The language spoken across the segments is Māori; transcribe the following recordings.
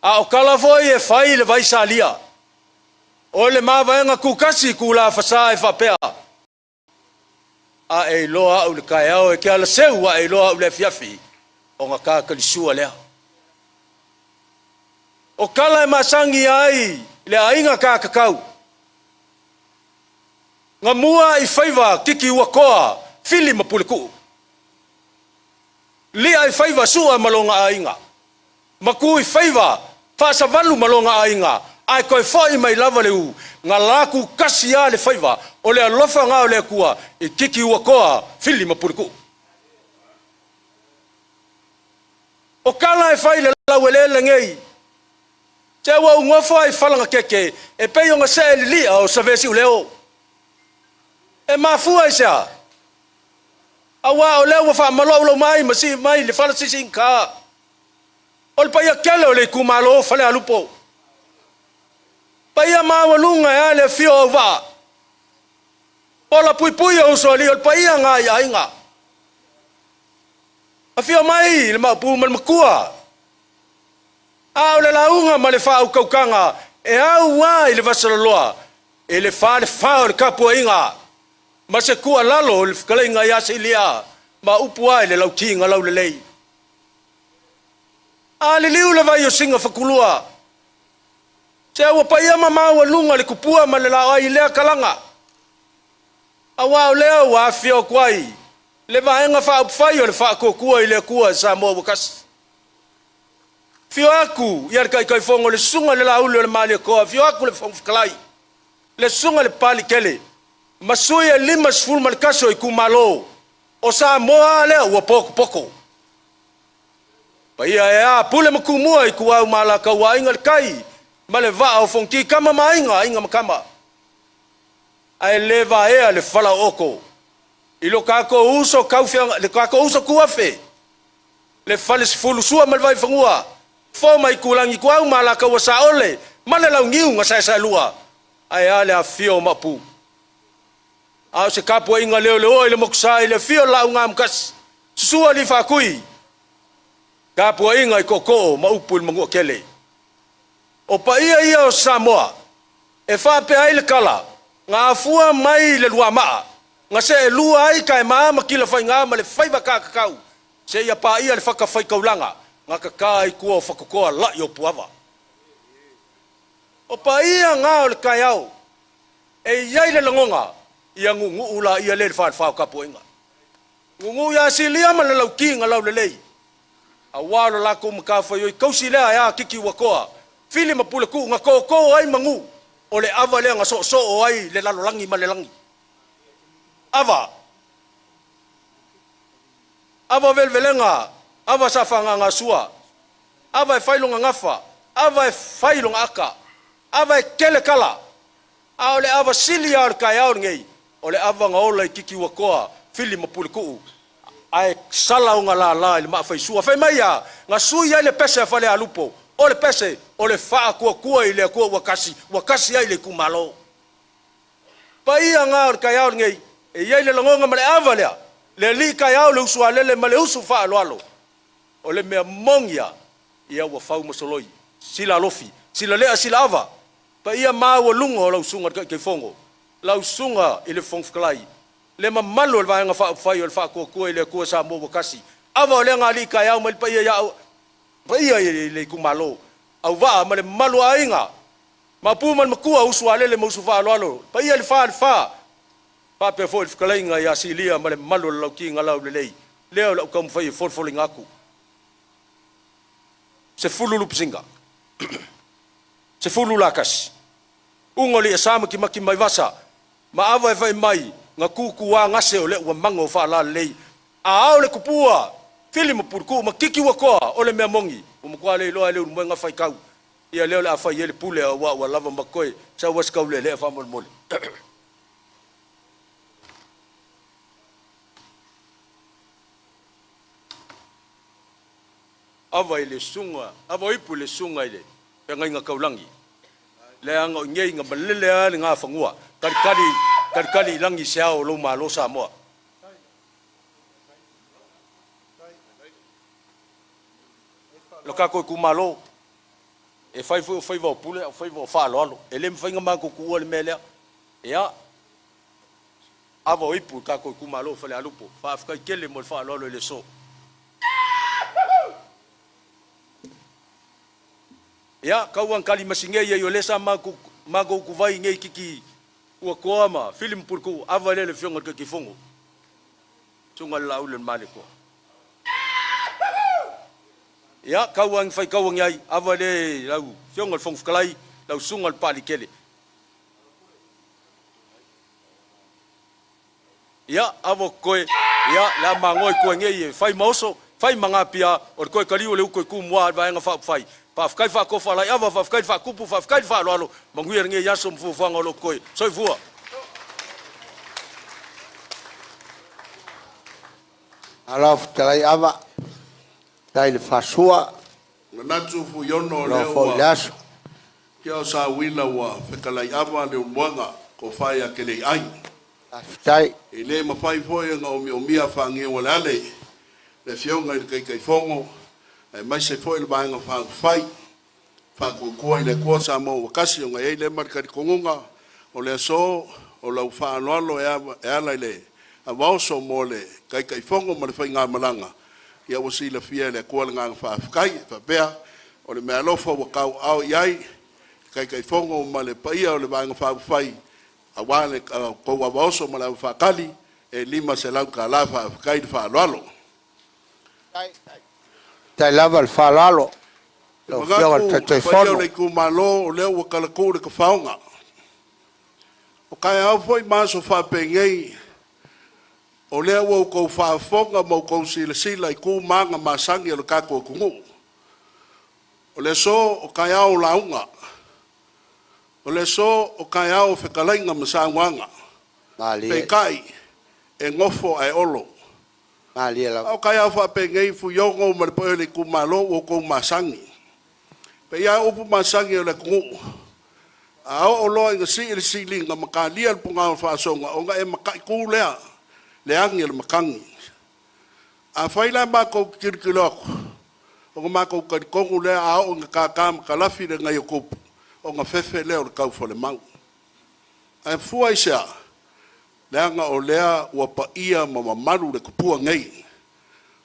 A o kala foi e fai le vai salia. O le mavaenga kukasi kula fasa e whapea. A e loa au le kai au e ke ala seu a e loa au le fiafi. O ngā kākalisua lea. O kala e masangi ai le ainga kākakau. Ngā mua i whaiva kiki ua koa fili mapuleku. Lia i whaiva sua malonga ainga. Maku i whaiva whaasa walu malonga ainga. Ai koe whai mai lava leu. Ngā laku kasi a le whaiva. O le alofa ngā o le kua i kiki ua koa fili mapuleku. O kala e whai le lau e le ngei. Te ua ungofa i whalanga keke e pei o ngā se li lia o savesi u leo. E mafua i sea. Awa o leo wa wha malo mai masi mai le whala sisi inka. O le paia kele o le kumalo Falealupo. Paia mawa lunga ya le fio o wa. O la pui pui o usoli o le paia ngā ia inga. A fio mai le maupu man makua. A o le launga ma le wha au kaukanga. E au wā i le vasalaloa. E le wha le wha o le kapua inga. Ma se kua lalo le whakalenga i ase lia. Ma upu ai le lau kinga lau le lei. A le liu le vai o singa whakulua. Se awa paia ma maua lunga le kupua ma le lau ai lea kalanga. A wao lea wa fio kwai. Le vaenga wha upwhai o le wha kua i le kua sa mua wakasi. Fio aku, iar kai kai fongo le sunga le lau le mali koa. Fio aku le fongo whakalai. Le sunga le pali kele. Masui e lima sful malkaso i kumalo. O sa moa lea ua poko poko. Pa ia e a pule makumua i kuau malaka ua inga le kai. Ma le vaa o fonki kama ma inga makama. Ai le va ea le fala oko. I lo kako uso kaufia, le kako uso kuafe. Le fale sfulu sua malvai fangua. Foma i kulangi kuau malaka ua sa ole. Ma le lau ngiu nga sa lua. Ai a le a fio mapu. Au se kapua inga leo leo i le mokusai le fio lau ngā mkasi. Susua li whakui. Kapua inga i koko ma upu il mangua kele. O pa ia o Samoa. E whape ai le kala. Ngā afua mai le lua maa. Ngā se e lua ai ka e maa makila whai ngā ma le whaiva kakakau. Se ia pa ia le whakawhai kaulanga. Ngā kaka i kua o whakakoa lai o puava. O pa ia ngā o le kai au. E iai le langonga. Ia ngungu ula ia le whaat whao kapo inga. Ngungu ia silia ma le lau ki ngā lau le lei. A walo lako makawhai oi kausi lea ia kiki wakoa. Fili mapule ku ngā kōkō ai mangu. O le ava lea ngā so o ai le lalolangi ma le langi. Ava. Ava velvelenga. Ava safanga ngā sua. Ava e whailonga ngafa. Ava e whailonga aka. Ava e kele kala. A o le ava sili ar kai au ngei. O le ava ngā ola i kiki wakoa. Fili mapule ku. Ai sala o ngā la ili maa whaisua. Whai mai a. Ngā sui ai le pese a Falealupo. O le pese. O le wha kua i le kua wakasi. Wakasi ai le kumalo. Pa ia ngā o kai au ngei. E iai le langonga ma le ava lea. Le li kai au le usua lele ma le usu wha alo. O le mea mongia. Ia ua whau masoloi. Sila lofi. Sila lea sila ava. Pa ia maa ua lunga o lau sunga kai fongo. Lau sunga i le fongwhikalai. Le mamalo le vaenga whai o le wha kua i le kua sa mō wakasi. Ava o le ngā li kai au ma le pa ia iau. Pa ia i le kumalo. Au waa ma le malo a inga. Ma puman makua usua lele ma usu wha alo. Pa ia le wha. Pape fo il whakalainga i asilia ma le malo lau ki ngā lau le lei. Leo lau kamu whai e wholwholi ngaku. Se fulu lupisinga. Se fulu lakas. Ungoli e sama ki maki mai vasa. Ma awa e whai mai. Ngā kuku wā ngase o le ua mango wha la lei. A au le kupua. Fili ma purku ma kiki wakoa o le mea mongi. Umakua le loa leo mwenga whai kau. Ia leo le a whai ele pule a wa lava makoe. Sa waskau le lea wha mole. Awa ile sunga, awa ipu le sunga ile, pe ngai ngā kaulangi. Le anga o ngei ngā malele a le ngā whangua, karikari ilangi seao lo ma lo Samoa. Lo kako i kumalo, e fai va pule fai va fa lo ele mfinga ma ku ku le mele ya avo ipu ka ko kumalo Falealupo fa afka kele mo fa lo le so ya kauang kali masinge ye yo lesa ma ku vai nge kiki ua koama film purku avale le fionga ke kifongo tunga la ulen maliko ya kauang fai kauang yai avale lau fionga fong fkalai lau sungal pali kele ya avo koe ya la mangoi ko nge fai mauso fai mangapia or koe kaliu le ko kumwa va nga fa fai pa fkai fa ko fa la ava fa fkai fa kupu fa fkai fa lo manguir nge yaso mfu fa ngolo koe soi fua alaf talai ava tai le fasua na tufu yono lo leo foliaso kia sa wila wa fekalai ava le mwanga ko fai akele ai tai ile mafai foi nga o mia fangi wala ale le fionga i kai fongo e mai se foi le banga fai fa ko le ko sa mo kasi nga ile marka di kongunga o le so o la fa no lo ya ala le a vauso mole kai fongo ma le fai nga malanga ia o si la fia le ko nga fa kai fa bea o le me alofa wa ka au yai kai fongo ma le paia o le banga fai awale ko wa vauso ma la fa kali e lima se la ka la fa kai fa lo tai lava le falalo lo fio te fono le ku malo le o kala ku le ka faunga o kai au foi maso fa pengei o le o ko fa fonga mo ko sila ku manga masangi le ka ko kungu o le so o kai au launga o le so o kai au fekalainga masangwanga mali pe kai e ngofo ai olo mali la o kai au fa pengei fu yongo mo le ku malo o ko masangi pe ia upu masangi o le kungu a o lo inga si linga makalia le punga fa songa o nga e makai ku lea le angi le makangi a faila ma ko kirkilok o ma ko kongu le a o nga ka kalafi le ngai ko o nga fefe le o ka fo le mau a fua isa le anga o lea wa pa ia ma maru le kupua ngai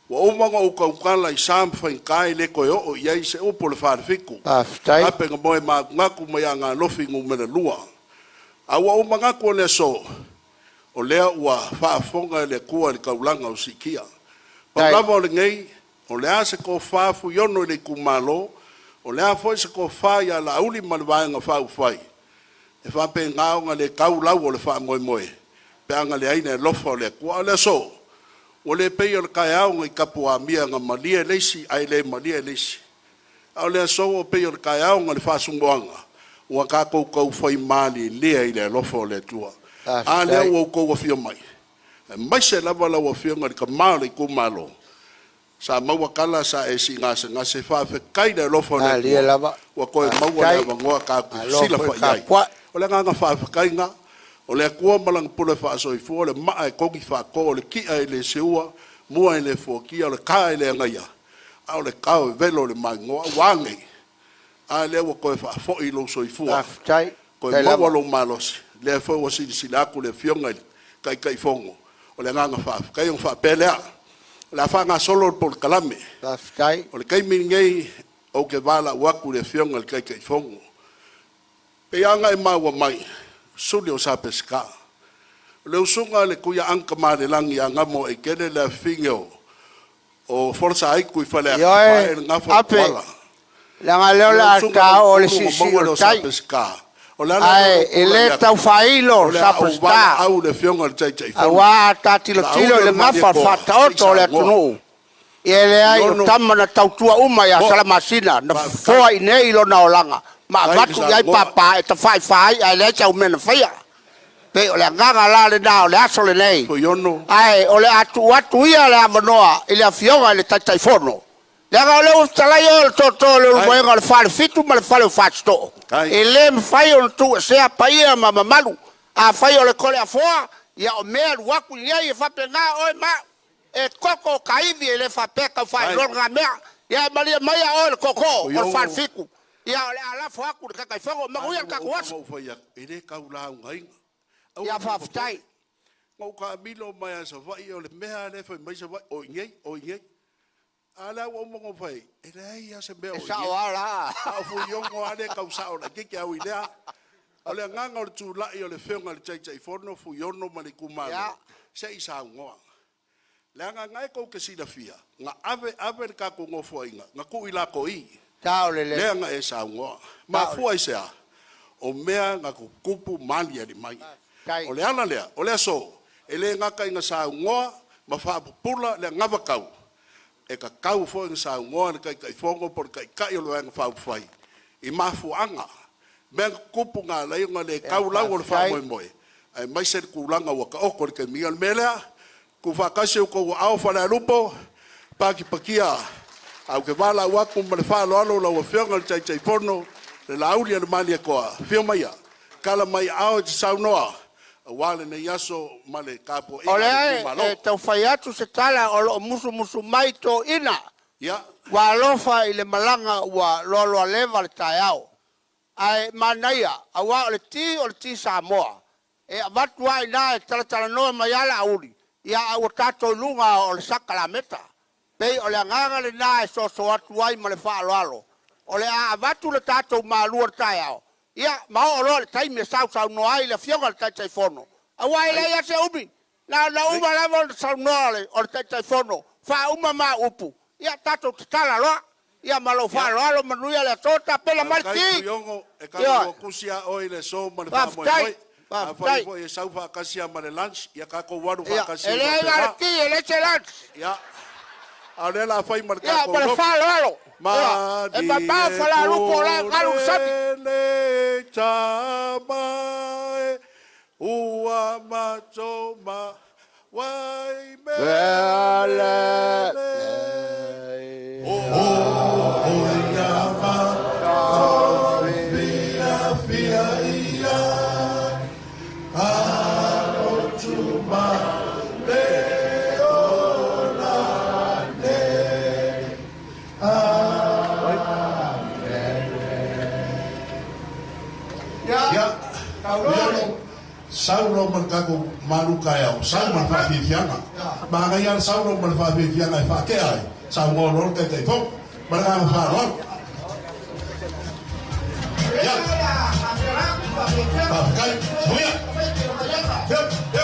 wa o manga o ka kala i sam fai kai le ko o ia se o po le fa fiku aftai ape nga moe ma ngaku mai anga lofi ngu mena lua a wa o manga ko le so o lea ua fa fonga le kua le kaulanga o sikia pa lava o le ngai o lea se ko fa fu yono le kumalo o lea foi se ko fa ya la uli malvaanga fa u fai e fa pe nga le kaulau o le fa moe pe anga le aina lofa le kua le so o le pei o le kai au ngai kapua mia nga malia leisi ai le malia leisi au le so o pei o le kai au ngai fasungoanga ua ka kou fai mali lea i le lofo le tua a le o kou fio mai mai se lava la o fio ngai ka mali ku malo sa maua kala sa e si ngase fa fe kai le lofo le ali lava ua ko maua le ngoa ka sila fa ai o le nga fa kai nga o le kua malang pule fa so i fu le ma e kogi fa ko le ki ai le seua mua le fo ki o le ka le ngaia au le ka velo le mango wangi a le wo ko fa fo i lo so i fu aftai ko mo lo malos le fo wo si la ku le fionga kai fongo o le nga fa kai un fa pele la fa nga solo por kalame aftai o le kai mingai o ke vala wa ku le fionga kai fongo pe anga e ma wa mai suli o sa pesca le usunga le kuya anka mare langi anga mo e kele la fingeo o forza ai ku fale a nga fa wala la ngalo la ta o le si o tai pesca o la ai ele ta failo sa pesca au le fionga le tai wa ta tilo le mafa fa o le tunu ele ai o tamana tautua uma ya sala masina na foi nei lo na olanga ma vatu ai papa e ta fai ai le chau mena faia pe o le nganga la le dao le aso le nei ai o le atu ia le amanoa ile afionga le tai fono le ga le ustalai o to le moenga le fale fitu ma le fale fasto ele me fai o tu se a paia ma malu a fai o le kole a foa ia o mea waku ia e fa pena o ma e koko kaivi ele fa peka fa longa mea ia malia mai o le koko o fale fiku ia ole ala fo aku ka kai fongo ma uya ka kuas Ngau fai aku, ere kau la ungai. ia fa ftai Ngau ka milo mai asa vai o le mea le fai mai sa vai o ingei. Ala o mo fai, ere ia se mea o ingei. sa wala A fu yongo ale kau sa o la kiki au ilea. O le nganga o le tūlai o le whionga le chai fono fu yono mani kumalo. Se isa ngoa. Le anga ngai kou ke sina fia. Nga ave le kako ngofo inga. Nga ku ila ko i. tau le Le anga e sa ngoa. Ma fua i sea. O mea nga kupu mali ali mai. O le ana lea. O le aso. E le ngaka inga sa ngoa. Ma faa pupula le ngava kau. E ka kau fo inga sa ngoa. Ni kai fongo por kai o le anga faa ufai. I mafu anga. Mea kupu ngā lai ngā le kau lau o le wha moe moe. Ai mai se ku langa waka oko le ke minga le melea. Ku whakase o kou ao Falealupo. Paki pakia. Au ke wala waku ma le wha loalo lau a whionga le chai pono. Le lauri le mali a koa. Whio mai a. Kala mai ao te saunoa. A wale ne yaso ma le kapo ina. ole e tau fai atu se tala o lo musu mai to ina. Ia. Wa lofa i le malanga wa lolo leva le tai au. Ai manaia, awa o le ti Samoa. E watu ai na e tala noa mai ala auri. Ia au tato lunga o le saka la meta. Pei o le anganga le na e so atu ai ma le wha alo. O le a watu le tato ma lua tai au. Ia mao o lo le taimi e sau no ai le fionga le tai fono. Awa i le ia se umi. Na uma lava o le sau noa le o le tai fono. Wha uma ma upu. Ia tato te tala loa. Ia malo fa lo manuia le tota pela marti. E ka kusia oi le so ma le fa mo oi. A foi foi sau fa kasia ma le lunch ia ka ko waru fa kasia. Ele era ki ele che lunch. Ia. Ale la fai mar ka Ia ko. ma fa lo. Ma e papá Falealupo la galu sabi. Le chama ua ma choma wai me. Sauro merkaku maluka ya, sauro merfafifiana. Makanya sauro merfafifiana pakai ay, sauro lor kete pun, mereka faror. Ya, pakai, semua. Ya.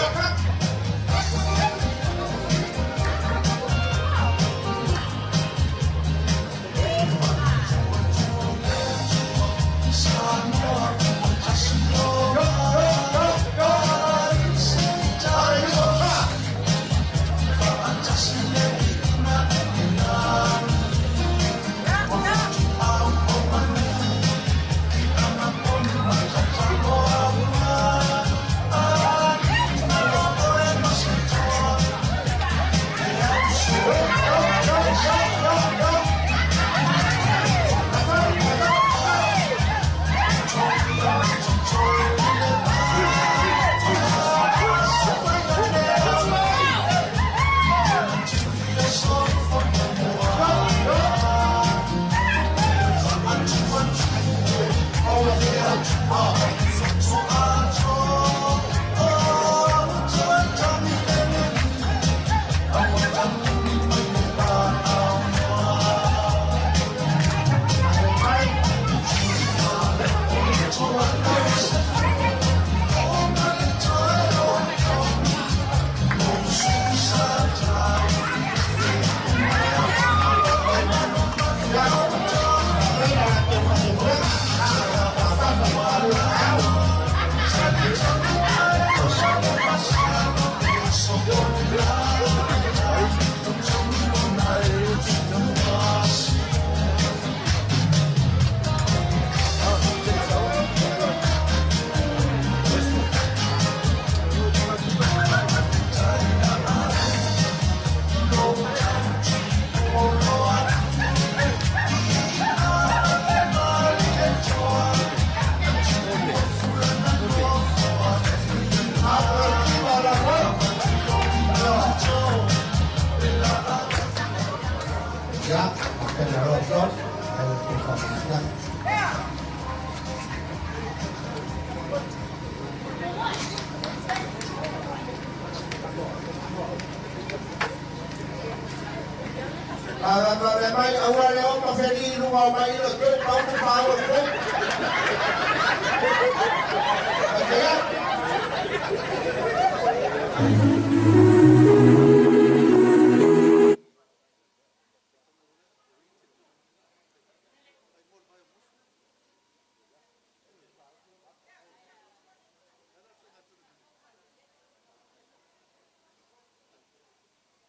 Mai awal leo mafeli rumah mai lo tu kau tu bawa tu.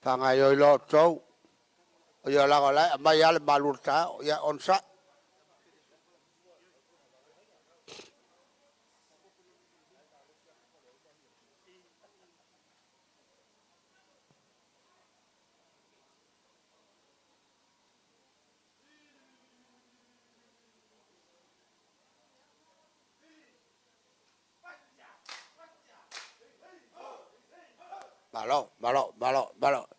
Pangayoy lo tu. Ya lah kalau bayar balur tahu ya onsa. Balok.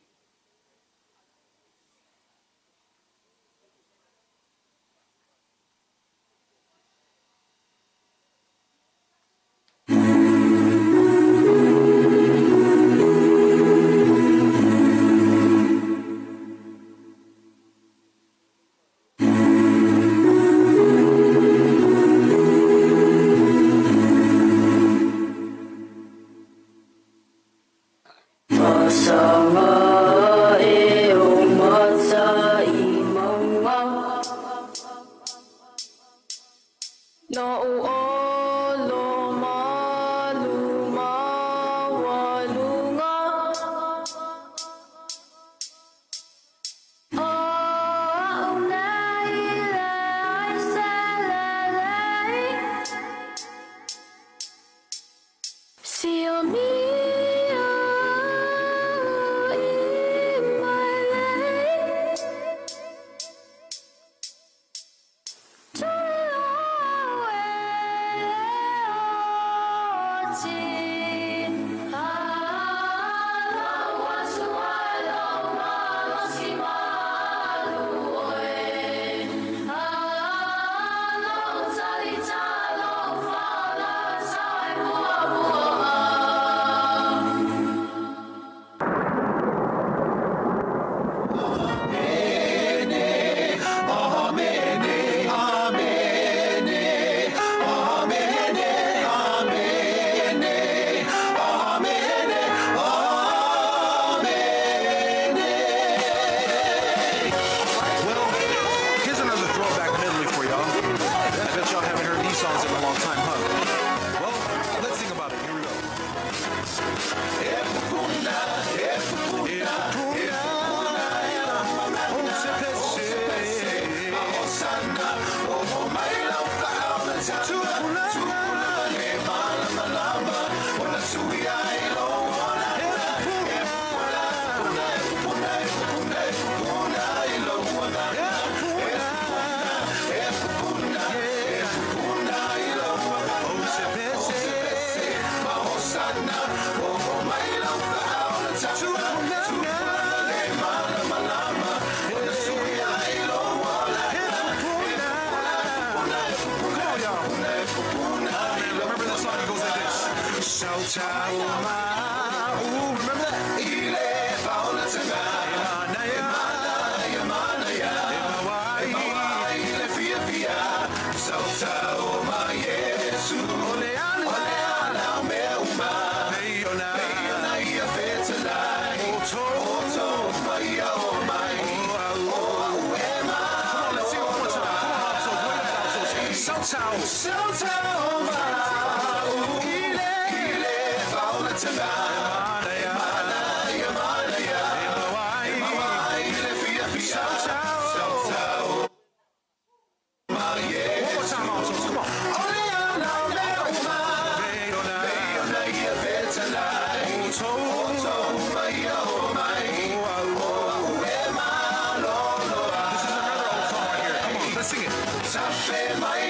Safe, my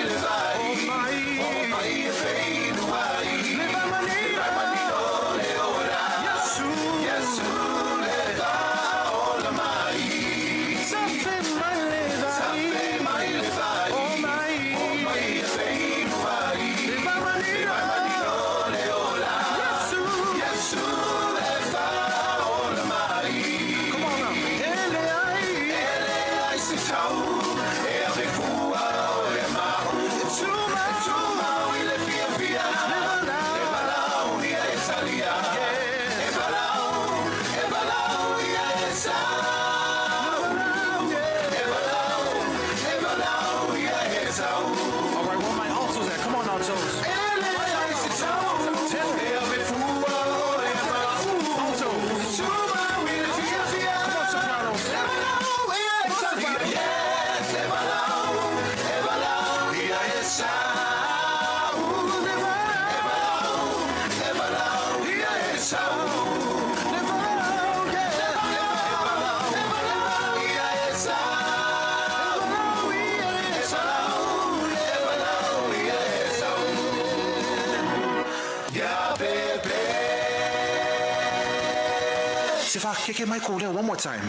Sifa, keke Michael there one more time.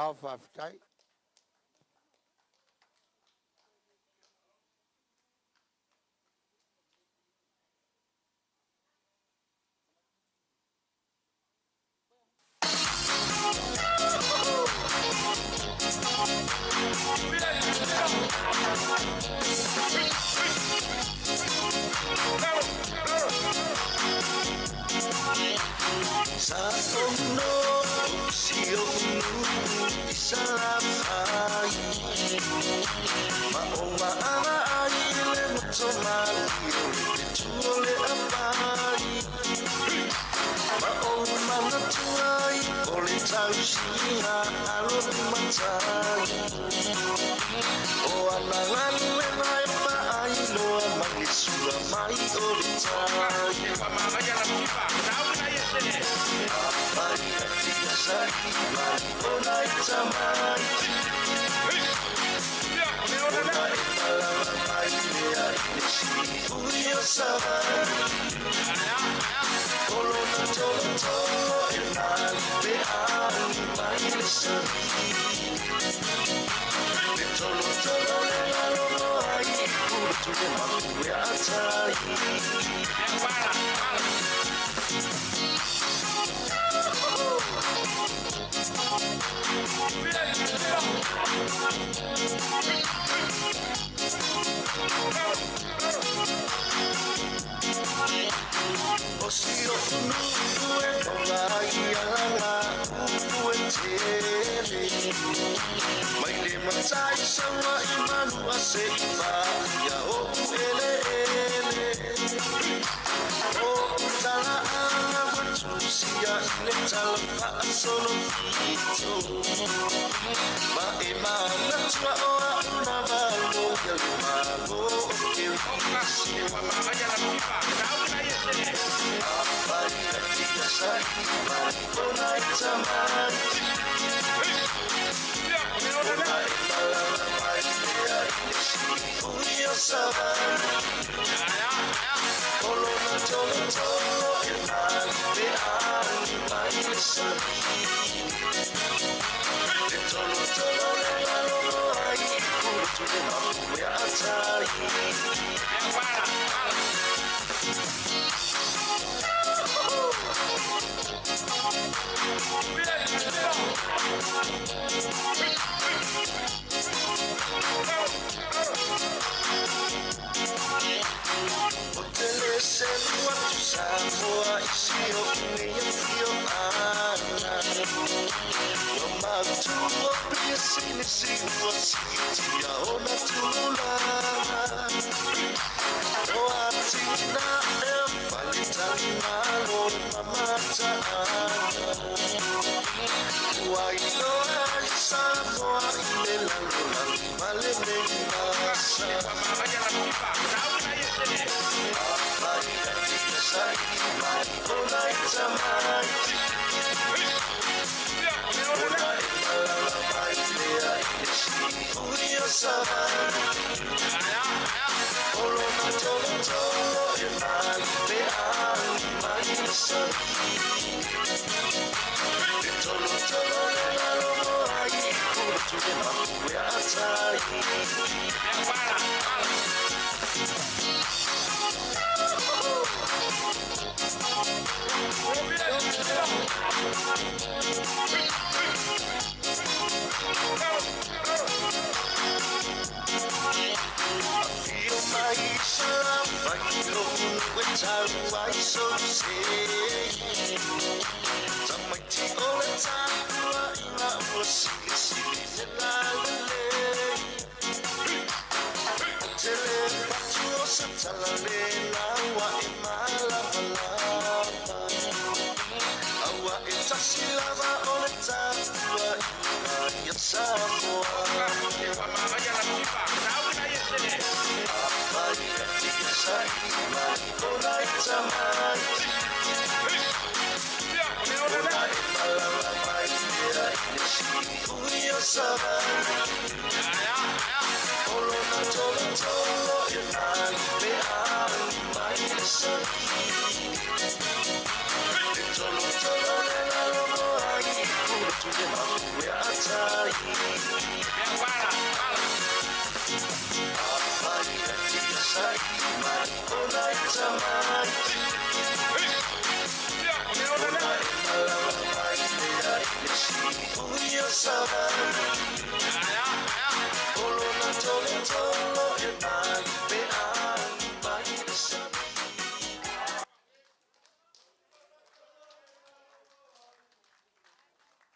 Lao fa fitai.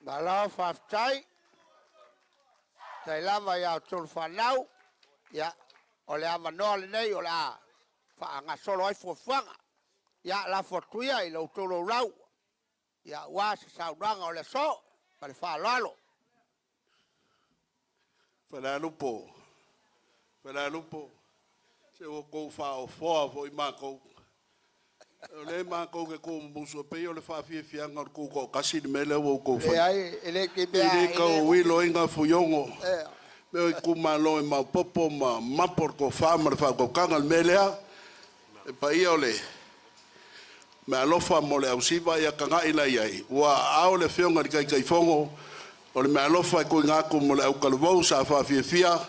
Malo faftai. Sai lava ya tul fanau. Ya, ole ama nol nei ole a. Fa nga solo ai fofanga. Ya la fortuia i lo tolo rau. Ya wa sa saudanga ole so. Pale fa lalo. Falealupo. Falealupo. Se o kou fa o foa vo i mako. Le mako ke ko muso pe o le fa fi fianga ko ko kasi de mele o ko fa. E ai ele ke be Ele ko wilo inga fuyongo. Me ko malo ma popo ma por ko fa ma fa ko kanga melea. E pa ia ole. Me alofa mo le ausiva ia kanga ila iai. Wa ao le fionga di kai fongo. O le me alofa ko nga ko mo le au kalvou sa fa fi fia.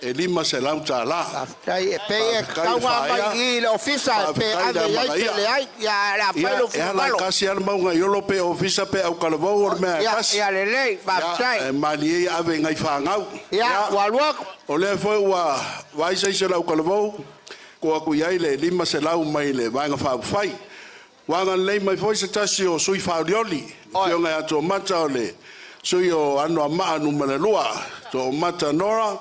E lima se lau tala. Tai e pe e kawa mai i le ofisa pe ave ai le ai ya la pelo fu. Ya la kasi al maunga yolo pe ofisa pe au kalvou or me kasi. Ya le lei fa tai. Mali ave ngai fa ngau. Ya walwa. O le foi wa sai se lau kalvou. Ko ku yai le lima se lau mai le vanga fa fai. Wanga le mai foi se tasi o sui fa rioli. Fionga ya to mata ole. Sui o ano ama anu manalua. To mata nora.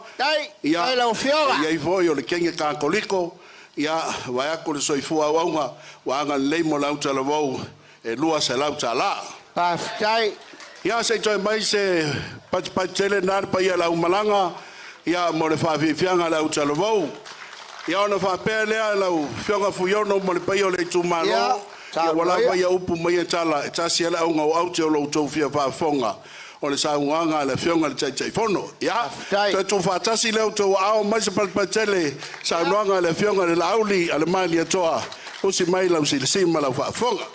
Ia la fioga. Ia foi o le kenge ka koliko. Ia vai ko le soifua wanga. Wanga le mo lau tala vou. E lua se lau tala. Pastai. Ia se toi mai se pat tele nar pa ia lau malanga. Ia mo le fa fianga lau tala vou. Ia ona fa pele lau fionga fuyono mo le pa ia le tumalo. Ia wala vai upu mai tala. Tasi ala unga au te lo to fia fa fonga. O le saunga le fionga le tai fono ya to fatasi le to ao mai se palpatele saunga le fionga le lauli ale mali toa o si mai la si mala fa fonga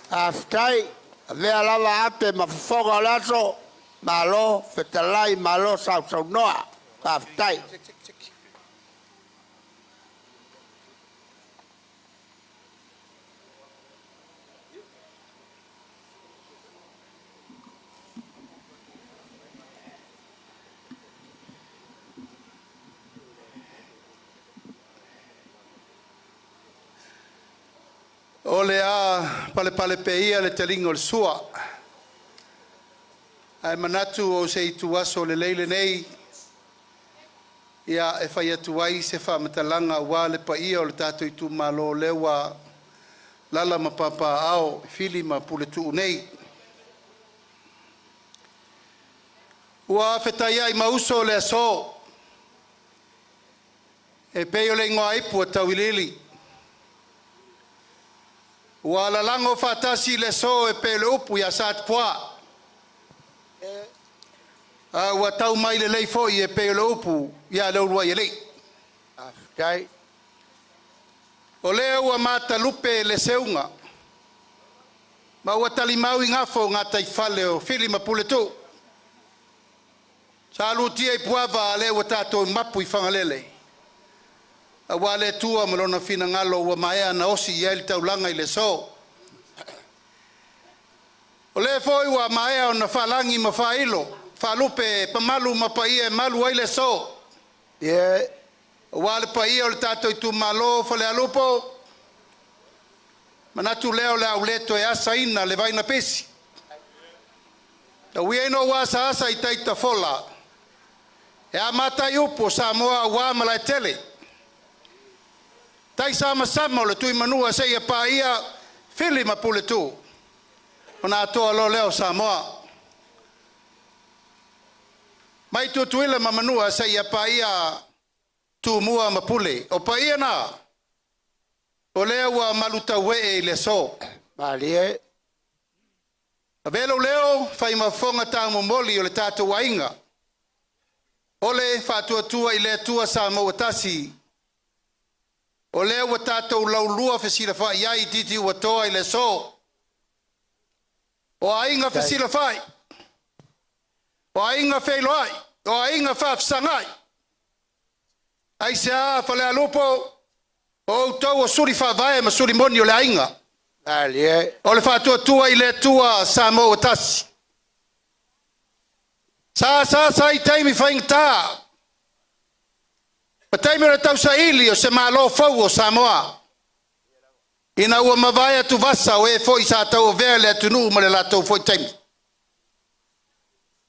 aftai ve lava ape ma fonga laso malo fetalai malo sa noa aftai O le a pale peia le telingo le sua. Ai manatu o se itu aso le leile nei. Ia e fai atu ai se fa matalanga wa le paia o le tato itu malo lewa lala mapapa ao fili ma puletu nei. Ua fetai ai mauso le aso. E peio le ingoa ipu a tauilili. Wala lango fatasi le so e pele upu ya sat poa. Wa tau mai le lei foi e pele upu ya le urua ye lei. Aftai. O leo wa mata lupe le seunga. Ma wa talimau ingafo ngata ifale o fili mapuletu. Saluti e puava le wa tato mapu ifangalele. Wale tua malona fina ngalo wa maea na osi yel taulanga ile so. Ole foi wa maea na falangi mafailo. Falupe pamalu mapaie malu ile so. Ye Wale paie o tato itu malo Falealupo. Manatu leo le auleto e asa ina le vai na pesi. Ta wieno wa sa asa itaita fola. E amata yupo Samoa wa mala tele. Tai sama sama le tui manua se ia pa ia fili mapule tu. Ona toa lo leo Samoa. Mai tuila mamanua sa ia pa ia tu mua mapule. O pa ia na. O lea ua maluta wee I le so. Malie. Abelo leo fai mafonga ta momoli o le tato wainga. Ole fatua tua I le tua sa mo tasi. O lea ua tato laulua fesila fa iai titi ua toa I le so. O ainga fesila fai. O ainga feiloai. O ainga fafsangai. Ai sea Falealupo. O tau o suri whavae ma suri moni o le ainga. Malie. O le whatua tua I le tua sa mo o tasi. Sa I taimi whainga tā. Pa taimi o le tau sa ili o se malo fau o Samoa. Ina ua mawai atu vasa o e foi sa tau o vea le atunu ma le latou foi taimi.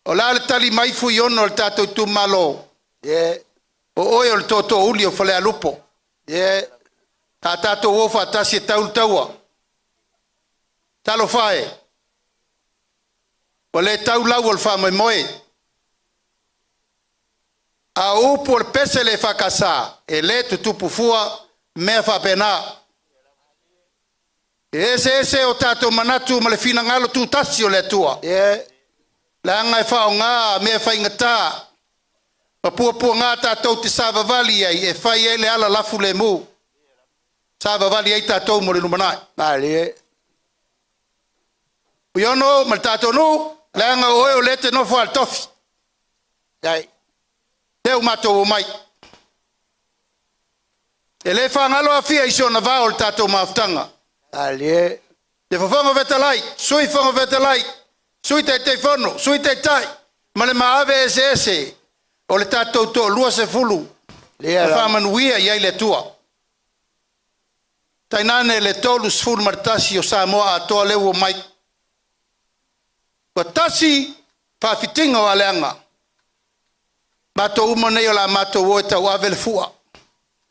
O la le tali mai fui ono le tatou tu malo. O oe o le toto uli o Falealupo. Ta tatou ofa tasi e tau taua. Talo fae. O le tau lau o le wha mai moe. A upo le pese le whakasa. E le tutupu fua mea whapena. Ese o tatou manatu ma le fina ngalo tu tasi o le tua. La ngai whao ngā mea whaingata. Papua ngā tātou te sāvavali ai e whai e le ala lafu le mu. Sāvavali ai tātou mo le numanai. Malie. Uiono, ma le tātou nu, le anga oe o le te nofo al tofi. Dai. Teu mātou o mai. E le whangalo a fia iso na vāo le tātou maafutanga. Malie. Te whawhango vetalai, sui whango vetalai, sui te whono, sui te tai. Ma le maave ese. O le tātou tō lua se fulu. Le whamanuia iai le tua. Tainane le tolu sfulu martasi o Samoa a toa leu o mai. Wa tasi whawhitinga o aleanga. Mato umanei o la mato o e tau avele fua.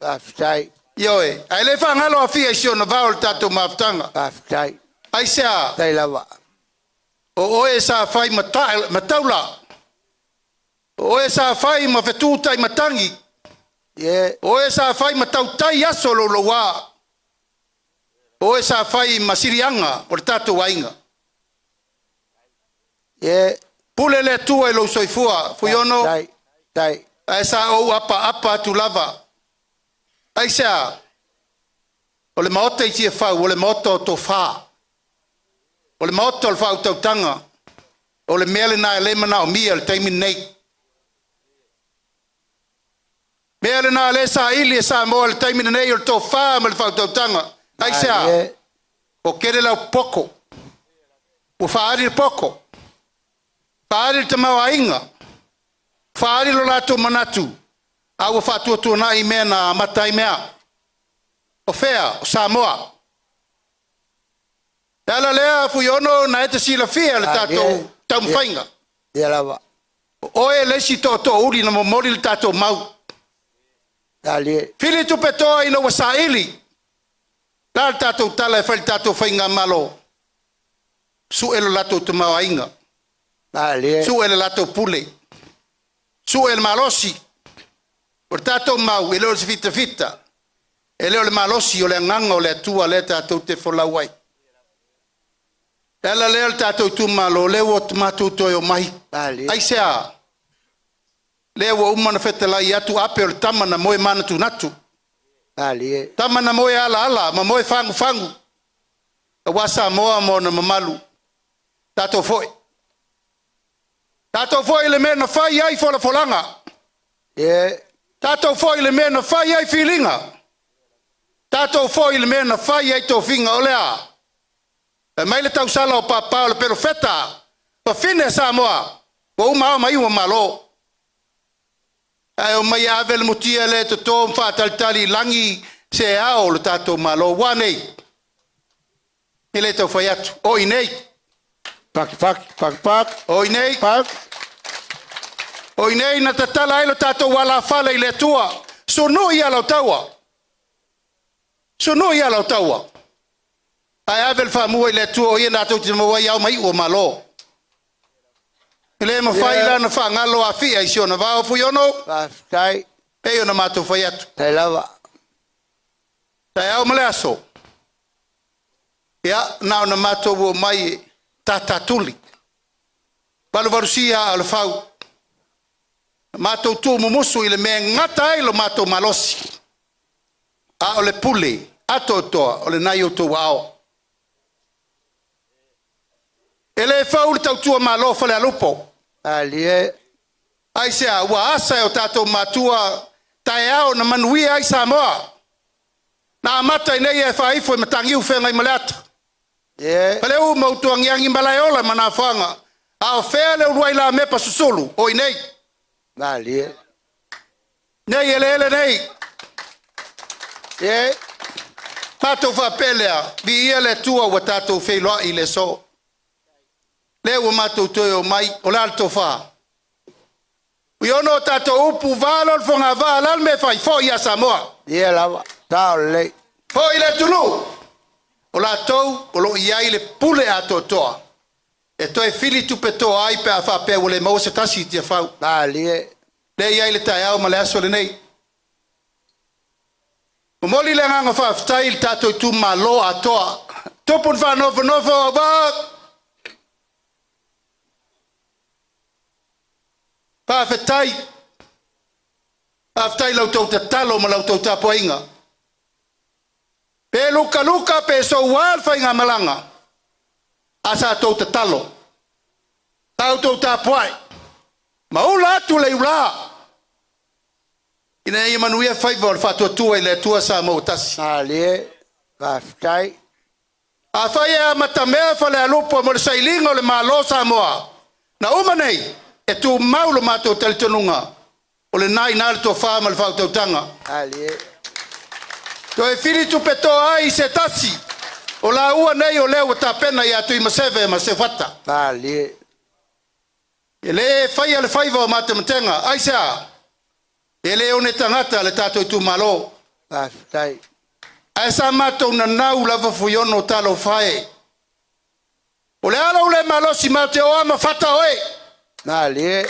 Whaftai. Ioe, ai le whangalo a fia isio na vao le tātou maafutanga. Whaftai. Ai sea. Tai lava. O oe sa whai mataula. Oe sa fai ma fetutai matangi. Oe sa fai ma tautai aso lo loa. Oe sa fai ma sirianga o le tātou wainga. Pule le tua e lo soifua. Fuiono. Tai. Ai sa o apa tu lava. Ai sea. O le maota I tia fau. O le maota o to fa. O le maota o le fau tautanga. O le mele na e lemana o mia le taimi nei. Mea le nā le sa ili e sa moa le taimina nei o le tō whā ma le whautautanga. Ai sea, o kere lau poko. O whaari le poko. Whaari le tamau ainga. Whaari lo lato manatu. A ua whātua tōna I mea na matai mea. O whea, o Samoa. Tala lea fuiono na ete sila fia le tātou taumwhainga. Oe lesi tō uri na momori le tātou mau. Fili tu petoa ina wasaili. La tatou tala e whali tatou whainga malo. Su elo lato te mawa inga. Su elo lato pule. Su elo malosi. Por tatou mau, e leo se fita. E leo le malosi o le nganga o le atua le tatou te wholawai. Ela leo le tatou tu malo, leo o tomatou toi o mahi. Ai sea. Lea ua umana whetalai atu ape o le tamana moe mana tu natu. Tamana moe ala, ma moe fangu. A wasa moa mo na mamalu. Tato foi. Tato foi le mena whai ai folanga. Tato foi le mena whai ai filinga. Tato foi le mena whai ai tō finga o lea. E mai le tau sala o papa o le perofeta. Pa fine sa moa. Wa uma au mai ua malo. Ai o mai ave le mutia le to to mfatalitali langi se ao le tato malo wanei. Ele to foi atu. O inei. Pak. O inei. Pak. O inei na tatala ai le tato wala fala ile tua. Sonu ia lo taua. Ai ave le famu ile tua o ia na to te mo ia mai o malo. Ele le mafaila na whangalo a fia isio na vao puyono. Pastai. Peo na mato whai atu. Tai lava. Tai au male aso. Ia, nao na mato wo mai tatatuli. Walu varusia al fau. Mato tu mumusu ile me ngata ilo mato malosi. A ole pule. Ato toa, ole nai o tō wao. Ele fau le tautua malo Falealupo. Alie. Ai sea, ua asa o tato matua tae ao na manuia ai Samoa. Na amata inei e whaifo i matangi uwhenga i maleata. Pale u mautuangiangi malaiola mana whanga. Ao whea le uruai la mepa susulu, o inei. Alie. Nei ele nei. Mato whapelea, vi ia le tua ua tato wheiloa i le so. Le ua mato toio mai, o la alto wha. Uiono tato upu valol fonga valal me fai fo ia Samoa. Ia lava, tau lei. Fo i le tunu. O la tou, o lo iai le pule ato toa. E toi fili tupe toa ai pe a whape o le mau se tasi tia whau. Alie. Le iai le tai au ma le aso le nei. O moli le nganga whaftai il tato i tu malo atoa. Tupun wha novo o ba. Whafetai. Whafetai lau tau ta talo ma lau tau ta poinga. Pe luka pe so wal whainga malanga. Asa tau ta talo. Tau ta poai. Maula atu le ula. Ina ia manuia whaiva o le whatuatua i le tua sa mautasi. Alie. Whafetai. A whai e matamea Falealupo mo le sailinga o le malo Samoa. Na umanei, e tu maulo mato talitonunga. O le nai nale to wha ma le whautautanga. Alie. To e whiri tu peto ai se tasi. O la ua nei o leo ta pena i atu i maseve ma se whata. Alie. E le whai ale whaiva o matamatenga. Ai sea. E le one tangata le tato i tu malo. Whafetai. Ai sa mato na nau lava fuyono talo whae. O le ala ule malo si mate o ama whata oe. Alie.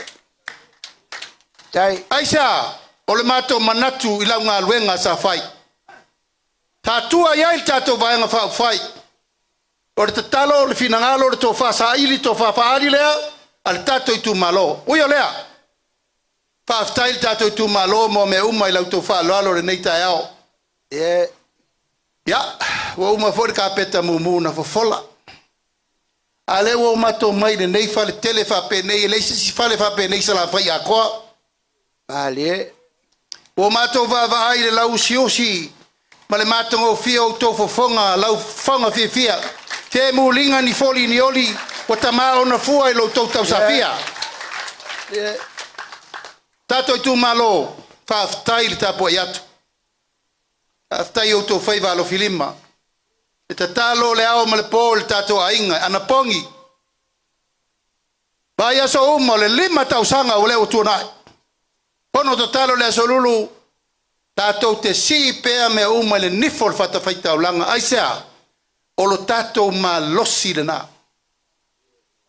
Tai. Ai sa. O le mato manatu i lau ngā luenga sa whai. Tatua ia il tato vaenga whai. O le tatalo le finangalo le to wha sa ili to wha whaari lea. Al tato i tu malo. Ui o lea. Whaftai il tato i tu malo mo me uma i lau to wha loalo le nei tae ao. Ya. Wa uma fori ka peta mumu na fofola. Ale wa mato mai le nei fale tele fa pe nei le si fale fa pe nei sala fa ya ko. Alie. Wa mato va ai le lau siosi. Ma le mato o fio to fofonga lau fonga fia. Te mulinga ni foli ni oli o tamao na fua i lo to tau safia. Tato i tu malo whaftai le tapo i atu. Whaftai o to whaiva alo filima. E te talo le ao ma le po le tato a inga ana pongi. Vai aso umo le lima tau sanga o leo tuanai. Pono te talo le aso lulu tato te si pea me uma le nifol fata whaita o langa. Aisea, o lo tato ma losi le na.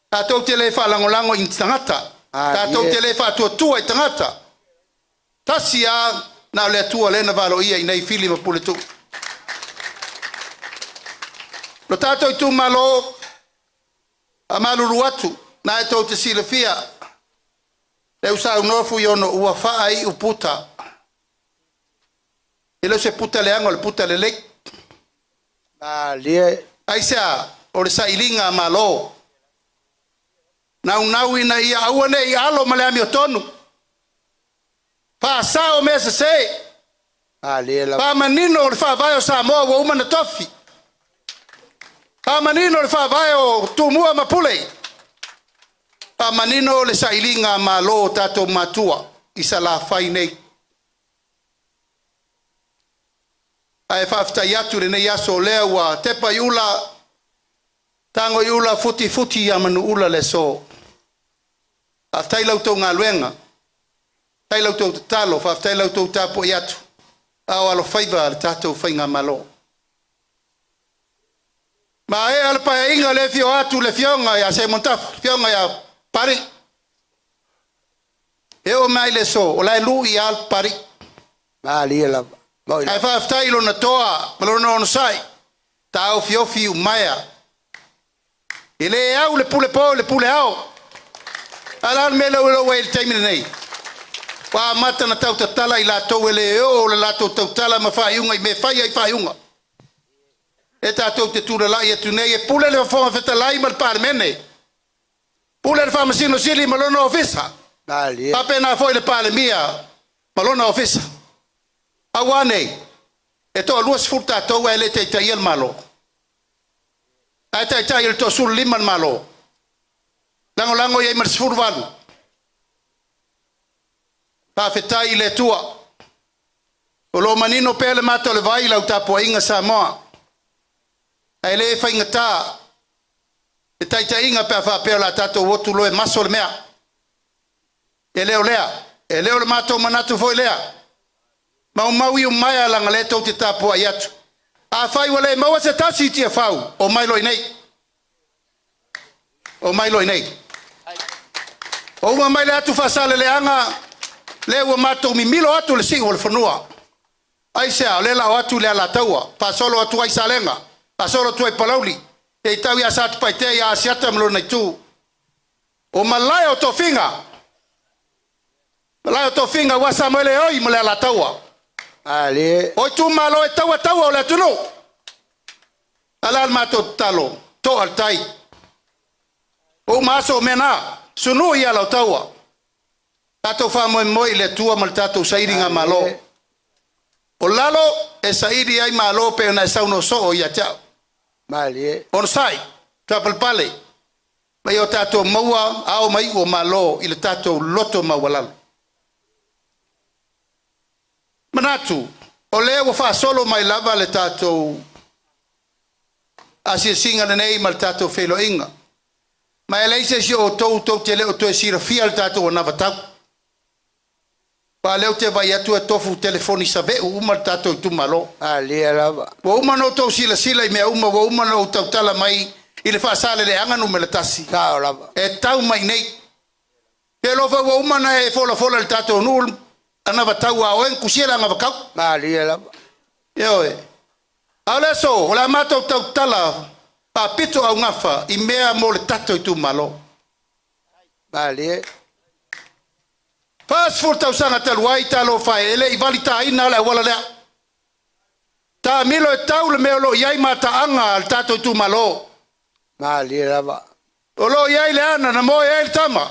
Tato te le whalangolango in tangata. Tato te le whatuatua i tangata. Tasi a na le atua le na valo ia i nei fili ma pule tu. Lo tato i tu malo a maluru atu. Na e tau te sile fia. Le usa unofu i ono ua whaai uputa. Ele se puta le ango, le puta le lek. Alie. Aisea, o le sailinga malo. Nau ina ia awane i alo male ami o tonu. Pa sao me se se. Alie la. Pa manino le fa vai o Samoa wa uma na tofi. Pa manino le fa vai o tumua mapule. Pa manino le sailinga malo tato matua. Isa la fai nei. Ai whafta iatu le nei aso lea wa tepa iula tango iula futi ya manu ula le so. Whaftai lau tau ngā luenga. Tai lau tau talo, whaftai lau tau tapo iatu. Au alo whaiva le tātou whainga malo. Ma e alpa inga le fio atu le fionga ya se montafu, fionga ya pari. E o mai le so, o lai lu I al pari. Mali la. Ai whaftai lo na toa, malona ono sai. Ta au fiofi umaya. I le au le pule po, le pule au. Alan me lo il taimine nei. Wa mata na tau tatala I la tau ele o le la tau tatala ma whaiunga I me whai ai whaiunga. E tātou te tūra lai atu nei, e pule le whonga wheta lai mal pārmene. Pule le whamasino sili malona ofisa. Pape nā foi le pāle mia, malona ofisa. Awa nei, e toa luas fur tātou e le teitai al malo. E teitai al toa suru liman malo. Lango iei marsifuru walu. Pāwhetai le tua. O lo manino pēle mātou le vai lau tāpua inga Samoa. Ai le whainga tā, e taita inga pēr whapea la tātou wotu loe maso le mea. E leo le mātou manatu foi lea. Mau maui maia langa le tau te tāpua I atu. A whai wale maua se tasi tia whau, o mai loi nei. O mai loi nei. O uma mai le atu whasale le anga, le ua mātou mi milo atu le singo le whanua. Ai sea, le lao atu le ala taua, whasolo atu ai salenga. Pasoro tu ai palauli e tau ia sa pai te ia asiata mlo nei tu o malai o to finga wa sa mele oi mele la taua Ale o tu malo e taua o le tunu ala ma to talo to al tai o maso mena sunu ia la taua tato fa mo le tua mal tato sairinga malo o lalo e sairi ai malo pe na sa uno so ia tau Mali. On sai, tapal pale. Mai o tato maua, ao mai o malo, il tato loto mawalal. Manatu, o leo fa solo mai lava le tato asia singa nei mal tato felo inga. Mai lei se si o to te leo to sira fial tato o navatau. Pa leo te vai atu e tofu telefoni sa ve uma tato tu malo. Ali lava. Wa uma no to sila me uma wa uma no tala mai I le fa sale le anga no me le tasi. Ka lava. E tau mai nei. Pe lo wa uma na e fola le tato no anava tau a en kusiela nga vakau. Ali lava. Yo e. Ale so la mato tala pa pito au ngafa I mea mo le tato tu malo. Ali. Pas furta usanga taluai talo fai ele I valita ina le wala le. Ta milo e tau le meolo iai mata anga al tato tu malo. Mali lava. O lo iai le ana na mo iai le tama.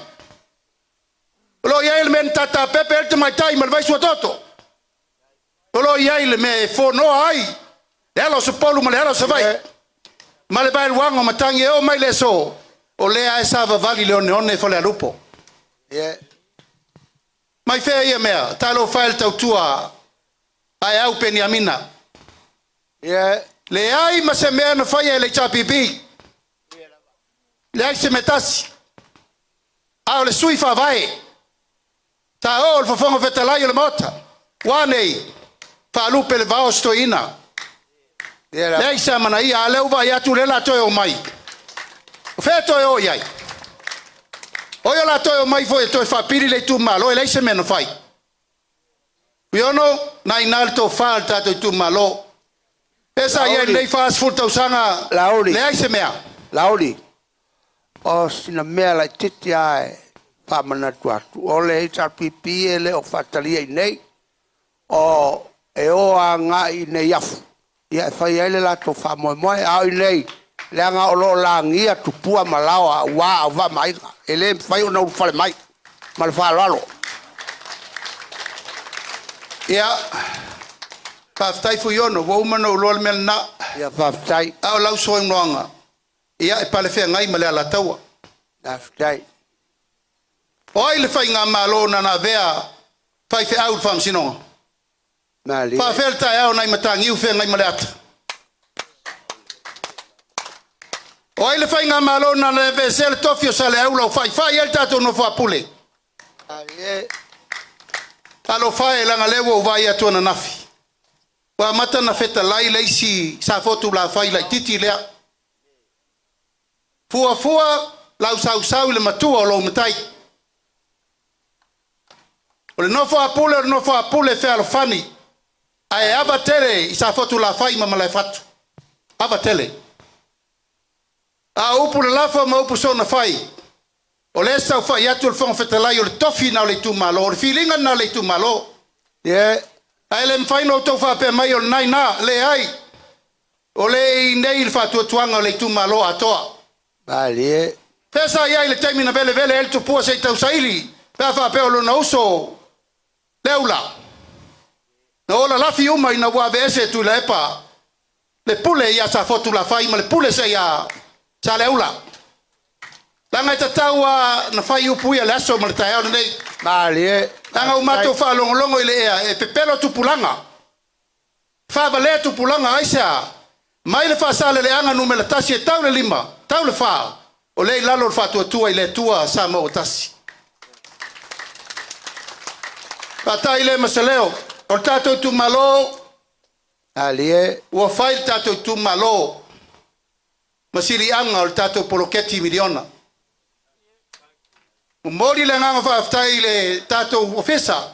O lo iai le men tata pepe el te mai tai mal vai sua toto. O lo iai le me fo no ai. E alo se polu ma le alo se vai. Ma le vai wango matangi e o mai le so. O lea e sava vali le one Falealupo. Yeah. Mai fea ia mea, talo file tau tua ai au peni amina. Yeah. Le ai ma se mea na fai e le chapipi. Le ai se metasi. Au le sui fa vai. Ta o le fafonga fetalai le mota. Wanei, Falealupo le vao sto ina. Le ai se amana ia, a leu vai atu le la toi o mai. Feto e o iai. Oyo la toi o mai foi toi fa piri le tu malo e lei se meno fai. Piono na inalto falta tu malo. Esa ia nei fas furta usanga Lauri. le ai se mea. Lauri. O sina mea la titi ai. Pa mana tuatu. O le HRPP ele o fatalia I nei. O e o a nga I nei afu. Ia fai ele la to fa moe moe au I nei. Le anga o lo la ngia tupua malawa wa wa mai. Ele fai o na ufale mai. Mal fa lalo. Ia. Paftai fu yono, wo umano lol mel na. Ia faftai. Au lau soe ngoanga. Ia e pale fea ngai male ala taua. Faftai. O ile fai ngā malo na vea. Fai fe au fam sino. Mali. Fa felta e au nai matangi u fea ngai male ata. O ile fai ngā malo na ve sel tofio sale au lau fai. Fai el tato no fa pule. Alo fai langa lewo vai atu na nafi. Wa mata na feta lai leisi sa fotu la fai lai titi lea. Fua lau sau le matua o lo matai. O le nofo apule fe alofani. Ai ava tele i sa fotu la fai ma malai fatu. Ava tele. A upu le lafa ma upu sona fai. O le sa fai atu le fonga fetalai o le tofi na le tu malo. O le filinga na le tu malo. Yeah. Ai le mfaino tau fa pe mai o nai na le ai. O le nei il fatu tuanga o le tu malo atoa. Vale. Pesa ia le taimi na vele vele el tu pua se tau saili. Pea fa pe o lo na uso. Leula. Na ola lafi uma ina wa vese tu le epa. Le pule ia sa fotu la fai ma le pule se ia sa leula. Langa tataua na fai upu ia le aso ma le tae nei. Vale. Langa umato fa longo ile ea e pepelo tu pulanga. Fa vale tu pulanga aisa. Mai le fa sale le anga numela tasi e tau le lima. Tau le fa. O le lalo le fa tua ile tua sa mo o tasi. Pata ile masaleo. O tato tu malo. Vale. Ua fai tato tu malo. Masiri anga o tato poloketi miliona. Mori le nganga fa aftai le tato ofisa.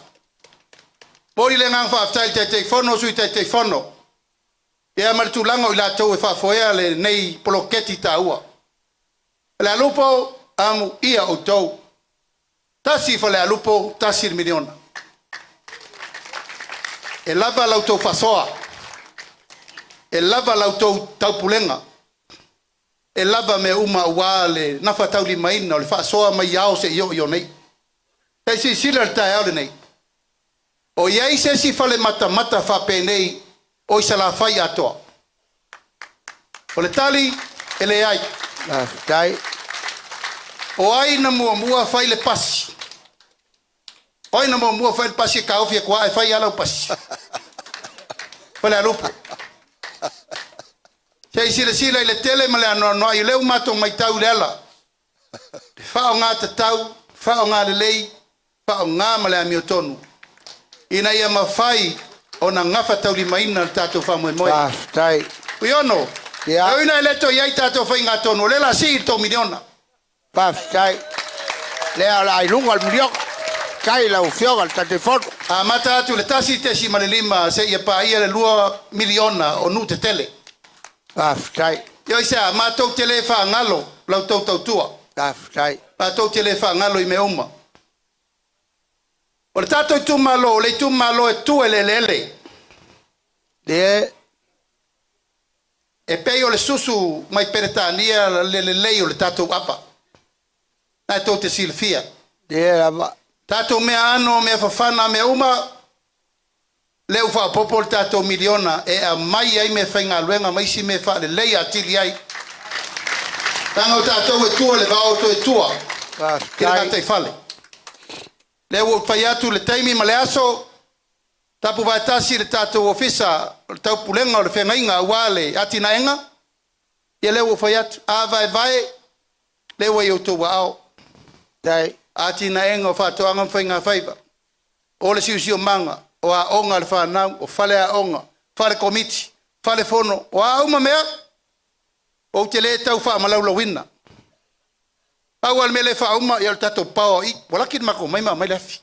Mori le nganga fa aftai te fono sui te fono. Ia martu langa o la tau e fa foea le nei poloketi ta ua. Falealupo amu ia o tau. Tasi Falealupo tasi miliona. E lava lautou fasoa. E lava lautou taupulenga. E lava me uma ua le nafa tau li maina o le fasoa mai ao se io nei. E si sila le tae au le nei. O iei se si fale mata fa pe nei o isa la fai atoa. O le tali e le ai. Dai. O ai na mua fai le pasi. Oi na mua fai le pasi ka ofia kwa e fai ala o pasi. Falealupo. Sei sila le tele ma le ano i leu mato mai tau le ala. Fa o ngā tatau, fa o ngā lelei, fa o ngā ma le ami o tonu. Ina ia mawhai o na ngafa tau li maina tato fa moe moe. Dai. Uiono. Yeah. Eo ina leto iai tato fai ngā tonu. Lela si to miliona. Dai. Lea la ilunga al milion. Kai la ufioga al tatefono. A mata atu le tasi te si malelima se ia pa ia le lua miliona o nu te tele. Dai. Io isa matou tele fa ngalo lau tau tau tua. Dai. Matou tele fa ngalo i me uma. O le tato i tu malo, le tu malo e tu ele lele. De. E pei o le susu mai peretania le lei o le tato apa. Na tau te silfia. De la. Tato mea ano, mea fafana, mea uma. Leu fa popo le tato miliona e a mai ai me whainga luenga mai si me fa le lei atili ai. Tanga o tato e tua le vao to e tua. Kira kata i fale. Leu o fai atu le taimi ma le aso. Tapu vai tasi le tato ofisa. Le tau pulenga o le whengainga wale ati na enga. Ia leu o fai atu. A vai. Leu e o to wa ao. Dai. Ati na enga o whatoanga mwhainga whaiva. O le siusio manga. O a onga le whanau. O fale a onga. Fale komiti. Fale fono. O a uma mea. O te le tau wha malau la wina. Au al mele wha uma. Ia le tato pao i. Walaki mako mai mai lafi.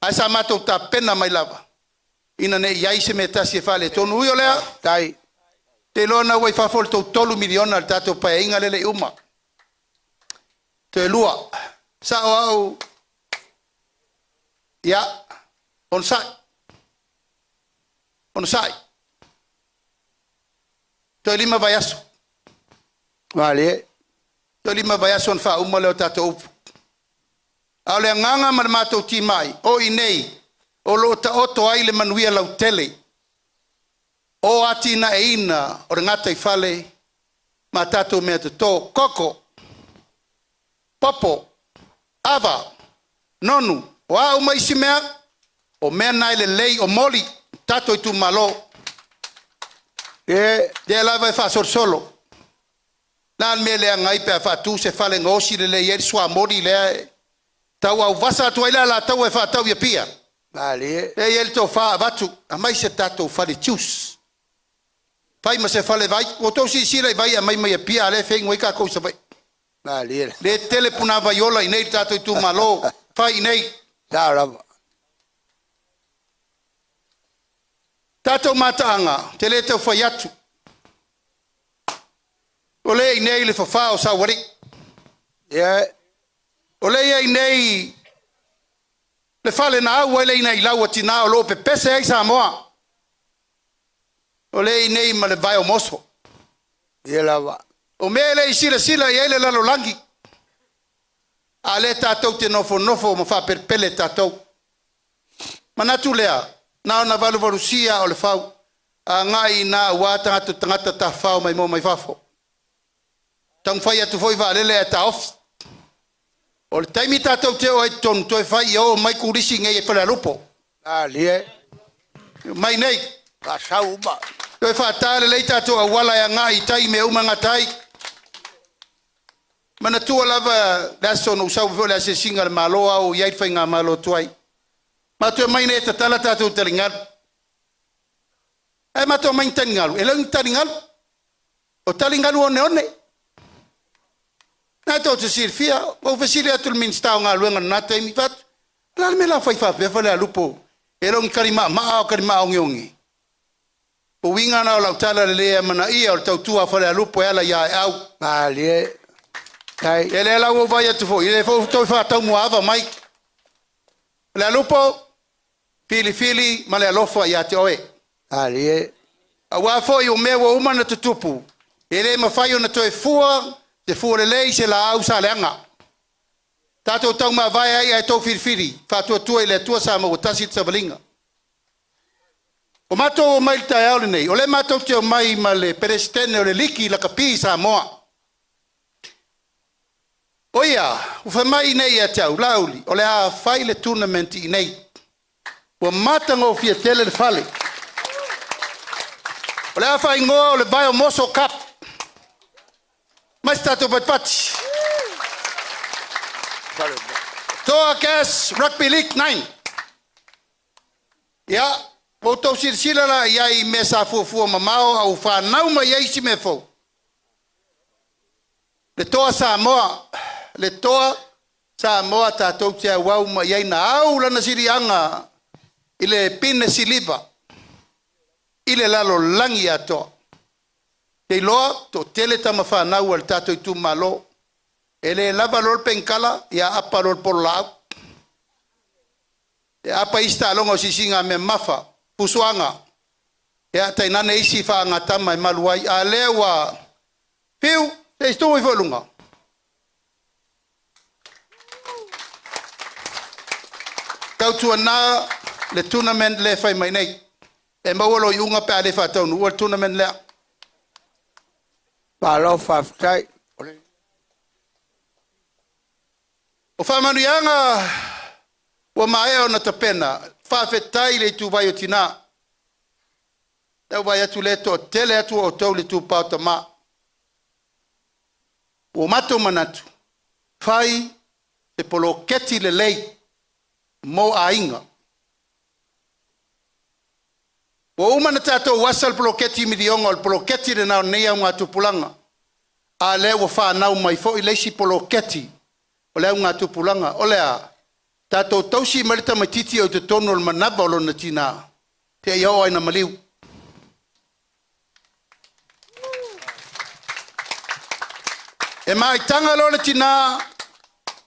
Ai sa mato ta pena mai lava. Ina ne iai se me tasi e fale tonu ui o lea. Dai. Te lona wai whafol tau tolu miliona le tato pae inga lele uma. Te lua. Sa o au. Ia. On sai. On sai. Te lima vai aso. Vale. Te lima vai aso on fa uma leo tato upu. Au le nganga ma matou ti mai. O i nei. O lo ta oto ai le manuia lau tele. O ati na e ina. O re ngata i fale. Ma tatou mea te tō. Koko. Popo. Ava. Nonu. O a uma isi mea. O mea nai le lei o moli. Tato i tu malo. De lava e fa solo. Nan me le ngai pe fa tu se fale ngosi le le yer swa mori le. Tau au vasa tu ila la tau e fa tau ia pia. Vale. E el to fa vatu. A mai se tato fale chus. Fai ma se fale vai. O to si sira vai a mai mai pia le fe ngoi ka ko se vai. Vale. Le telepuna vai ola i nei tato i tu malo. Fai nei. Sa lava. Tātou mataanga, te le tau whai atu. O le i nei le whawha o sa wari. O le i nei le whale na au le i nei lau tina o lo pe pese ai sa moa. O le i nei ma le vai o moso. Lava. O me le i sila i ele lalo langi. A le tātou te nofo ma wha perpele tātou. Manatu lea. Nā na valuvalusia o le whau. A ngai nā wātanga tu tangata ta whau mai mō mai whafo. Tang whai atu foi wa lele e ta off. O le taimi tātou te o e tonu toi whai i o mai kurisi ngai e Falealupo. Lie. Mai nei. Ka sau ba. Toi wha tāle lei tātou a wala e ngai tai me umanga tai. Mana tua lava laso no usau vole a se singa le maloa o iai whai ngā malo tuai. Matua mai ne tatala tātou taringalu. E matua mai taringalu. E lau taringalu. O taringalu one one. Nā tau te sirfia. O fesiri atu le minstau ngā luenga na nata imi fatu. Lala me la whai whape Falealupo. E lau karima maa o karima o ngiongi. O winga na o lau tala le lea mana ia o le tautua Falealupo e ala ia e au. Lie. Kai. E le lau o vai atu fo. I le fo toi whatau muava mai. Falealupo. Fili ma le alofa ia te oe. Lie. A wā fōi o mea wa umana te tupu. E le mawhai o na toi fua, te fua le lei se la au sa leanga. Tātou tau ma vai ai ai tau firifiri. Whātua tua i le tua sa ma o tasi te savalinga. O mātou o mai tai aule nei. O le mātou te o mai ma le perestene o le liki la kapi sa moa. O ia, ufa mai nei a tau, lauli. O le a whai le tournament i nei. Wa matanga o fia tele le fale. O le awha ingoa o le vai o moso cup. Mais tato pati. Toa Cass Rugby League 9. Ia, o tau sirsila la iai me sa fuafua mamao au whanau ma iai si me fau. Le toa Samoa. Le toa Samoa tatou te awau ma iai na au lana sirianga. Ile pine siliva. Ile lalo langi ato. Te loa, to tele tama whanau al tato i tu malo. Ele lava lor penkala, ia apa lor polau. E apa ista alonga sisinga me mafa, pusuanga. Ia tainane isi whaanga tama i maluai. A lewa, piu, te istu i whalunga. Kautua nā, le tournament le fai mai nei. E mawalo i unga pe a le whatau nu, ua tournament lea. Palo whaftai. O whamanuianga, ua maea o na tapena, whawhetai le tu vai o tina. Tau vai atu le to tele atu o tau le tu pauta ma. O mato manatu, whai se polo keti le lei, mo a inga. O umana tātou wasal poloketi midionga, o poloketi le nao nei au ngā tupulanga. A lea wa whanau mai fo i leisi poloketi, o lea au ngā tupulanga. O lea, tātou tausi marita mai titi au te tono o manaba o lona tina. Te iau aina maliu. E mai tanga lona tina,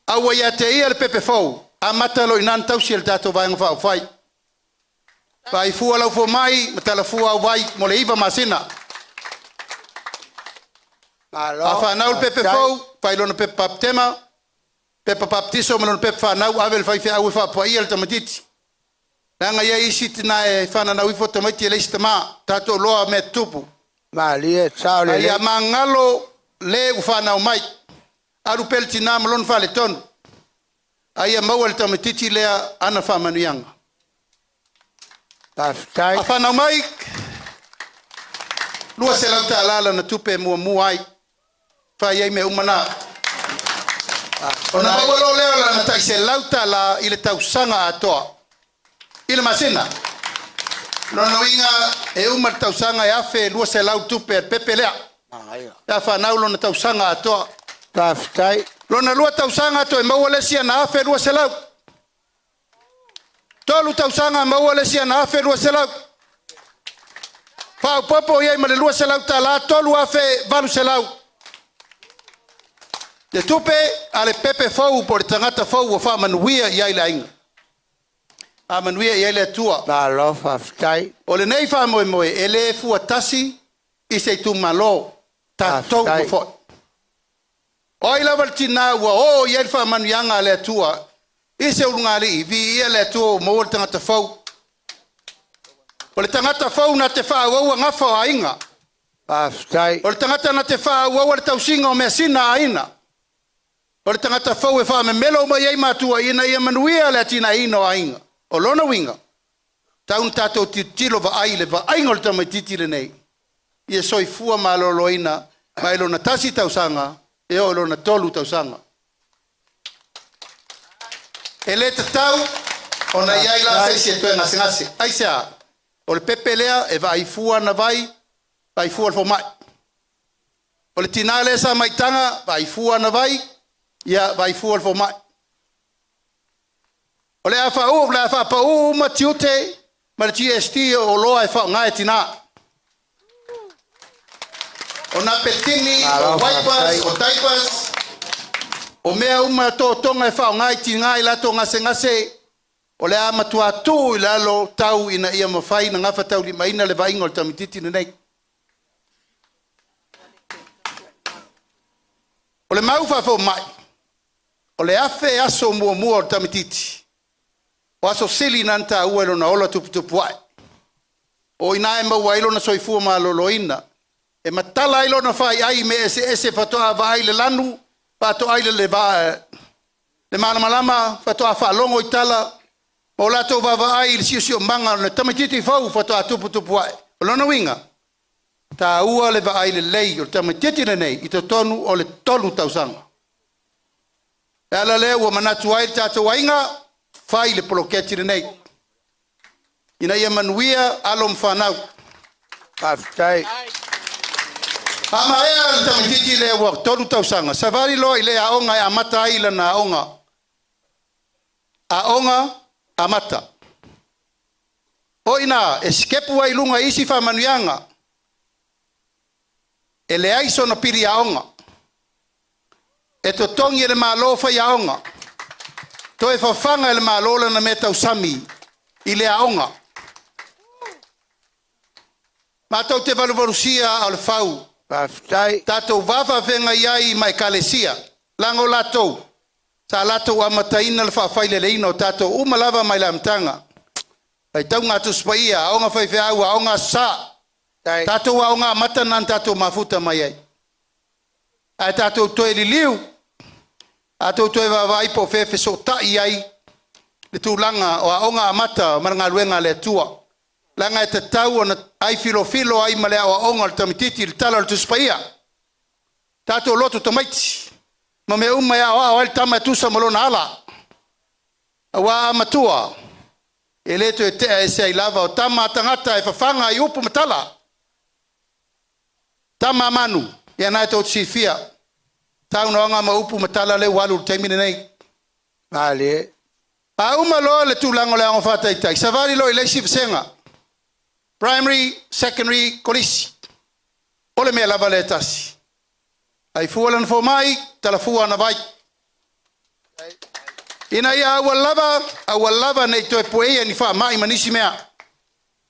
au ia te ia le pepe fau. A mata lo inan tausi le tātou vai ngā whai. Vai fua lau fua mai, matala fua au vai, mo le iwa masina. A whanau pepe fau, vai lona pepe paptema, pepe paptiso, ma lona pepe whanau, avel vai fia au e whapua ia le tamatiti. Nanga ia isi tina e whananau ifo tamaiti e leisi tama, tato loa me tupu. Malie, sao le le. Ia mangalo le u whanau mai, aru pel tina ma lona whale tonu. Aia maua le tamatiti lea ana whamanuianga. A whanau mai, lua se lau ta alala na tupe mua ai, whai ei me umana. O na mawalo leo la na tai se lau ta la i le tausanga atoa. I le masina. Lono inga e umar tausanga e afe lua se lau tupe pepe lea. Ya whanau lo na tausanga atoa. Lona lua tausanga atoa e mawalesia na afe lua se lau. Tolu tausanga maua le sia na afe lua selau. Pau popo iai ma le lua selau tala tolu afe valu selau. Te tupe ale pepe fau por tangata fau o fa manuia iai le ainga. A manuia iai le tua. Ba lo fa stai. O le nei fa moe moe ele fu atasi i se tu malo ta tau mo fo. Oi la valtina wa o iai fa manuianga le tua. I se urunga li vi ia le tua mo le tangata fau. O le tangata fau na te fa wa ngafa o ainga. Ba stai. O le tangata na te fa wa le tausinga o me sina aina. O le tangata fau e fa me melo mai ai matua ina ia manuia le tina ino ainga. O lona winga. Taun tatou titilo va ai le va ainga le tamai titile nei. Ia soi fua maloloina mai lona tasi tausanga e o lona tolu tausanga. E le tatau o na iai la se se tue ngase ngase. Ai sea. O le pepe lea e va ai fua na vai fua le mai. O le tinale sa maitanga vai fua na vai ia vai fua le mai. O le afa o le afa pa o matiute ma le GST o loa e fa ngai tina. O na petini o wipers o diapers o mea uma to tonga e fa ngai tina i la to ngase ngase. O le ama tua tu i lalo tau ina ia mawhai na ngafa tau li maina le vainga o le tamititi nei. O le mau whafo mai. O le afe aso mua mua o le tamititi. O aso sili nanta uelo na ola tupu wai. O ina e maua ilo na soifua ma loloina. E matala ilo na whai ai me ese fatoa vai le lanu. Fatoa ai le va. Le malamalama fatoa whalongo i tala. O la to va ai il sio manga na tamititi fau fatoa tupu ai. O lona winga. Ta ua le va ai le lei o tamititi nei i te tonu o le tolu tausanga. E ala le ua manatu ai tato wainga fai le poloketi nei. Ina ia manuia alom whanau. Pastai. Ama ea le tamititi le ua tolu tausanga. Savari lo i le aonga e amata ai la na aonga. Aonga amata. O ina, e skepu ai lunga isi wha manuianga. E le aiso na piri aonga. E to tongi le malo whai aonga. To e whawhanga le malo na me tau sami. I le aonga. Mātou te valuvarusia al whau. Pastai. Tātou wawa venga iai mai kalesia. Lango latou. Sa latou amataina le whawhaile leina o tātou umalawa mai lamtanga. Ai tau ngātu spaia, aonga whaiwheau, aonga sa. Tātou aonga amata nan tātou mafuta mai ai. Ai tātou toe li liu. Tātou toe wawai po whewhe so tai ai. Le tūlanga o aonga amata maranga luenga le tua. Langa e te tau o na ai filo ai malea o aonga le tamititi le tala le tu spaia. Tātou loto tamaiti. Ma me uma ya wa wal tama tusa malona ala. Wa matua. Ele to te ese ai lava o tama tangata e fafanga i upu matala. Tama manu. Ya na to sifia. Tau no nga ma upu matala le walu taimine nei. Vale. A uma lo le tulango le ngo fata itai. Savari lo ile sifsenga. Primary, secondary, kolisi. Ole me lava le tasi. Ai fualan fo mai, tala fua na vai. Ina ia awalava nei toe poea ni wha mai manisi mea.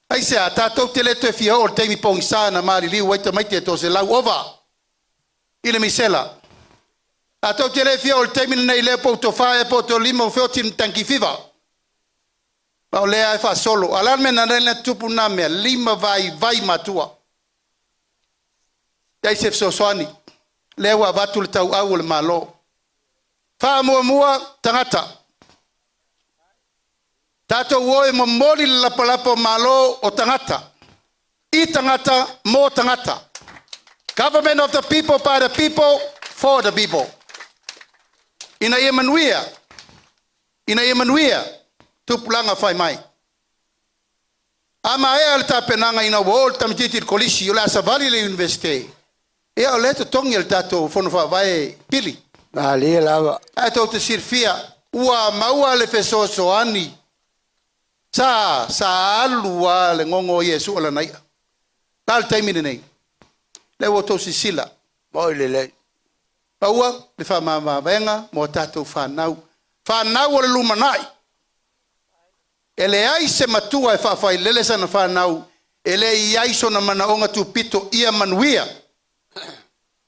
Ai sea, tātou te le toe fia o teimi pongisa na maari liu waita maite e tose lau ova. Ile misela. Tātou te le fia o teimi nei le po to whae po to lima o whiotin tanki fiva. Pao lea e wha solo. Alarme na rena tupu na mea, lima vai matua. Dai sef so soani. Lewa watu le tau au le malo. Wha mua tangata. Tato woe mamori le lapalapo malo o tangata. I tangata mo tangata. Government of the people, by the people, for the people. Ina Emanuia. Tupulanga fai mai. Ama ea le tapenanga ina wol tamititi kolisi yo la savali le universite. E o le tongi el tato fono fa vai pili. Vale lava. Ato te sirfia ua maua le fesoso ani. Sa alua le ngongo Yesu ala nai. Tal taimine nei. Le woto sisila. Moi le. Aua le fa mama venga mo tatou fanau. Fanau o le lumanai. Ele ai se matua e fa fai lele sana fanau. Ele iai so na manaonga tu pito ia manuia.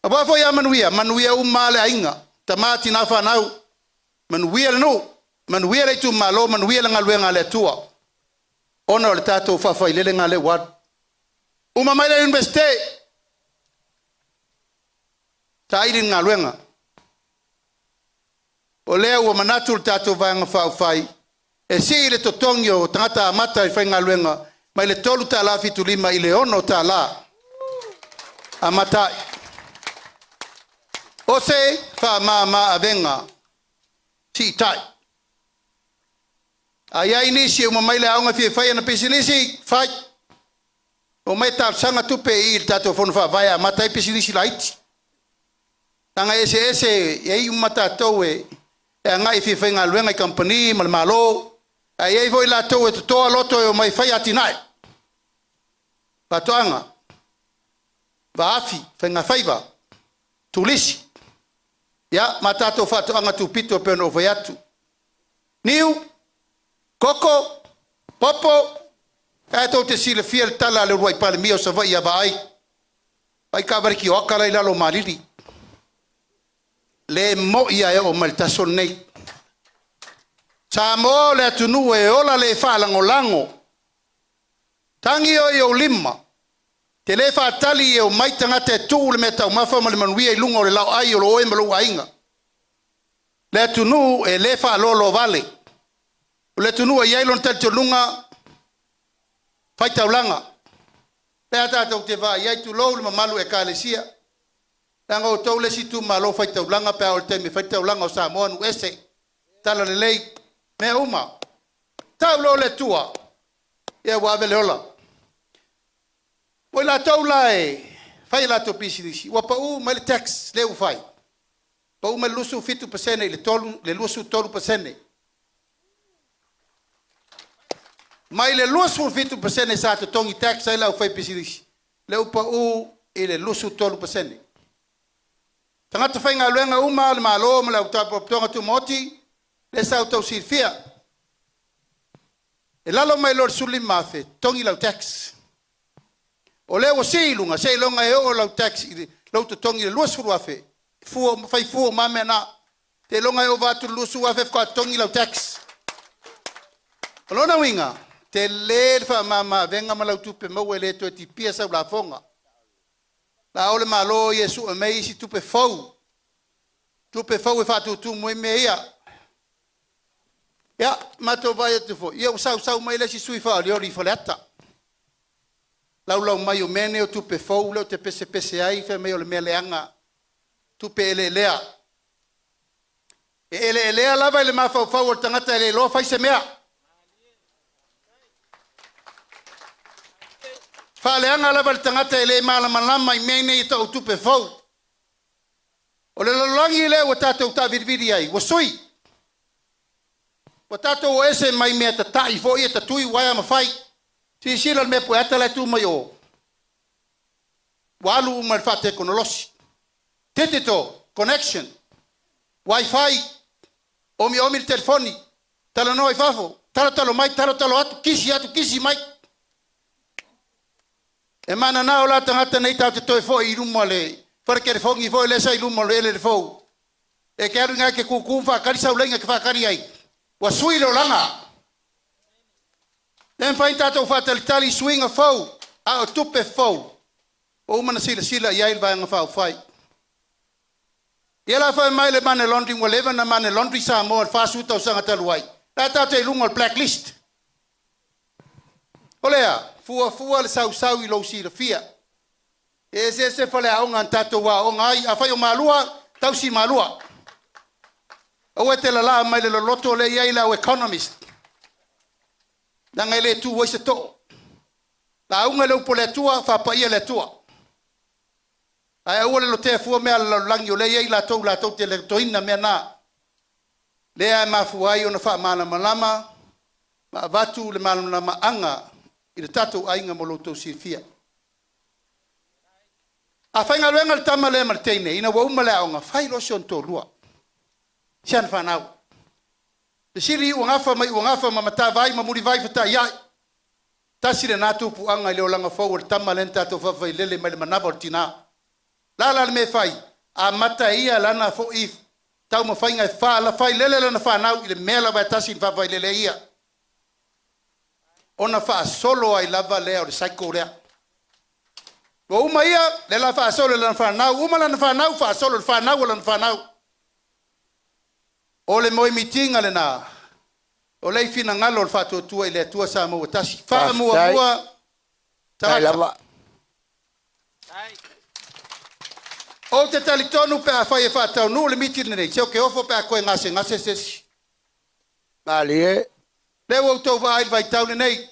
Aba fo ia manuia, manuia umale ainga. Tamati na fanau. Manuia no. Manuia le tu malo, manuia le ngaluenga le tua. Ona o le tatou fa fai lele ngale wat. Uma mai le investe. Tairi ngaluenga. O leo o manatu le tatou vanga fa fai. E si le totongi o tangata amata i fai ngaluenga. Mai le tolu ta la fitu lima i le ono ta la. Amatai. O se fa ma avenga. Si tai. Ai inisi uma mai le aunga fai na pisinisi fai. O mai ta sanga tupe i tato fonu fa vai amatai pisinisi laiti. Tanga ese e uma tatou e ngai fai ngaluenga i company mal malo. Ai voi la to e to loto e mai fai atinai. Patoanga. Vaafi fenga faiva. Tulisi. Ya matato fato anga tu pito peno voyatu. Niu Koko Popo to te sile fiel tala le ruai pale mio sa vai ya vai. Ai ka barki o kala ila lo malili. Le mo ia e o maltason nei. Sa mo le tunu e ola le fa lango. Tangi o yo lima. Te le fa tali e o mai tangata tu le meta o mafa ma le manuia i lunga o le lau ai o lo oe malo ainga. Le tunu e le fa lolo vale. Le tunu e yailon tel te lunga fai taulanga. Le atata o te va iai tu lou le mamalu e kalesia. Tanga o tau le si tu malo fai taulanga pe o le teme fai taulanga o Samoa nu ese. Tala le lei. Me uma. Tau lo le tua. Ia wawe le ola. Oi la tau la e. Fai la to pisidisi. Wa pa u mai le tax le u fai. Pa u mai lusu 50% le tolu le lusu 12%. Mai le lusu 50% sa to tongi tax ai la u fai pisidisi. Le u pa u e le lusu 12%. Tangata fai ngā luenga uma le malo ma le utapa tonga tu moti. Le sa tau sirfia. E lalo mai lor suli mafe, tongi lau tax. O leo si lunga, se longa e o lau tax, lau to tongi le luasuru afe. Fai fuo mame na, te longa e o vatu luasuru afe kwa tongi lau tax. Lona winga, te le fa mama venga ma lau tupe mau e le to e ti pia sa la fonga. La ole malo Yesu e mei si tupe fau. Tupe fau e fatu tu mui meia. Ya, mato vai tu fo. Ia sau mai le si sui fa le ori foleta. Lau mai o mene o tu pe fo, le te pese ai fe me o le meleanga. Tu pe ele lea. Ele lea lava le mafa o o tangata ele lo fai se mea. Fa leanga lava le tangata ele mala malama i mene i tau tu pe fo. O le langi le o tatou ta virviri ai. O sui. O tato o ese mai mea ta tai fo ia ta tui waia ma fai. Si sila me po ata le tu mai o. Walu ma fa te konolosi. Tetito connection. Wi-Fi. Omi telefoni. Tala no fafo. Talo mai talo atu kisi mai. E mana na o la tangata nei tau te toi fo i rumo le. Farke le fongi fo le sai rumo le fo. E ke aru nga ke kuku fa kari sa ulenga ke fa kari ai. Wa sui lo langa. Den fain tato fatalitali swing a fau. A tupe fau. O mana sila ia vai nga fau fai. Ia la fai mai le mane laundry mo leva na mane laundry sa mo fa su tau sanga taluai. La tato e lungo blacklist. Olea, fua le sau i lo si fia. E se fale a onga tato wa onga ai a fai o malua, tau si malua. O te la mai le loto le ia ila o economist. Nanga ele tu o se to. La unga le upo le tua fa pa ia le tua. Ai o le lo te fu me al langi o le ia ila to la to te le toina me na. Le ai ma fu ai ona fa mana malama. Ma vatu le malama maanga i le tatou ainga mo loutou sifia. A whainga luenga le tama le marteine, ina wa uma le aonga, whai rosi on tō rua. Sian whanau. Le siri uangafa mai uangafa ma mata vai ma muri vai fata iai. Tasi le nātou puanga i leo langa fau le tama le tatou whawhai lele mai le manawa o tina. Lala le me whai, a mata ia lana fo if, tau ma whainga e wha, la whai lele lana whanau i le mea lawa e tasi whawhai lele ia. Ona wha solo ai lava lea o le saiko rea. Wa uma ia, le la wha solo lana whanau, uma lana whanau, wha solo le whanau o lana whanau. O le moi mitinga le nā. O lei fina ngalo le whatua tua i le tua sa mua tasi. Wha mua mua. Tawata. O te talitonu pe a whai e whatau nu le mitinga nei. Seo ke ofo pe a koe ngase sesi. Mali e. Leo au tau vai vai tau nei.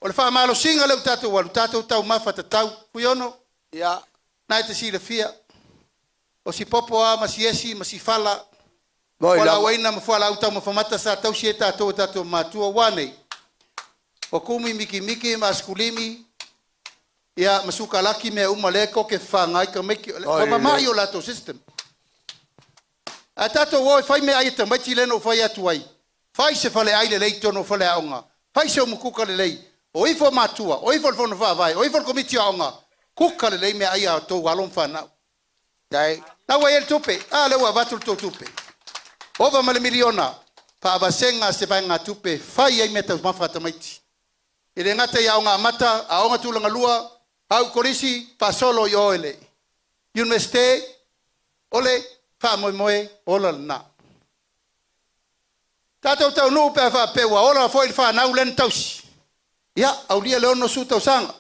O le wha malo singa leu tatou walu. Tatou tau mawhata tau. Kuiono. Ya. Nai te si le fia. O si popo a, ma si esi, ma si fala. Wala waina mafala au tau mafamata sa tau si e tatou matua wane. O kumi miki maskulimi. Ia masuka laki me umaleko ke whangai ka meki. O mamai o lato system. A tatou o fai me aita maiti leno fai atu ai. Fai se fale aile lei tono fale aonga. Fai se o mukuka le lei. O ifo matua, o ifo fono whawai, o ifo komiti aonga. Kuka le lei me aia tau walon whanau. Dai. Nawa el tupe, a lewa batul to tupe. Ova male miliona, pa avasenga se vai ngā tupe, whai ei meta mawhata maiti. I re ngata i aonga mata, aonga tūlanga lua, au korisi, pa solo i oele. Universite, ole, wha moe, ola na. Tātou tau nuu pēr wha pewa, ola foi i wha nau len tausi. Ia, au lia leono su tau sanga.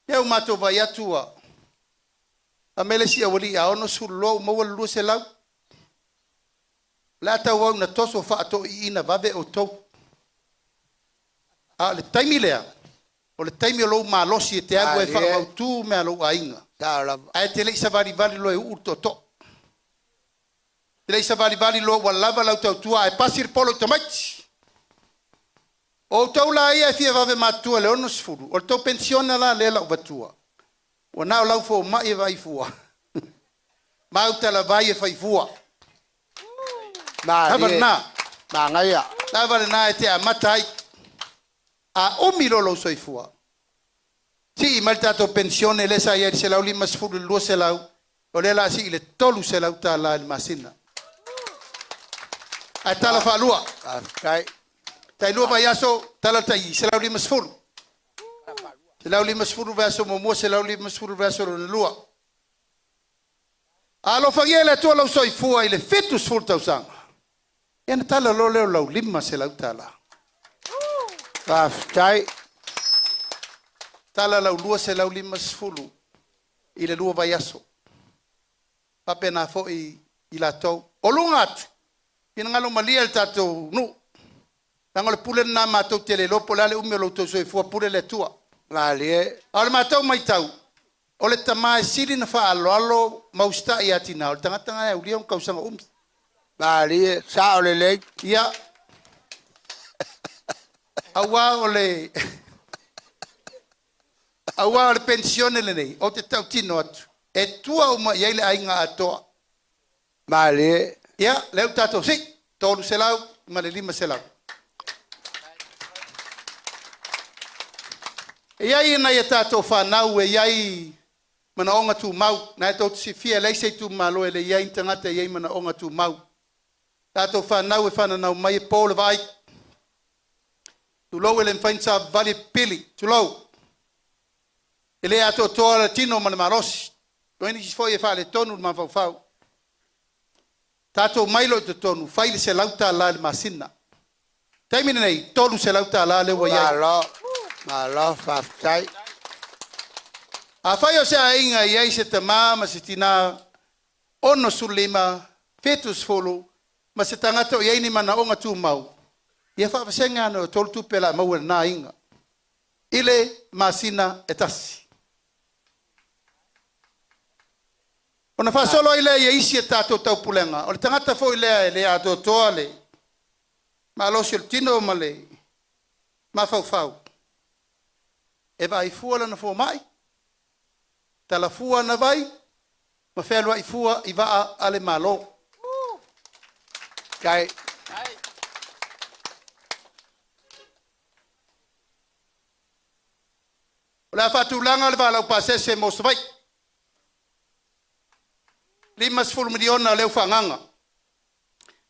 Iau mato vai atua. A mele si awali, a ono su lo, maua lua se lau. La tau au na toso wha ato i ina vave o tau. A le taimi lea. O le taimi o lou maa losi e te agu e wha au tū mea lou a inga. A e te lei sa vari lo e urto to. Te lei sa vari lo wa lava lau tau tua e pasir polo tamaiti. O tau la ia e fia vave matua le ono sifuru. O tau pensiona la le lau vatua. O nao lau fo mai e vai fua. Mau tala vai e fai fua. Lava na. Mangaia. Lava na e te a matai. A umi lolo soifua. Si mal tato pensione le sa ieri se lau lima sifuru lua se lau. O le la si le tolu se lau ta la il masina. A tala fa lua. Kai. Tai lua vai aso tala tai se lau lima sifuru. Se lau lima sifuru vaso momo se lau lima sifuru vaso lua. Alo fagia le tua lau soifua i le fitu sifuru tau sanga. Iana tala lo leo lau lima se lau tala. Kai. Tala lau lua se lau lima sifuru. I le lua vai aso. Pape na fo i la tau. O lunga atu. Ina ngalo malia el tatou nu. Nango le pule na matou tele lopo la le ume lo to soifua pule le tua. Mali e. Ale matou mai tau. O le tamae siri na wha alo mausta i atina. O le tangatanga e ulia un kausanga umi. Mali e. Sa o le lei. Ia. Awa o le... Awa o le pensione le nei. O te tau tino atu. E tua uma iai le ainga atoa. Mali e. Ia, leu tatou si. Tolu se lau, ma le lima se lau. E iai ina ia tatou whanau e iai mana onga tu mau. Na e tau si fia leise tu malo e le iai tangata iai mana onga tu mau. Tatou whanau e whananau mai e pōle vai. Tu lau ele mfainsa vale pili. Tu lau. Ele ato toa la tino mana marosi. Toini si foi e whale tonu ma fau. Tatou mailo te tonu. Whaile se lauta la le masina. Taimine nei, tolu se lauta la le wa iai. Malo faftai. A whai o se a inga iai se te maa ma se tina ono sulima, fetus folu, ma se tangata o iai ni mana onga tu mau. Ia whaafasenga ana o tolu tupela mau e nā inga. Ile masina etasi. Ona whaasolo ile ia isi e tātou tau pulenga. O le tangata fo ile e le ato toa le. Malo si tino male. Ma fau. E vai fua na fo mai. Tala fua na vai. Ma felo ai fua I va ale malo. Kai. La fatulanga le vala pa se mo vai. 5 miliona leu fanganga.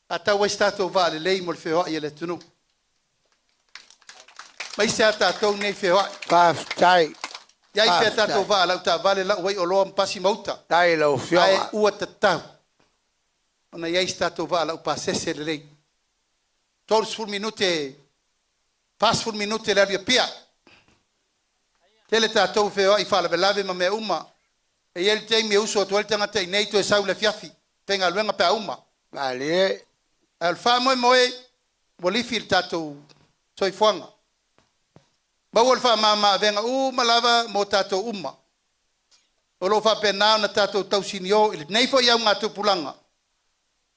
Ata o stato vale lei mo feo ai le tunu. Mai se ata to nei feo. Kai. Yai pe tato vale ta vale la wai o lo pasi mauta. Tai lo fio. Ai ua tatau. Ona yai stato vale pa se lei. Todos por minute. Pas por minute la pia. Tele tato feo ai fala belave ma me uma. E ele tem me uso to ele tanga te nei to saule fiafi. Tenga luenga pe uma. Vale. Al famo moe bolifil tato soi fuanga. Bawol fa mama venga malava mo tato uma. Olo fa pena na tato tau sinio il nei fo ia ngatu pulanga.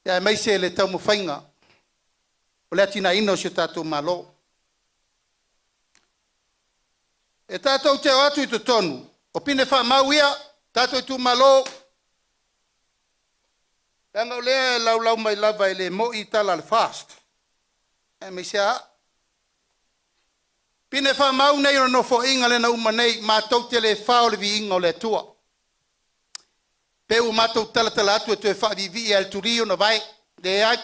Ya mai se le tau mo fainga. Ola tina ino se tato malo. E tato te atu to tonu. Opine fa mawia tato tu malo. Tanga le lau mai lava ele mo itala al fast. E mai se Pine fa mau nei no fo inga le na uma nei ma tau te le fa o le vi inga o le tua. Pe u ma tau tala atu e tu e fa vi el turio na vai de ai.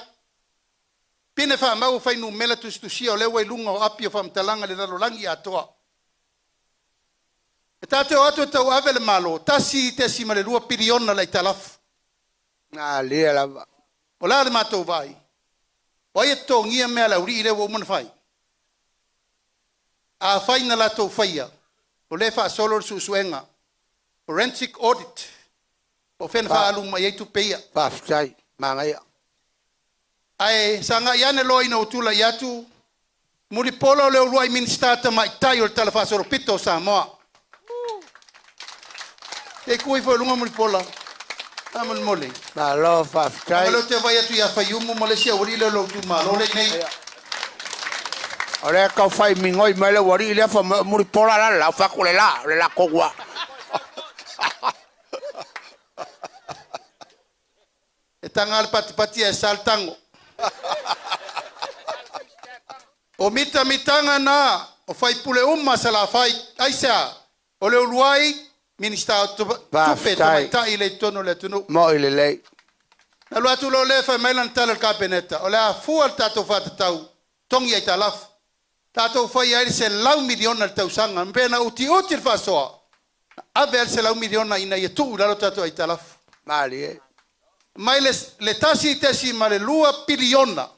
Pine fa mau fai nu mela tu sia o le wai lunga o api o fa mtalanga le lalo langi atoa. E tate o atu tau ave le malo, tasi te si male lua piriona la italaf. Na lia la. O la le matou vai. O ai e tongia mea la uri ile wo mun fai. A faina la tau faia. O le fa solo suenga. Forensic audit. O fen fa alu mai tu peia. Pastai, mangai. Ai sanga iane loi no tula yatu. Muri polo le ruai minstata mai tai o tala fa solo pito sa moa. E kui foi lunga muri pola. Amal mole. Na lo pastai. Malo te vai atu ya faiumu mole sia uri le lo tu malo le nei. Ora ka fai mingoi mele wari le fa muri pola la fa kule la kogwa. E tangal pati e saltango. O mitanga na o fai pule sala fai aisa. O le uruai minista tupe ta ile tono le tunu. Mo ile lei. Na lo atu lo le fa melan tal kabineta. O la fu al tato fata tau. Tongi ai talaf. Tato fai ai se lau milion al tau sanga. Mbena uti fa soa. Ave se lau milion ina ye tu la tato ai talaf. Mali. Mai le tasi tesi male lua piliona.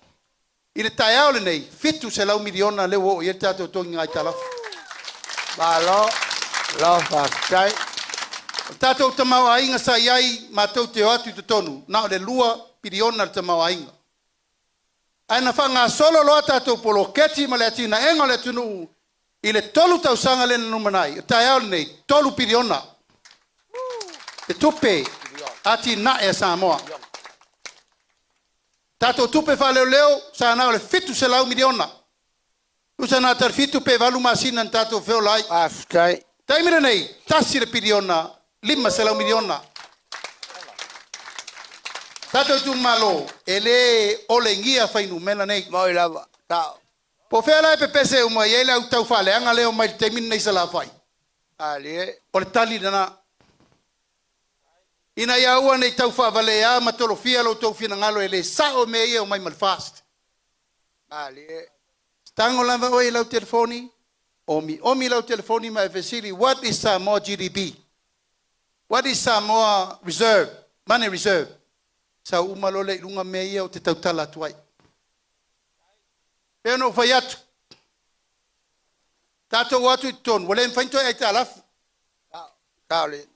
Ile taiao le nei. Fitu se lau miliona le wo ye tato tongi ai talaf. Malo. Lo pastai. Tato tamau ainga sa iai matou te atu te tonu. Na le lua piliona te mau ainga. Aina fanga solo lo tato polo keti ma le atina enga le tunu. Ile tolu tau sanga le numanai. Taiao le nei. Tolu piliona. E tupe. Ati na e Samoa. Tato tupe fa leo sa na le fitu se lau miliona. Usa na tar fitu pe valu masina tato feo lai. Pastai. Taimira nei, tasi le piliona, 5 se lau miliona. Tato tu malo, ele ole ngia fai numela nei. Mo ila ta. Po fea lai pe pese uma ele au tau fale anga leo mai temin nei sala fai. Ali. O le tali dana. Ina ia ua nei tau fa vale a matolofia lo tau fina ngalo ele sao me ia o mai malfast. Ali. Tango lava oi lau telefoni. Omi lau telefoni mai vesili. What is Samoa GDP? What is Samoa reserve? Money reserve. Sa umalo le lunga me ia o te tautala tuai. Peno fai atu. Tato watu ton. Wale mfainto ai talafu. Kauli.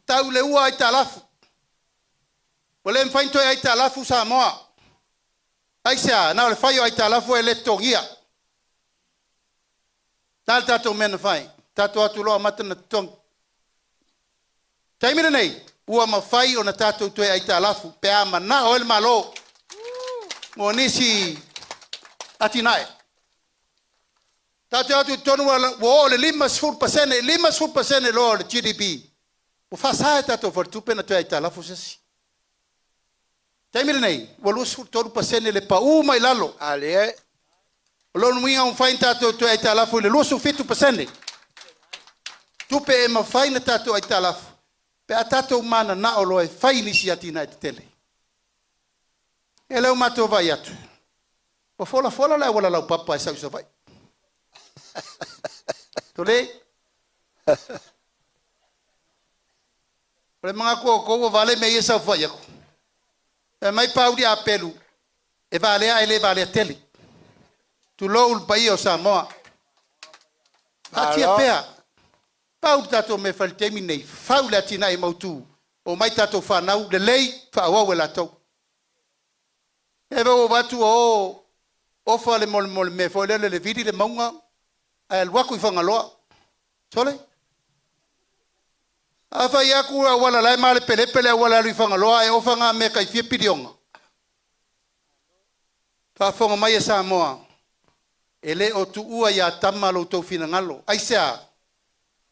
Tau le ua ai talafu. Wale mfainto ai talafu Samoa. Aisa, na le faio ai talafu e le tongia. Tal tato mena fai. Tato atu loa mata na tong. Taimira nei. Ua mawhai o na tato tue ai talafu. Pe ama na o el malo. Mo nisi. atinae. Tātou atu tonu o le 5% lo le GDP. O whasae tātou whartupe na tua i talafu sasi. Taimire nei, walu 2% le pau mai lalo. Ale. Lo nuinga un fain tātou tua i talafu le 2%. Tupe e ma faina tātou i talafu. Pe a tātou mana na o loe faini si atina i te tele. E leo matou vai atu. O fola la wala lau papa e sau sa vai. Tole. Ole mga ko vale me yesa vai ako. E mai paudi a pelu. E vale a ele vale a tele. Tu loul pai o Samoa. Atia pea. Pau tato me faltemi nei. Fau le atina i mautu. O mai tato whanau le lei whaua we la tau. Ewa o watu o fa le mol me fo le vidi le maunga. Al waku i whangaloa. Tole? Afa i aku a wala lai male pele a wala lui whangaloa e o whanga me kai fia pirionga. Whafonga mai e Samoa. Ele o tu ua ia tamalo tau fina ngalo. Aisea.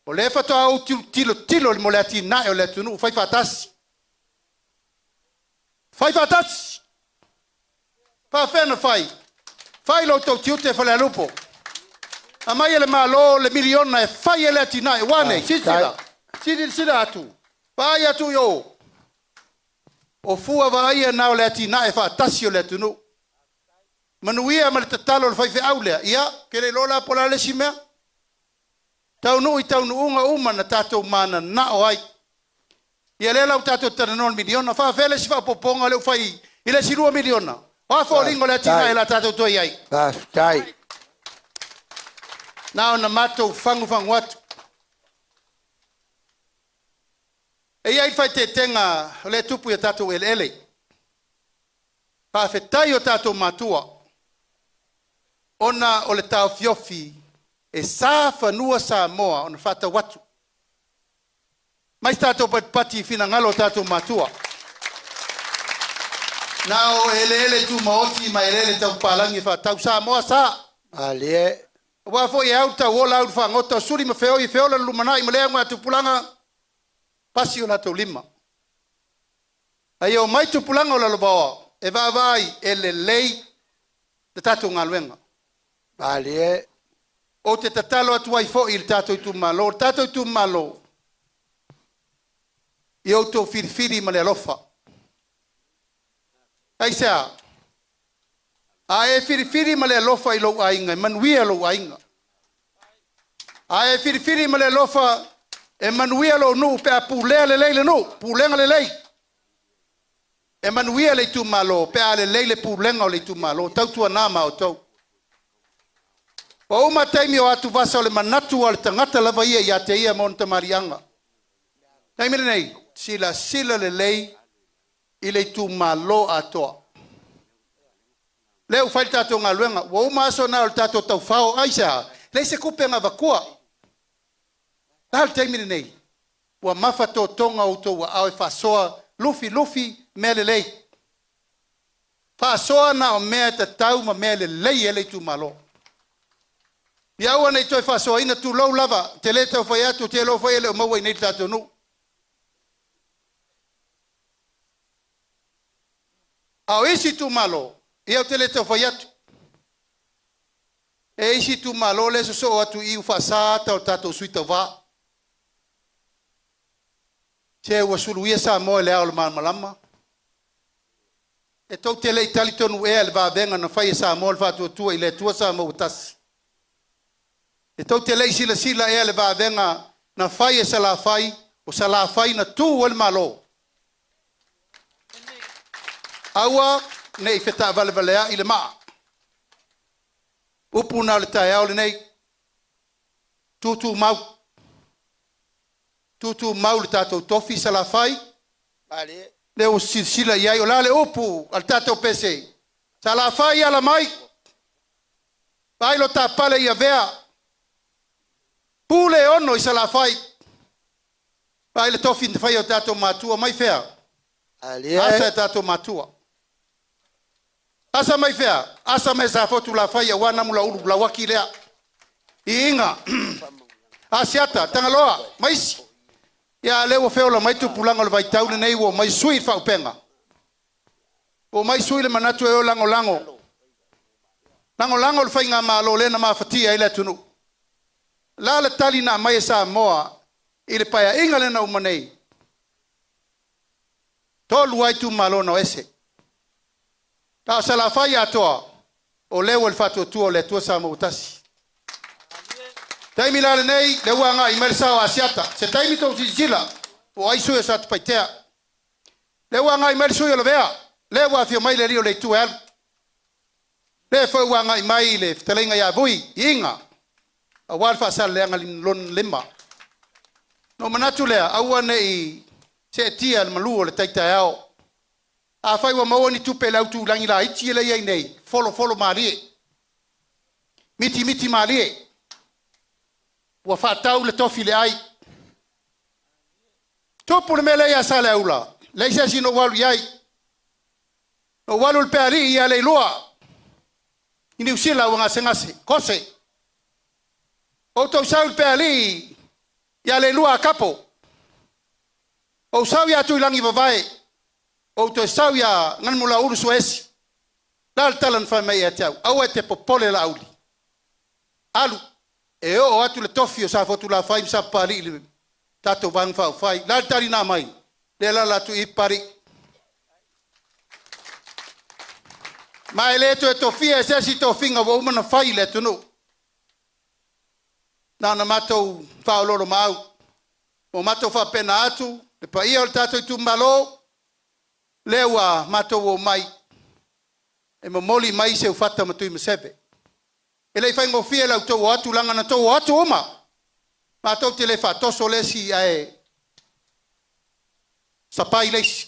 O le fato au tilo le mole ati na o le tunu fai fatasi. Fai fatasi. Pa fena fai. Fai lo tau tiu te Falealupo. Amai ele malo le miliona e fai ele ati na e wane sisira. Sira atu. Fai atu yo. O fua vai na o le ati na e fatasi o le tunu. Manuia ma le tatalo le fai fe aulea. Ia, kere lola pola le simea. Tau nu unga uma na tātou mana na o ai. Ia le lau tātou taranol miliona. Wha vele si wha poponga leu whai. Ile si 2 miliona. Wha fōringo le atina e la tātou toi ai. Tai. Nao na mātou whangu atu. E ai whai te tenga le tupu ia tātou ele. Wha whetai o tātou mātua. Ona o le tau fiofi. E sa whanua Samoa o na whata watu. Mai tātou pati fina ngalo tātou matua. Nao ele tu maoti mai ele tau palangi whatau Samoa sa. Ale. Wafo i au tau ola au whangota suri ma feo i feo la lumanai ma lea ngā tupulanga pasi o na tau lima. Ai o mai tupulanga o la lobaoa. E vai ele lei de tātou ngaluenga. Ale. O te tatalo atu ai fo i le tātou tu malo. Le tātou tu malo. I au tō whiriwhiri ma le alofa. Ai sea. A e whiriwhiri ma le alofa i lau ainga. Manuia lau ainga. A e whiriwhiri ma le alofa e manuia lau nu. Pe a pūlea le lei le nu. Pūlenga le lei. E manuia le tu malo. Pe a le lei le pūlenga o le tu malo. Tau tua nama o tau. O uma taimi o atu vasa o le manatu o le tangata lava ia te ia mo nta marianga. Taimire nei, sila le lei i le tu malo atoa. Leu whai tātou ngā luenga, o uma aso nā o le tātou tau whao aisa, lei se kupe ngā vakua. Tahal taimire nei, ua mafa tō tonga o tō ua au e whasoa lufi me le lei. Whasoa na o mea te tau ma me le lei e le tu malo. Ia ua nei toi whasoa ina tu lau lava, te le tau whai atu, te lau whai ele o maua i nei tātou nu. Au isi tu malo, ia te le tau whai atu. E isi tu malo le so atu i u whasata o tātou suita wā. Te ua suru ia sa moe le ao le malama. E tau te le itali tonu ea le vā venga na whai e sa moe le whātua tua i le tua sa moe utasi. E tau te lei sila ea le vāvenga na whai e sa la whai o sa la whai na tū o le malo. Aua nei wheta valea i le maa. Upu na le tae au le nei. Tutu mau. Tutu mau le tātou tofi sa la whai. Le o sila iai o la le upu al tātou pese. Sa la whai ala mai. Pai lo tā pale ia vea. Pule ono i sa la whai. Pai le tofi te whai o tātou matua mai whea. Asa e tātou matua. Asa mai fea, asa mai sa fotu la fai wana mula uru la waki lea. Inga. Asiata, tangaloa, mais. Ya lewo feo la mai tu pulanga le vai taune nei wo mai sui fa upenga. O mai sui le manatu e o lango lango. Lango lango le fai ngā malo le na mafatia ile tunu. La le tali na mai sa moa ile paya inga le na umanei. Tolu ai tu malo no ese. Ta sa la fai atoa o lewo le fatu tu o le tua sa mautasi. Taimi la le nei le wanga i mersa o asiata. Se taimi to sisila o ai sui sa paitea. Le wanga i mersa o le vea. Le wa fio mai le rio le tu el. Le foi wanga i mai le telenga ya vui inga. A walfa sa le anga lon lima. No manatu le aua nei se tia le malu le taita ao. A fai wa maoni tupe lau tu langi la iti le ia nei. Folo marie. Miti marie. Wa fatau le tofi le ai. Topu le mele ia sa le aula. Le isa si no walu iai. No walu le peari ia le loa. Ini usila wanga sengase. Kose. O tau sau le peari ia le loa kapo. O sau ia tu ilangi vavae. O to sau ia ngan mula uru suesi. Dal talan fa mai atiau. Au e te popole la auli. Alu. E o atu le tofi o sa fotu la fai sa pari le tato vang fa fai. Dal tari na mai. Le la tu I pari. Mai le to e tofi e se si tofi nga wo mana fai le tunu. Na na mato fa o loro mau. O mato fa pena atu. Le pa ia o tato I tu malo. Lewa mato o mai. E mamoli mai se ufata matui masepe. E lei fai ngofia lau tau atu langa na tau atu oma. Ma tau te le fa toso lesi ae. Sapai lesi.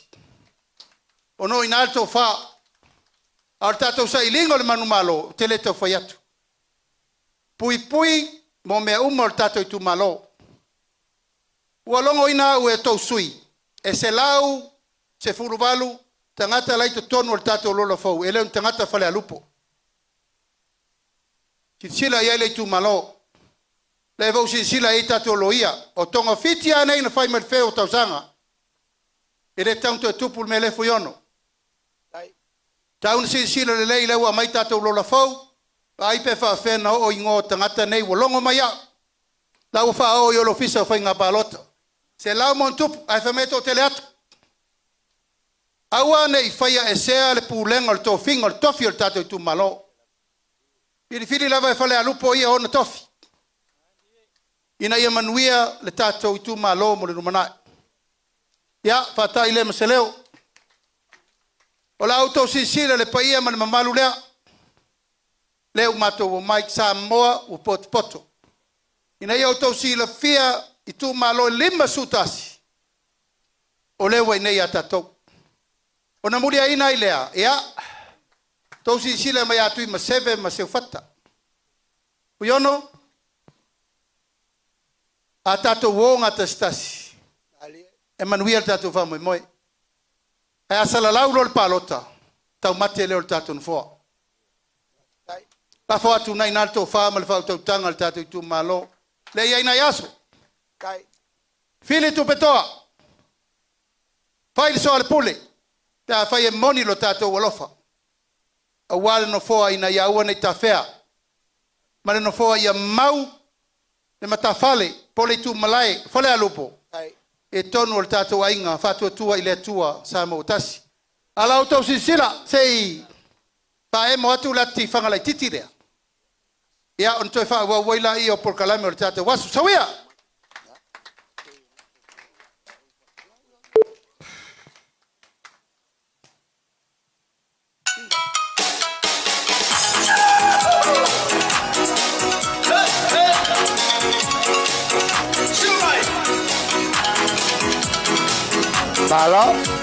O no ina alto fa. Ar tatou sa ilingo le manu malo. Te le tau fai atu. Pui mo mea o tatou I tu malo. Ua longo ina ue tau sui. E se lau. Se furuvalu, tangata lai to tonu o tato lola fau, ele un tangata Falealupo. Sila ia le tu malo. Le vau sila I tato loia, o tonga fiti anei na fai merfe o tausanga. Ele tanto e tupu me le fuyono. Taun sila le lei lewa mai tato lola fau, ai pe fa fena o ingo tangata nei wolongo maya. Lau fa o yolo fisa fai nga balota. Se lau mon tupu, ai fa meto teleatu. Aua nei faia e sea le pulenga le tofinga le tofi o le tato I tu malo. Fili lava e Falealupo ia ona tofi. Ina ia manuia le tato I tu malo mo le numana. Ia, fatai le maseleo. O la auto sisila le paia ma le mamalu lea. Leo mato o Mike Samoa o poto. Ina ia auto sila fia I tu malo lima sutasi. O lewa ina ia tatou. Ona muri aina ilea, ia. Tau si sila mai atu I maseve ma seu fata. Uyono. A tato wonga ta stasi. E manuia tato fa moi moi. E asala laulo le palota. Tau mate leo le tato nfoa. Pa foa tu nai nalto fa ma le fa tau tanga le tato I tu malo. Le ia ina yaso. Fili tu petoa. Fai le soa le pule. Ta fai e moni lo tato walofa. A wale no foa ina ia ua nei tafea. Mane no foa ia mau. Ne matafale. Pole tu malai. Falealupo. E tonu o tato ainga. Fatua tua ile tua. Sa mautasi. Ala auto sisila. Sei. Pa e mo atu lati fangalai titirea. Ia on toi fa waila I o por kalame o tato wasu. Sawia.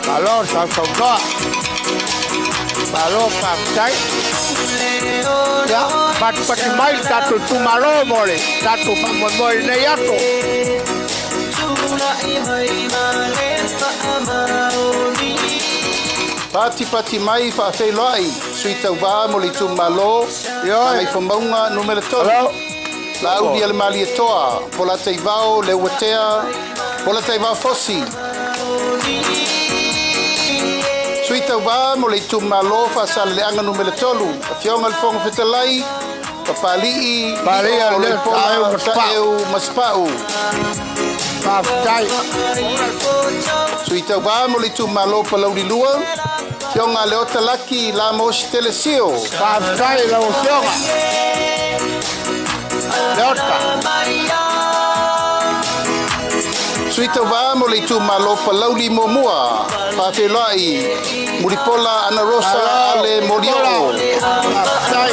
Malo sa soga. Malo pakai. Ya, pati mai tato tu malo mole. Tato mole ne yato. Pati mai whaafeilai, sui tau wā mo le tu malo, ngai whamaunga numero tolu. La udi ale mali atoa, pola tei vao, le watea, pola tei vao fosi. Sui tau wā mo le tu malo, whaasale le anga numero tolu. A fionga le fonga whetalai, papalii, o le pola taeu maspau. Sui tau wā mo le tu malo palauri lua, fionga le ota laki la mosi telesio. Whaftai lau fionga. Le ota. Sui tau wā mo le tu malo palauri mo mua. Whawhelai, muripola ana rosa ale morioko. Whaftai.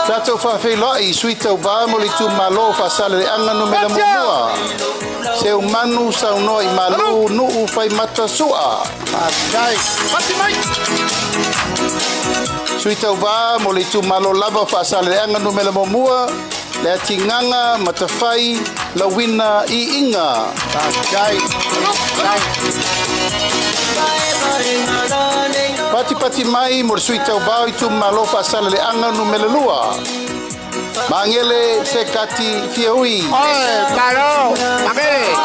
Tātou whawhelai, sui tau wā mo le tu malo whasale le anga numera mo mua. Seu manu sau noi malu nuu fai mata sua. Whaftai. Pati mai! Sui tau wā mo le tu malo lava whaasale le anga numera mo mua. Le atinganga matawhai la wina I inga. Whaftai. Pati mai mo sui tau wā I tu malo whaasale le anga numera lua. Mangele se kati fiaui. Oi, karo. Mangele.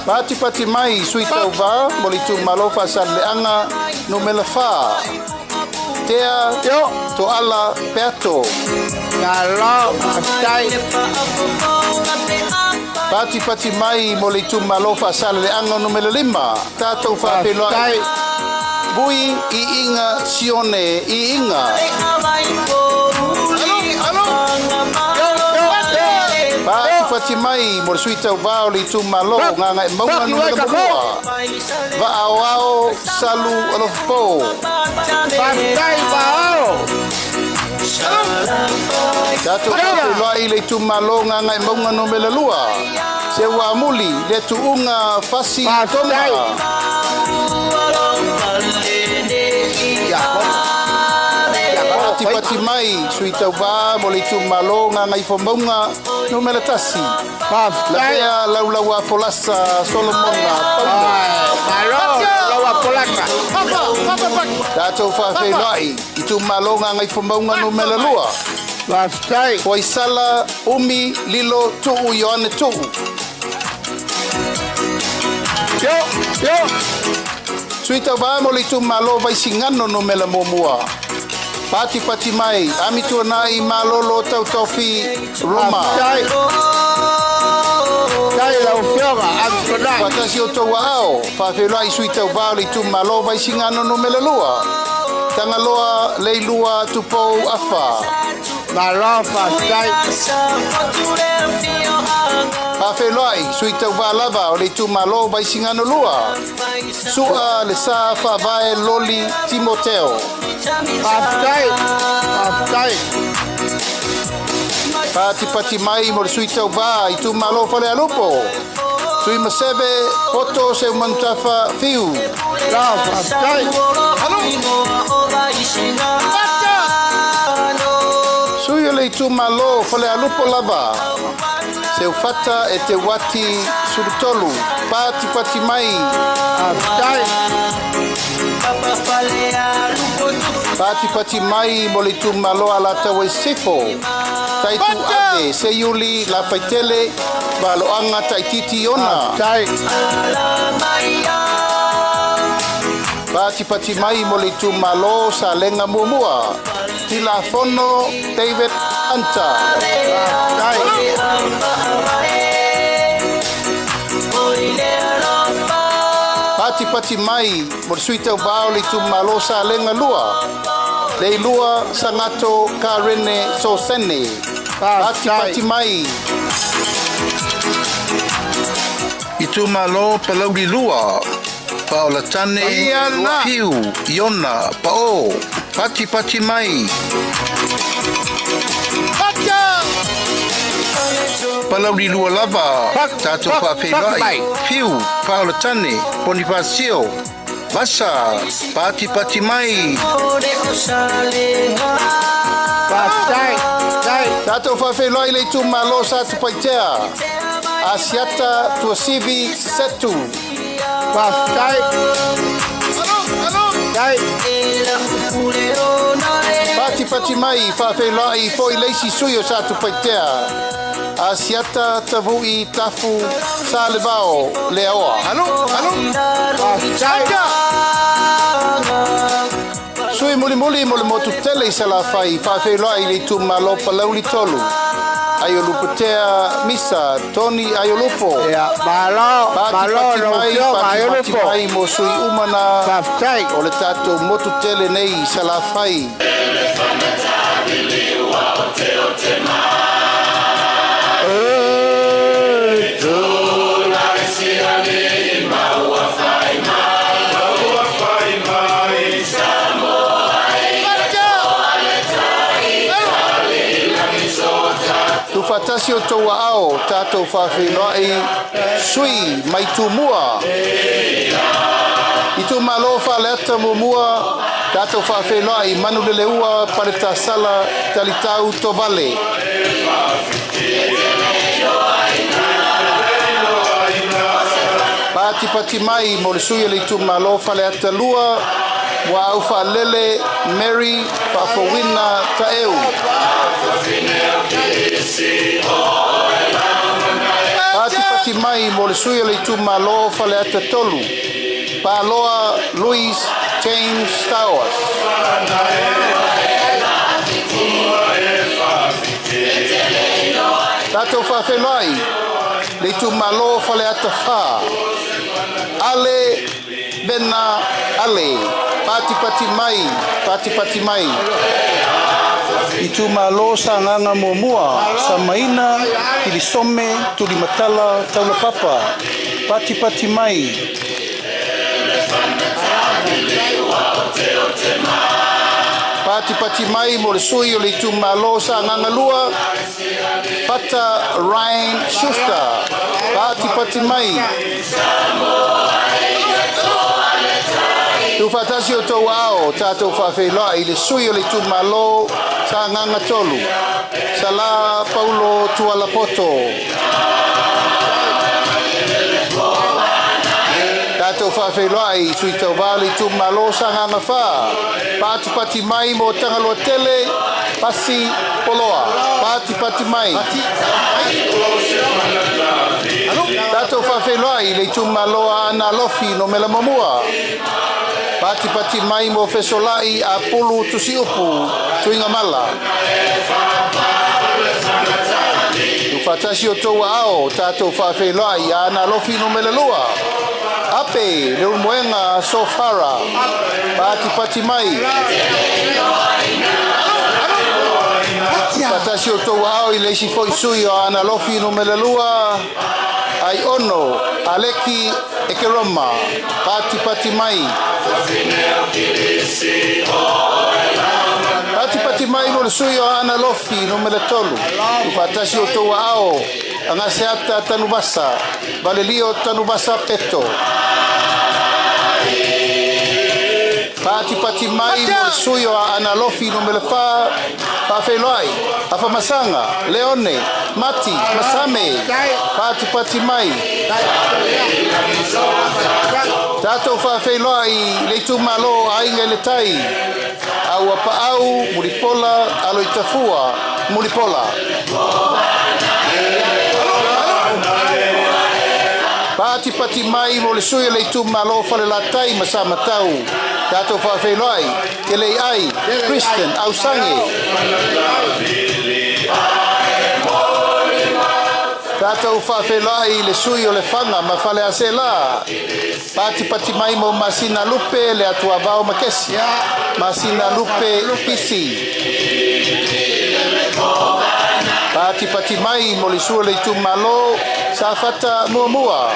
Whaftai. Pati mai sui tau wā mo le tu malo whaasale le anga numera wha. Tea to ala peato. Karo. Whaftai. Pati mai mo le tu malo whaasale le anga numera 5. Tātou whapeloai. Bui I inga sione I inga. Pati mai mo sui tau wā o le tu malo nganga e maunga numera mua. Va ao salu alopo. Whaftai wao. Tātou whapeloai le tu malo nganga e maunga numera lua. Se wā muli le tu unga fasi tona. Pati mai sui tau wā mo le tu malo nganga I whamaunga numera tasi. Lea lau a polasa Solomona. Karo. Lau a polaka. Tātou whawhelai I tu malo nganga I whamaunga numera lua. Whaftai. Hoi sala umi lilo tuu Ioane tuu. Yo. Sui tau wā mo le tu malo vai singano numera momua. Pati mai, ami tuanai malolo tau tofi Roma. Tai lau fionga, ami tuanai. Patasi o tau ao, whawhelai sui tau wāli tu malo vai singano no mele lua. Tanga loa leilua tupou afa. Malo whaftai. Whawhelai sui tau wālava o le tu malo vai singano lua. Sua le sa whawai loli Timoteo. Whaftai. Pati mai mo sui tau wā I tu malo Falealupo. Sui masebe poto se mantafa fiu. Whaftai. Sui o le tu malo Falealupo lava. Se fata e te wati surutolu. Pati mai. Whaftai. Pati mai mo le tu malo ala tau e sifo. Tai tu ade se yuli la faitele ba loanga tai titi ona. Pati mai mo le tu malo sa lenga muamua. Tila fono David Anta. Pati mai mo sui tau wā le tu malo sa lenga lua. Le lua sangato karene so sene. Pati mai. I tu malo palauri lua. Paola tane fiu Iona pao. Pati mai. Palauri lua lava. Tato whawhelai. Fiu Paola tane Bonifacio. Vasa, pati mai. Tato whawhelai le tu malo sa tu paitea. Asiata tuasivi setu. Pastai. Dai. Pati mai whawhelai po i leisi sui o sa tupaitea. Asiata tavui tafu sa levao leaoa. Pastai. Sui muli mo le motu tele i sala whai whawhelai le tu malo palauli tolu. Ayoluputea misa Tony Ayolupo. Ya, malo no sio Ayolupo. Mai mo sui umana. Pastai. O le tato motu tele nei salafai. Fatasi o tau ao tatou whawhenai sui mai tumua. I tu malo whaleata mua tatou whawhenai manu le leua pareta sala talitau to vale. Pati mai mo le sui le tu malo whaleata lua wa au whalele Mary whawhawina ta eu. Pati mai mo le sui le tu malo Faleata tolu. Paloa Louis James Towers. Tato whawhenai le tu malo Faleata wha. Ale bena ale. Pati mai. I tu malo sa nganga mua sa maina ili some tuli matala taula papa pati mai pati mai mo le sui o le tu malo sa nganga lua pata Ryan Schuster pati mai tu fatasi o tau ao tatou whawhelai i le sui o le tu malo sa nganga tolu sala Paulo Tualapoto tatou whawhelai sui tau vali tu malo sa nganga wha pati mai mo tangaloa tele pasi poloa pati mai tatou whawhelai le tu malo ana lofi no mela mamua Pati mai mo fesolai a pulu tusi upu tuinga mala. Tu fatasi o tau ao tatou whawhelai a na lofi no melalua. Ape le moenga sofara. Pati mai. Fatasi o tau ao i leisi foi sui o ana lofi no melalua. Ai ono aleki ekeroma. Pati mai. Pati mai mo le sui o ana lofi no mele tolu. Upatasi o tau ao anga seata tanubasa. Valelio tanubasa peto. Pati mai mo le sui o ana lofi no mele fa. Whawhelai, Afa Masanga, Leone, Mati, Masame, Pati mai. Tatou whawhelai le tu malo ainga le tai. Au apa au, muripola, alo itafua, muripola. Pati mai mo le sui le tu malo falelatai masama tau. Tatou whawhelai, ke le ai, Kristen, au sange. Tatou whawhelai le sui o le whanga ma whale asela. Pati mai mo masina lupe le atua vau makesi. Masina lupe pisi. Pati mai mo le sui le tu malo sa fata mua.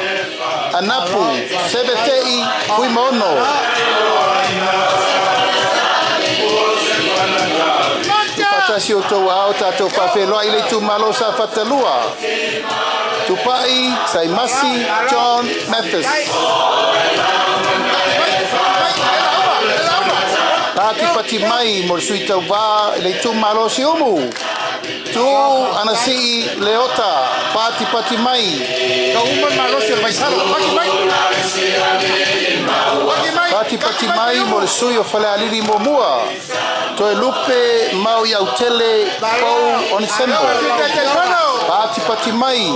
Anapu, sebetei, hui mono. Patasi o tau ao tatou whawhelai le tu malo sa fatalua. Tupai, Saimasi, John Mathis. Pati mai mo le sui tau wā le tu malo si umu. Tu anasi leota pati mai. Kauman marosi mai sala. Pati mai mo le sui o Falealupo mo mua. Toe lupe mau iau tele pou on sembo. Pati mai.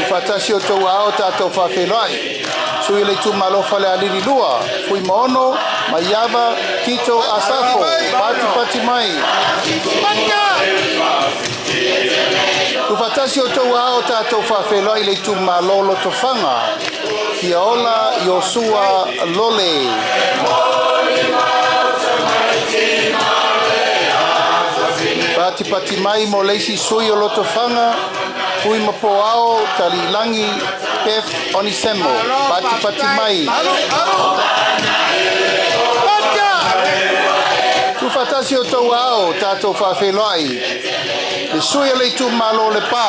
Fatasi o tau ao tātou whawhelai. Sui le tu malo Falealupo lua. Fui maono, maiava, tito, asafo. Pati mai. Tu fatasi o tau ao tātou whawhelai le tu malo loto whanga. Kia ola Yosua Lole. Pati mai mo leisi sui o loto whanga. Fui mapo ao talilangi pef onisemo. Pati mai. Tu fatasi o tau ao tātou whawhelai. Le sui le tu malo le pā.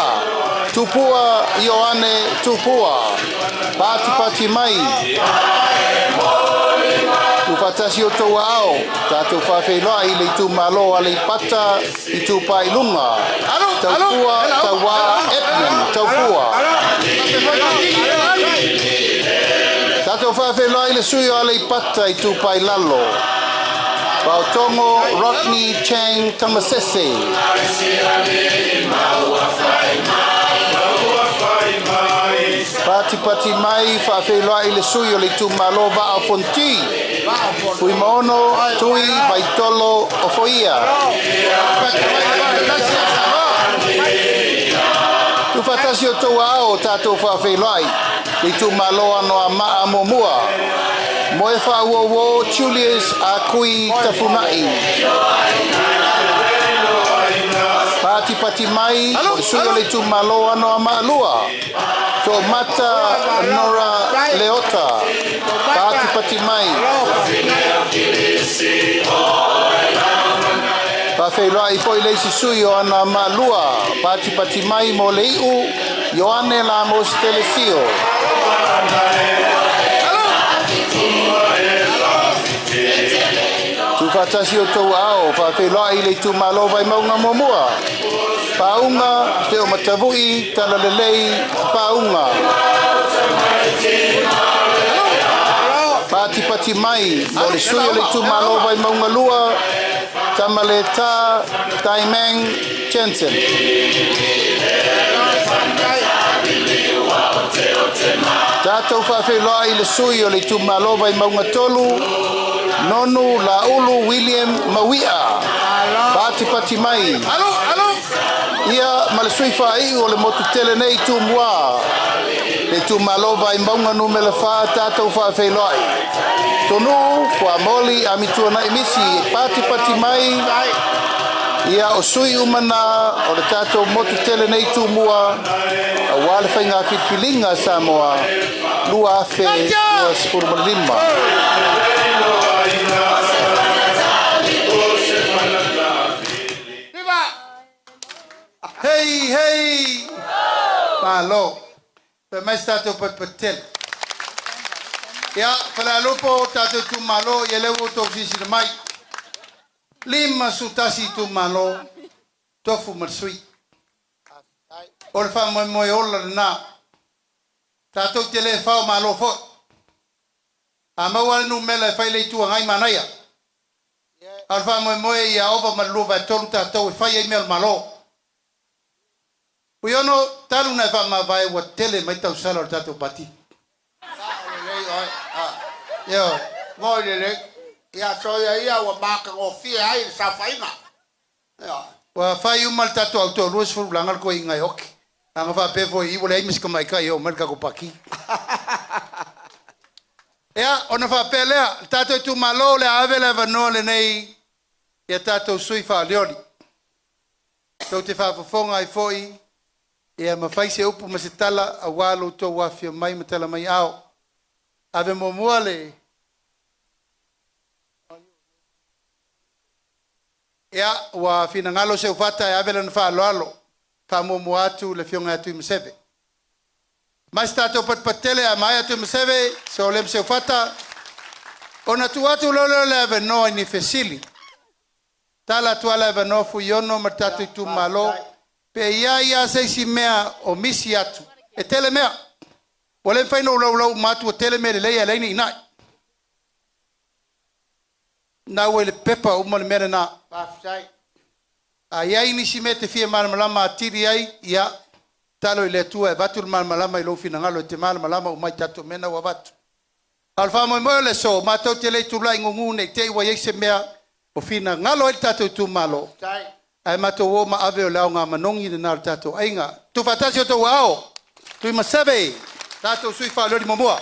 Tupua Ioane tupua. Pati mai. Tu fatasi o tau ao tātou whawhelai le tu malo a le pata I tu pailunga. Taupua, taua, etnin, taupua. Tātou whawhelai le sui a le pata I tu pailalo. Pautongo, Rodney, Chang, Tamasese. Pati mai whawhelai le sui o le tu malo va a ponti. Fui maono, tui, baitolo, o foia. Tu fatasi o tau ao tātou whawhelai. Le tu malo ano a maa momua. Moe whauowo Julius a kui tafunai. Pati mai, sui o le tu malo ano a maa lua. To mata Nora Leota. Pati mai. Whawhelai poi leisi sui o ana maa lua. Pati mai mo leiu. Ioane la mos telesio. Tu fatasi o tau ao, whawhelai le tu malo vai maunga momua. Paunga, te o matavui, talalelei, paunga. Pati mai, mo le sui le tu malo vai maunga lua, tamaleta, taimeng, Jensen. Tātou whawhelai le sui o le tu malo vai maunga tolu, Nonu Laulu William Mawia. Pati mai. Ia malesui whai o le motu tele nei tu mua. Le tu malo vai maunga numele wha tātou whawhelai. Tonu, kua moli a mitua na emisi. Pati mai. Ia o sui umana o le tātou motu tele nei tu mua. A wale whainga whitwilinga Samoa. Lua afe, lua spurmalima. Hey! Malo. Pe mai stato per patel. Ya, Falealupo tato tu malo, yelewo to sisi mai. Lima sutasi tu malo. Tofu marsui. Orfa mo ola na. Tato tele fa malo fo. Ama wal nu mele fa le tu ngai manaya. Orfa mo ya over malu va tolu tato fa ye mel malo. Uyono talu na fa ma vai wa tele mai tau sala tato pati. Yo, ngoi le ya so ya wa maka o fia ai sa faina. Ya. Wa fai umal tato auto ruas fu langal ko ingai ok. Anga fa pe foi ibo le mis ko mai kai o merka ko paki. Ya, ona fa pe le tato tu malo le ave le vano le nei ya tato sui fa leoli. To te fa fonga ai foi. Ia mawhai se upu ma se tala a walo tō wafia mai ma tala mai ao. Ave mo muale. Ia wa fina ngalo se ufata e ave lana wha alo. Wha mo muatu le fionga atu I masebe. Mas tato patpatele a mai atu I masebe. Se olem se ufata. Ona tu atu lolo le ave noa ni fesili. Tala tuala e vanofu iono ma tatu tu malo. Pe ia seisi mea o misi atu. E tele mea. Wale whaino lau matu o tele mea leia leini inai. Na wele pepa umale mea na. A iai nisi me te fia malamalama atiri ai. Ia. Talo i le tua e batu malamalama i lo fina ngalo e te malamalama umai tatu mena wa batu. Alfa mo mo le so matau te le tulai ngungu nei te wa yese mea o fina ngalo e tatu tu malo. Ai mato wo ma ave o launga manongi de nar tato ainga tu fatasi o to wao tu masabe tato sui fa lori momoa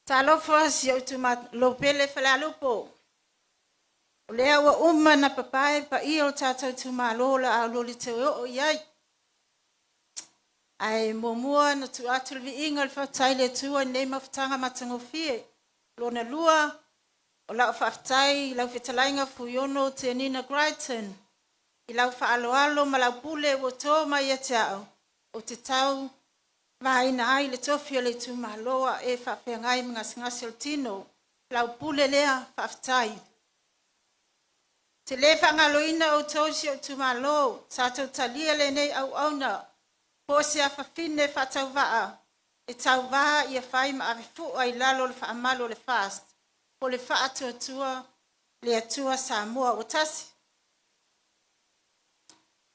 talo fos yo tu ma lo pele Falealupo le wa umma na papai pa io tato tu ma lo la lo li te o yai ai momua na tu atulvi ingal fa taile tu nei maftanga matango fie lona lua o la fa tai la fitalainga fu yono te nina Brighton i la fa alo mala pule wo to mai etao o te tau vai na ai le tofio le tu maloa e fa fengai ngas tino la pule lea fa tai te le fa ngaloina o tosi o tu malo sa to talia le nei au auna po se afafine fa tauva e tauva ia fai ma afifu ai lalo le fa amalo le fast po le fa atua le atua Samoa o tasi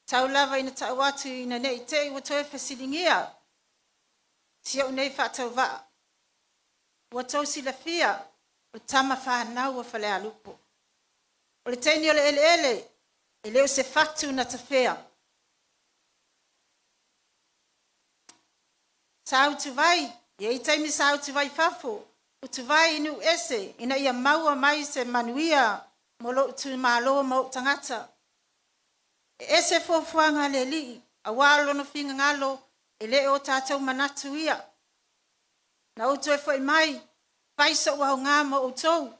tau lava ina tau atu ina nei te o toe fasilingia sia o nei fa tauva o tosi la fia o tama fa nau o Falealupo o le teni o le ele o se fatu na tafea Sao tu vai, ye taimi sao tu vai fafo, o tu vai inu ese, ina ia maua mai se manuia, molo tu malo mo tangata. Ese fofuanga le li, a walo no finga ngalo, ele o tātou manatu ia. Na utu e foi mai, paisa ua ngā mo o tou,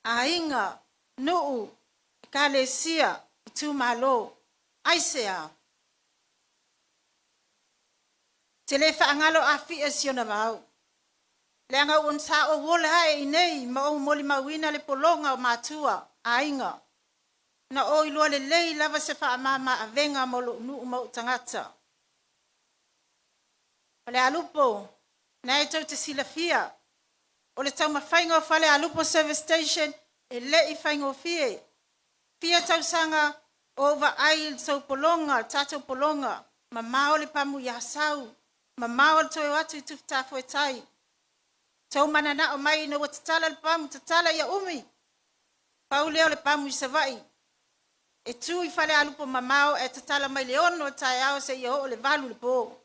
a inga, nuu, ka le sia, tu malo, aisea. Te le whaangalo a fia siona vau. Le anga unsa o wola hae nei ma o moli mawina le polonga o matua a inga. Na o ilua le lei lava se wha mama a venga molo unu mo tangata. Falealupo, na e tau te sila fia. O le tau mawhainga o Falealupo Service Station e le I whainga o fie. Fia tau sanga over ail tau polonga, tatou polonga. Ma mao le pamu ya sau. Mamao to watu tufta fo tai to manana o mai no tatala le pamu tatala ya umi paule le pamu savai e tu I Falealupo mamao e tatala mai le ono tai ao se yo le valu le po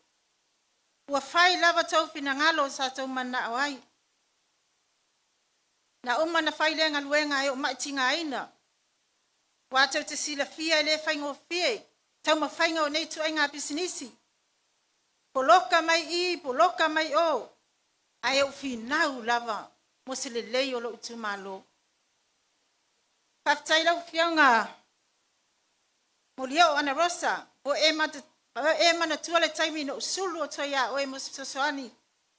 wa fai lava to fina ngalo sa to mana wai na umma na fai le ngaluenga e o matinga ina wa to te sila fia le fai ngo fie tau ma fai ngo nei tu ainga business Poloka mai o. Ai o finau lava. Mo se le lei o lo utumalo. Paftai lau fianga. Mo lia o ana rosa. O ema na tua le taimi no usulu o toia o e mo sosoani.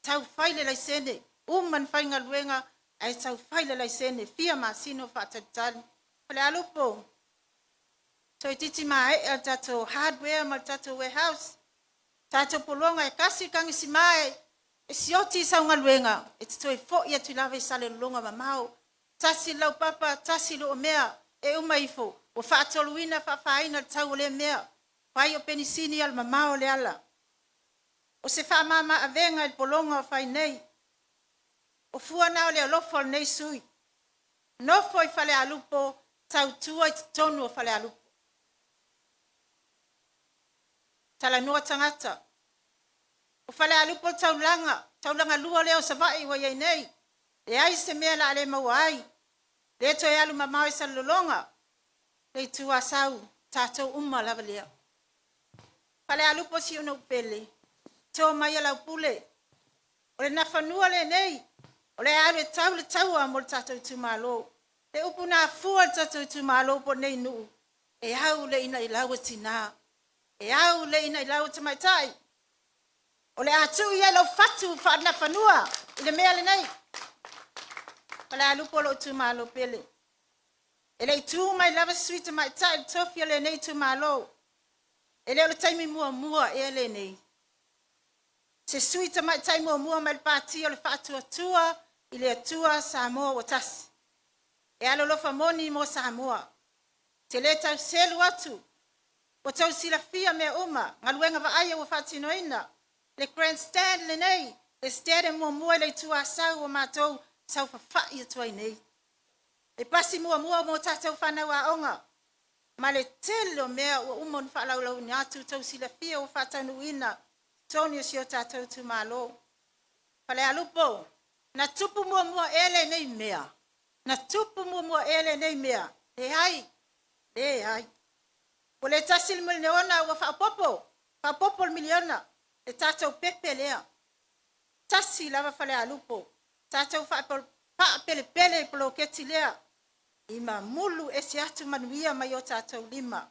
Tau faile lai sene. Uman fainga luenga. Ai tau faile lai sene. Fia ma sino fatatali. Falealupo. So titi mai e tato hardware ma tato warehouse. Tato polonga e kasi kangi si mai e sioti sa unga luenga e te toi fo ia tuilave sale longa mamao tasi lau papa tasi lo mea e umaifo o faatoluina faafaina tau le mea pai o penisini al mamao le ala o se fa mama avenga el polonga o fai nei o fua nao le alofo nei sui no foi Falealupo tau tua I tonu o Falealupo tala noa tangata. O Falealupo taulanga lua leo savai wa nei. Le ai se mea la ale mawai. Le to e alu mamau sa lolonga. Le tua sau tatou umma lava lea. Falealupo si una upele. To mai ala upule. O le nafanua le nei. O le alu e tau a mol tatou tumalo. Le upuna fua tatou tumalo po nei nuu. E au le ina ilawa tina. E au le ina ilau te mai tai. O le atu ia lo fatu whaana whanua. I le mea le nei. Falealupo lo tu malo pele. E le tu mai lava suite mai tai tofia le nei tu malo. E le o le taimi mua e le nei. Se suite mai tai mua mai le pati o le whaatua tua. I le atua Samoa o tasi. E alo lofa moni mo Samoa. Te le tau selu atu. O tau sila fia mea uma. Ngaluenga wa aia wa whatino ina. Le grandstand le nei. Le stede mua le tua sau o mātou. Sau whawhai atua i nei. E pasi mua mo tātou whanau a onga. Ma le telo mea o umon whalaulau ni atu. Tau sila fia o whatanu ina. Toni o sio tātou tu malo. Falealupo. Na tupu mua ele nei mea. Na tupu mua ele nei mea. E ai. O le tasil miliona wa whapopo miliona. E tātou pepe lea. Tasi lava Falealupo. Tātou pele polo keti lea. Ima mulu e si atu manuia mai o tātou lima.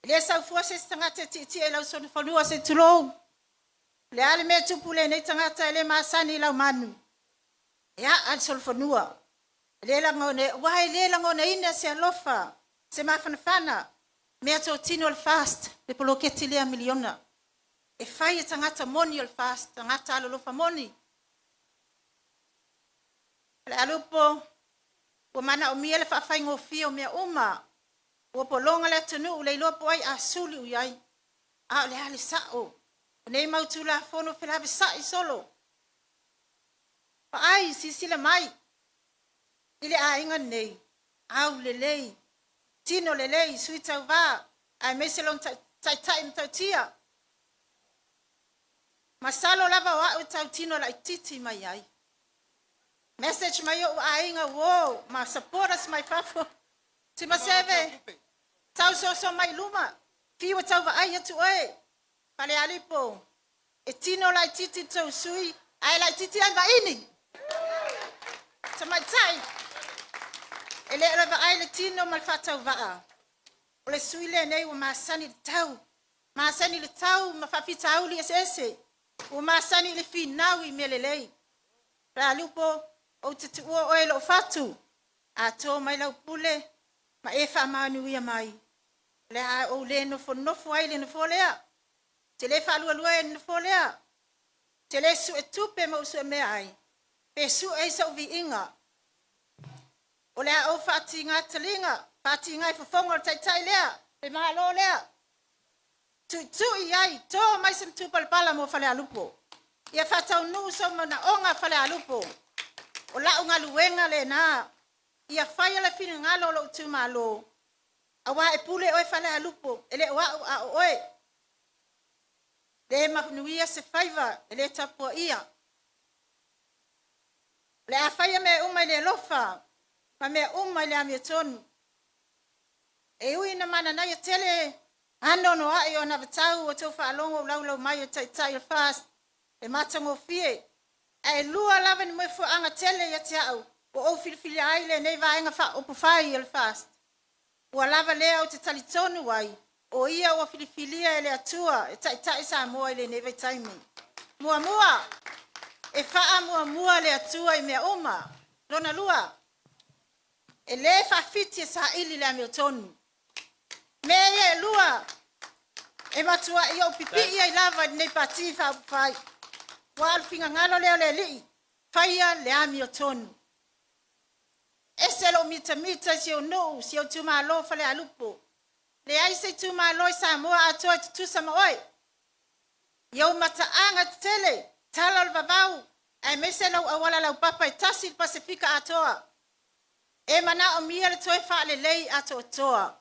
Le sau fuase tangata ti e lau sonu whanua se tulou. Le ale mea tupu le nei tangata e le maasani lau manu. Ea al sol whanua. Le langone ina se alofa. Se mawhanawhana. Mea tō tino al fast. Le polo keti lea miliona. E whai e tangata moni al fast. Tangata alolofa moni. Falealupo. Ua mana o mia le whawhai ngofia o mea uma. Ua polonga le tunu le ilopo ai a suli uyai. A le hale sao. Nei mautu la fono whelave sai solo. Pa ai sisila mai. Ile a inga nei. Au le lei. Tino le lei sui tau wā. Ai meselong tai mtautia. Masalo lava wa tau tino la ititi mai ai. Message mai o a inga wo. Ma support us mai fafo. Tima seve. Tau so mai luma. Fiwa tau wa ai atu oe. Falealupo. E tino la ititi tau sui. Ai la ititi ai ini. Tamai tai. Ele lava ai le tino mal fatau waa. O le sui le nei wa masani le tau. Masani le tau ma fafita au li ese. O masani le finawi melelei. Falealupo o te tua oe lo fatu. A tō mai lau pule. Ma e wha manuia mai. Le a o le nofo ai le nofo lea. Te le whalua e nofo lea. Te le su e tupe ma usu e mea ai. Pe su e sa uvi inga. O le a o whati ngā talinga. Whati ngā i whafonga o tai lea. Pe maa lo lea. Tu i ai. Tō mai sem tupalpala mo Falealupo. Ia whatau nu so mana onga Falealupo. O la unga luenga le nā. Ia whaia la whina ngalo lo tu malo. Awa e pule oe Falealupo. Ele oa a oe. Le mahnuia se whaiva. Ele tapua ia. Le a whaia me umai le lofa. Ma me umai le amia tonu. E ui na mana nai a tele. Ano no ai o na vatau o tau whaalongo lau mai o tai o fast. E matango fie. E lua lava ni mwefu anga tele ya tiau. O filifili aile nei vaenga fa o pufai il fast. Ua lava lea o te talitonu wai. O ia o filifilia ele atua. E tai Samoa ele nei vai taimi. Mua. E faa mua le atua i mea uma. Lona lua. E le fa fiti sa ili le amiltonu. Mea e lua. E matua i o pipi ia i lava nei pati fa pufai. Wa alfinga ngalo leo le li. Faya le amiltonu. Eselo mita si o no si o tuma lo Falealupo. Le ai se tuma lo Samoa atoa tu sama oi. Yo mata anga tele talal vavau. Ai meselo awala lau papa i tasil Pasifika atoa. E mana o mia le toe fa le lei ato toa.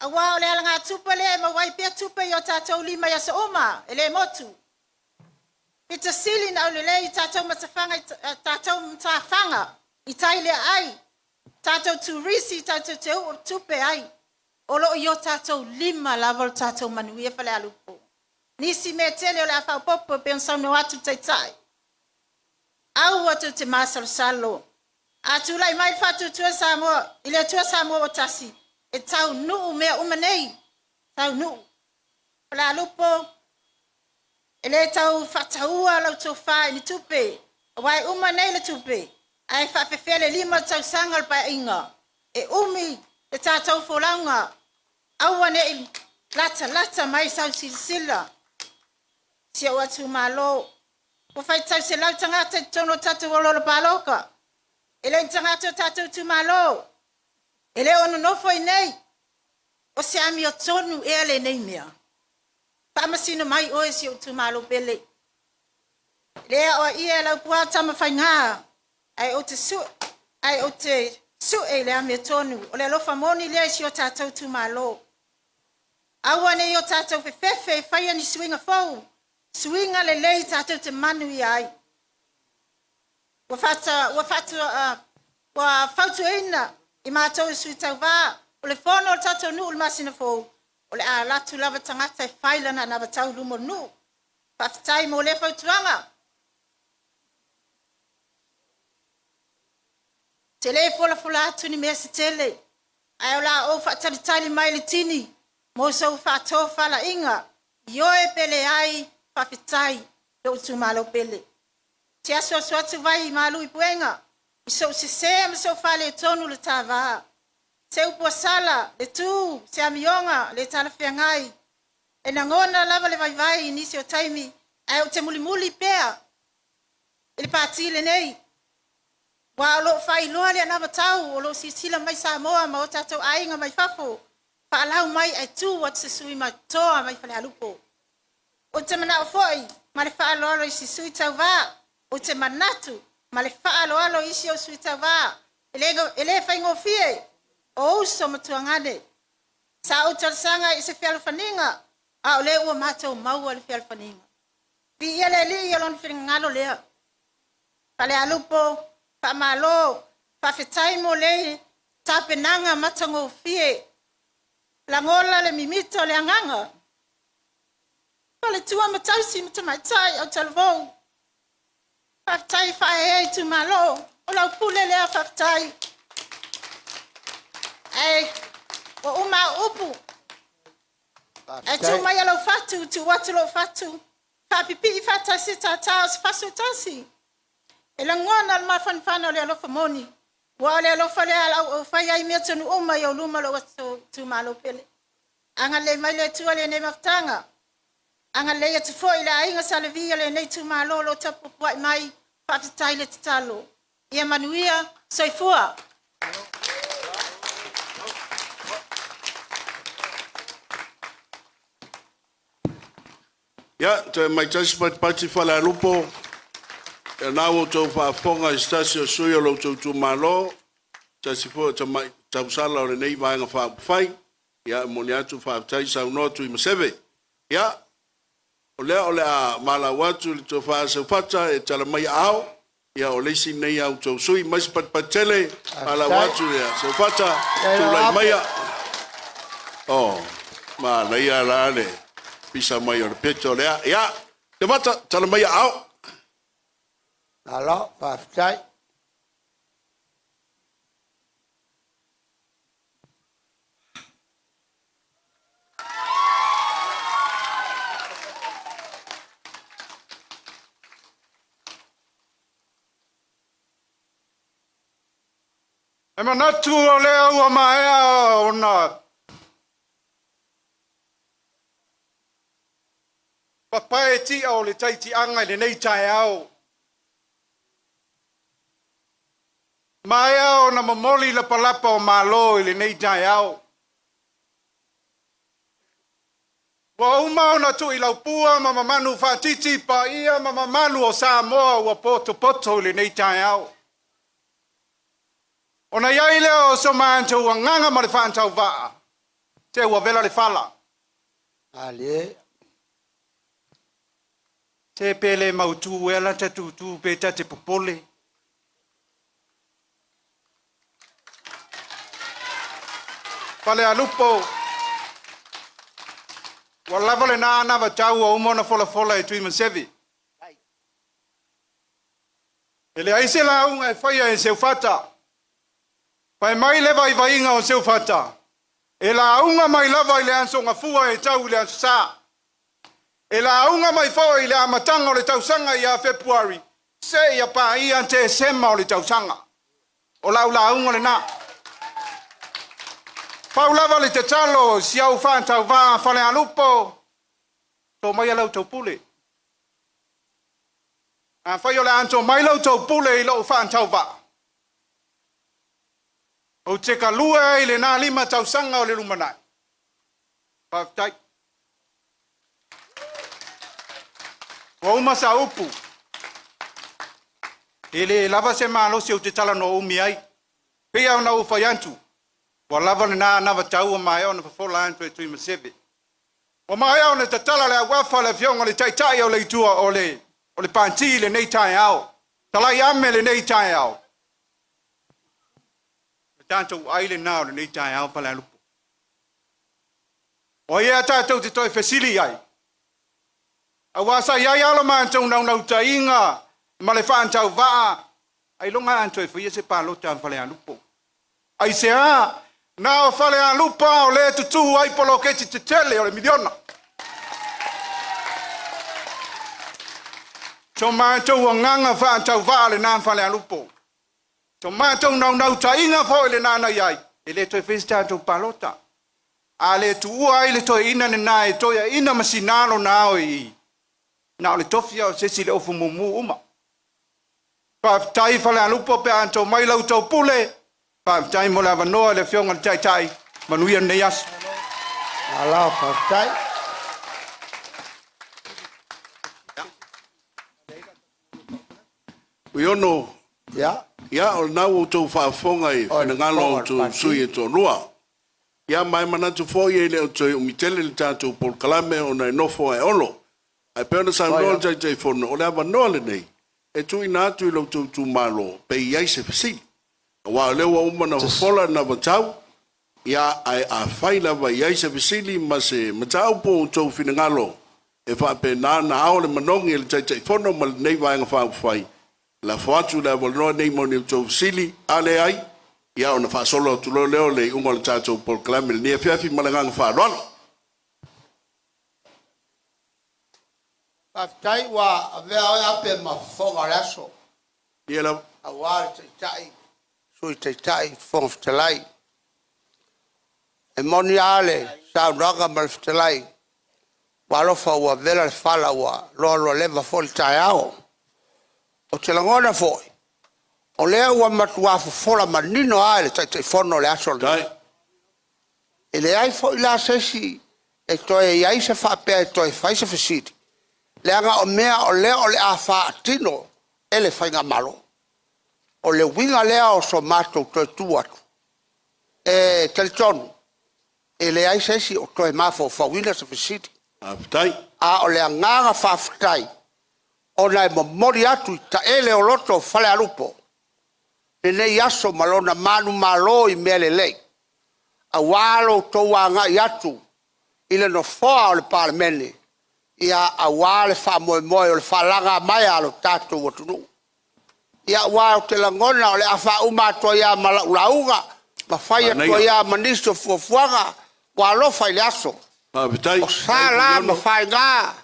Awa le alanga tupa le ma wai pia tupa yo tatou lima ya sooma ele motu. Pita sili na le lei tatou mtafanga. Itaile ai. Tatou turisi tatou tupe ai. Olo yo tatou lima laval tatou manuia Falealupo. Nisi me tele o la fa popo pensau no atu tai. Au watu te masal salo. Atu lai mai fatu tua Samoa. Ile tua Samoa o tasi. E tau nuu mea umanei. Tau nuu. Falealupo. Ele tau whataua lau tau whae ni tupe. Wai uma nei le tupe. Ai whawhewhele 5 tau sangal pa inga. E umi le tātou wholaunga. Aua nei lata mai sau silsila. Sia watu malo. Whai tau se lau tangata tono tatu walolo paloka. Ele tangata tatu tu malo. Ele ono nofo i nei. O se ami o tonu e ale nei mea. Pamasino mai oe si o tu malo pele. Lea o ia lau kua tama whainga. Ai o te su e lea me tonu. O le lofa moni lea si o tātou tu malo. Aua ne o tātou whewhewe whaia ni suinga fau. Suinga le lei tātou te manu i ai. Wa fautu eina i mātou sui tau wā. O le whono o tātou nu ul masina fau. O le a latu lava tangata e whailana na watau lumo nu. Whaftai mo le fautuanga. Te le fola atu ni mea se tele. Ai o la o whataritali mai le tini. Mo sau whato whala inga. Ioe pele ai whawhitai le utu malo pele. Te aso atu vai malu i puenga. I sau se ma sau whale tonu le tāwaa. Se upua sala, le tu, se amionga, le talawhia ngai. E na ngona lava le vai nisi o taimi. Ai o te muli pea. E le pāti le nei. Wa lo fai loa le anava tau, o lo sisila mai Samoa, ma o tatou ainga mai fafo. Whaalau mai ai tu wat se sui mai toa mai Falealupo. O te mana o foi, ma le whaaloalo isi sui tau wā. O te manatu, ma le whaaloalo isi o sui tau wā. E le whaingo fie, o uso matuangane. Sa o tarsanga i se whialwhaninga, a o le ua mātou maua le whialwhaninga. Pi ia le li ia lon whingalo lea. Falealupo, Pamalo, whawhetai mo le tāpenanga matango fie. Langola le mimito le anganga. Pale tua matausi matamaitai au talvou. Whawhetai whae tu malo. O lau pule lea whawhetai. Ai, o uma upu. Ai tu mai alo fatu, tu watu lo fatu. Whapipi whatasi tātau si fasu tasi. E la ngona al mafanfana le alofa moni. Wa le alofa le au faya i mea tonu uma i au luma lo wato tu malo pele. Anga le mai le tua le ne maftanga. Anga le atu fo i la ainga sa le via le nei tu malo lo tapu puai mai whawhitai le tatalo. Ia manuia soifua. Ya, te mai tasi pati Falealupo. E nau o tau whaafonga i stasi o sui o lo tau tu malo. Tasi fo tau sala o le nei vaenga whaapufai. Ia, moni atu whaaputai sa unotu i maseve. Ia, o lea mala watu li tau whaasau fata e tala mai ao. Ia, o leisi nei au tau sui. Maisi patele, mala watu ia sau fata. Tu lai maia. Oh, ma leia la ale. Pisa mai o le peto lea. Ia, te wata, tala mai ao. Alo, whawhitai. E manatu o lea ua maea o na papae ti au le taiti anga le nei tae au. Maea o na mamoli la palapa o malo le nei tae au. Wa uma o na tu i laupua ma mamanu whatiti pa ia ma mamanu o Samoa ua poto le nei tae au. O na iai leo so maanto ua nganga ma le whaantau waa. Te ua vela le whala. Ale. Te pele mautu ela te tutu pe te popole. Falealupo. Wa lava le nana wa tau o umona fola e tui mansevi. Ele aise la unga e whaia e seu fata. Pai mai lewa i vainga o seu fata. E la unga mai lava i le anso ngā fua e tau le anso sa. E la unga mai fo i le amatanga o le tausanga ia February. Se ia pa ia te sema o le tausanga. O lau la unga le na. Paulava le te talo si au fan tau va Falealupo. To mai lau tau pule. A fai o le anto mai lau tau pule i lau fan tau va. O te kalua i le nā lima tausanga o le lumanai. Paftai. Wa uma sa upu. Ele lava se malo se o te tala no umi ai. Pea ona ufa yantu. Wa lava le nā nava tau o mai ona fafola antu e tui masebe. Wa mai ona te tala le awafa le fionga le taitai o le itua o le panti le nei tai au. Talai ame le nei tai au. Tanto aile nā o le nei tai au Falealupo. O ia tātou te toi fesili ai. A wasa iai alo mātou nau tainga, ma le whaantau waa, ai longa anto e whaia se pālota an Falealupo. Ai se a, nā o Falealupo o le tutu ai polo keti te tele o le miliona. So mātou o nganga whaantau waa le nā Falealupo. So mātou nau tainga fo le nāna iai, e le toi whaia tātou pālota. A le tuua ai le toi ina ne nā e toi ina masinalo nā o i. Nā o le tofia o sesi le ofu mumu uma. Pāwhitai Falealupo pe anto mai lau tau pule. Pāwhitai mo le avanoa le fionga le taitai. Manuia nei asu. Ala pāwhitai. Uiono. Ya. Ia o nau o tau whaafonga i whanangalo o tau sui e tō rua. Ia mai manatu fōi e le o tau umitele le tātou pol kalame o nei nofo e olo. Ai peona sa noa tai fono o le avanoa le nei. E tui nā tui lau tau malo pe iai se fasili. Wa lewa umana fola na vatau. Ia ai a whai lava iai se fasili ma se matau po o tau whinangalo. E wha pe nā ao le manongi e le tai fono ma le nei vaenga whai. La foatu la volno nei mo ni tau fasili ale ai. Ia ona wha solo tu leo le unga le tātou pol kalame le nia fiafi malanganga wha rono. Pāwhitai wa avea oi ape ma whonga raso. Ia la. A wāre teitai. Sui teitai whonga whtelai. E moni ale sa unraga ma le whtelai. Wa rofa ua vela le whala ua loa leva foli tai ao. O te langona foi. O lea ua matua fola manino a le tai fono le aso le. E le ai foi la sesi e toi iai se whapea e toi whai se whesiti. Leanga o mea o lea o le a whaatino e le whainga malo. O le winga lea o so mato toi tuatu. E teletonu. E le ai sesi o toi mafo whawina se whesiti. A o lea nganga whawhitai. O nai momori atu ta ele o loto Falealupo. Ne nei aso malona manu malo i mea le lei. A walo toa ngai atu. Ile no foa o le parlemene. Ia a wale wha moe o le whalanga mai alo tātou watunu. Ia wale te langona o le a wha umatoa ia malauraunga. Ma whai atoa ia manisto fuafuanga. Wa lofa ile aso. O sala ma whai ngā.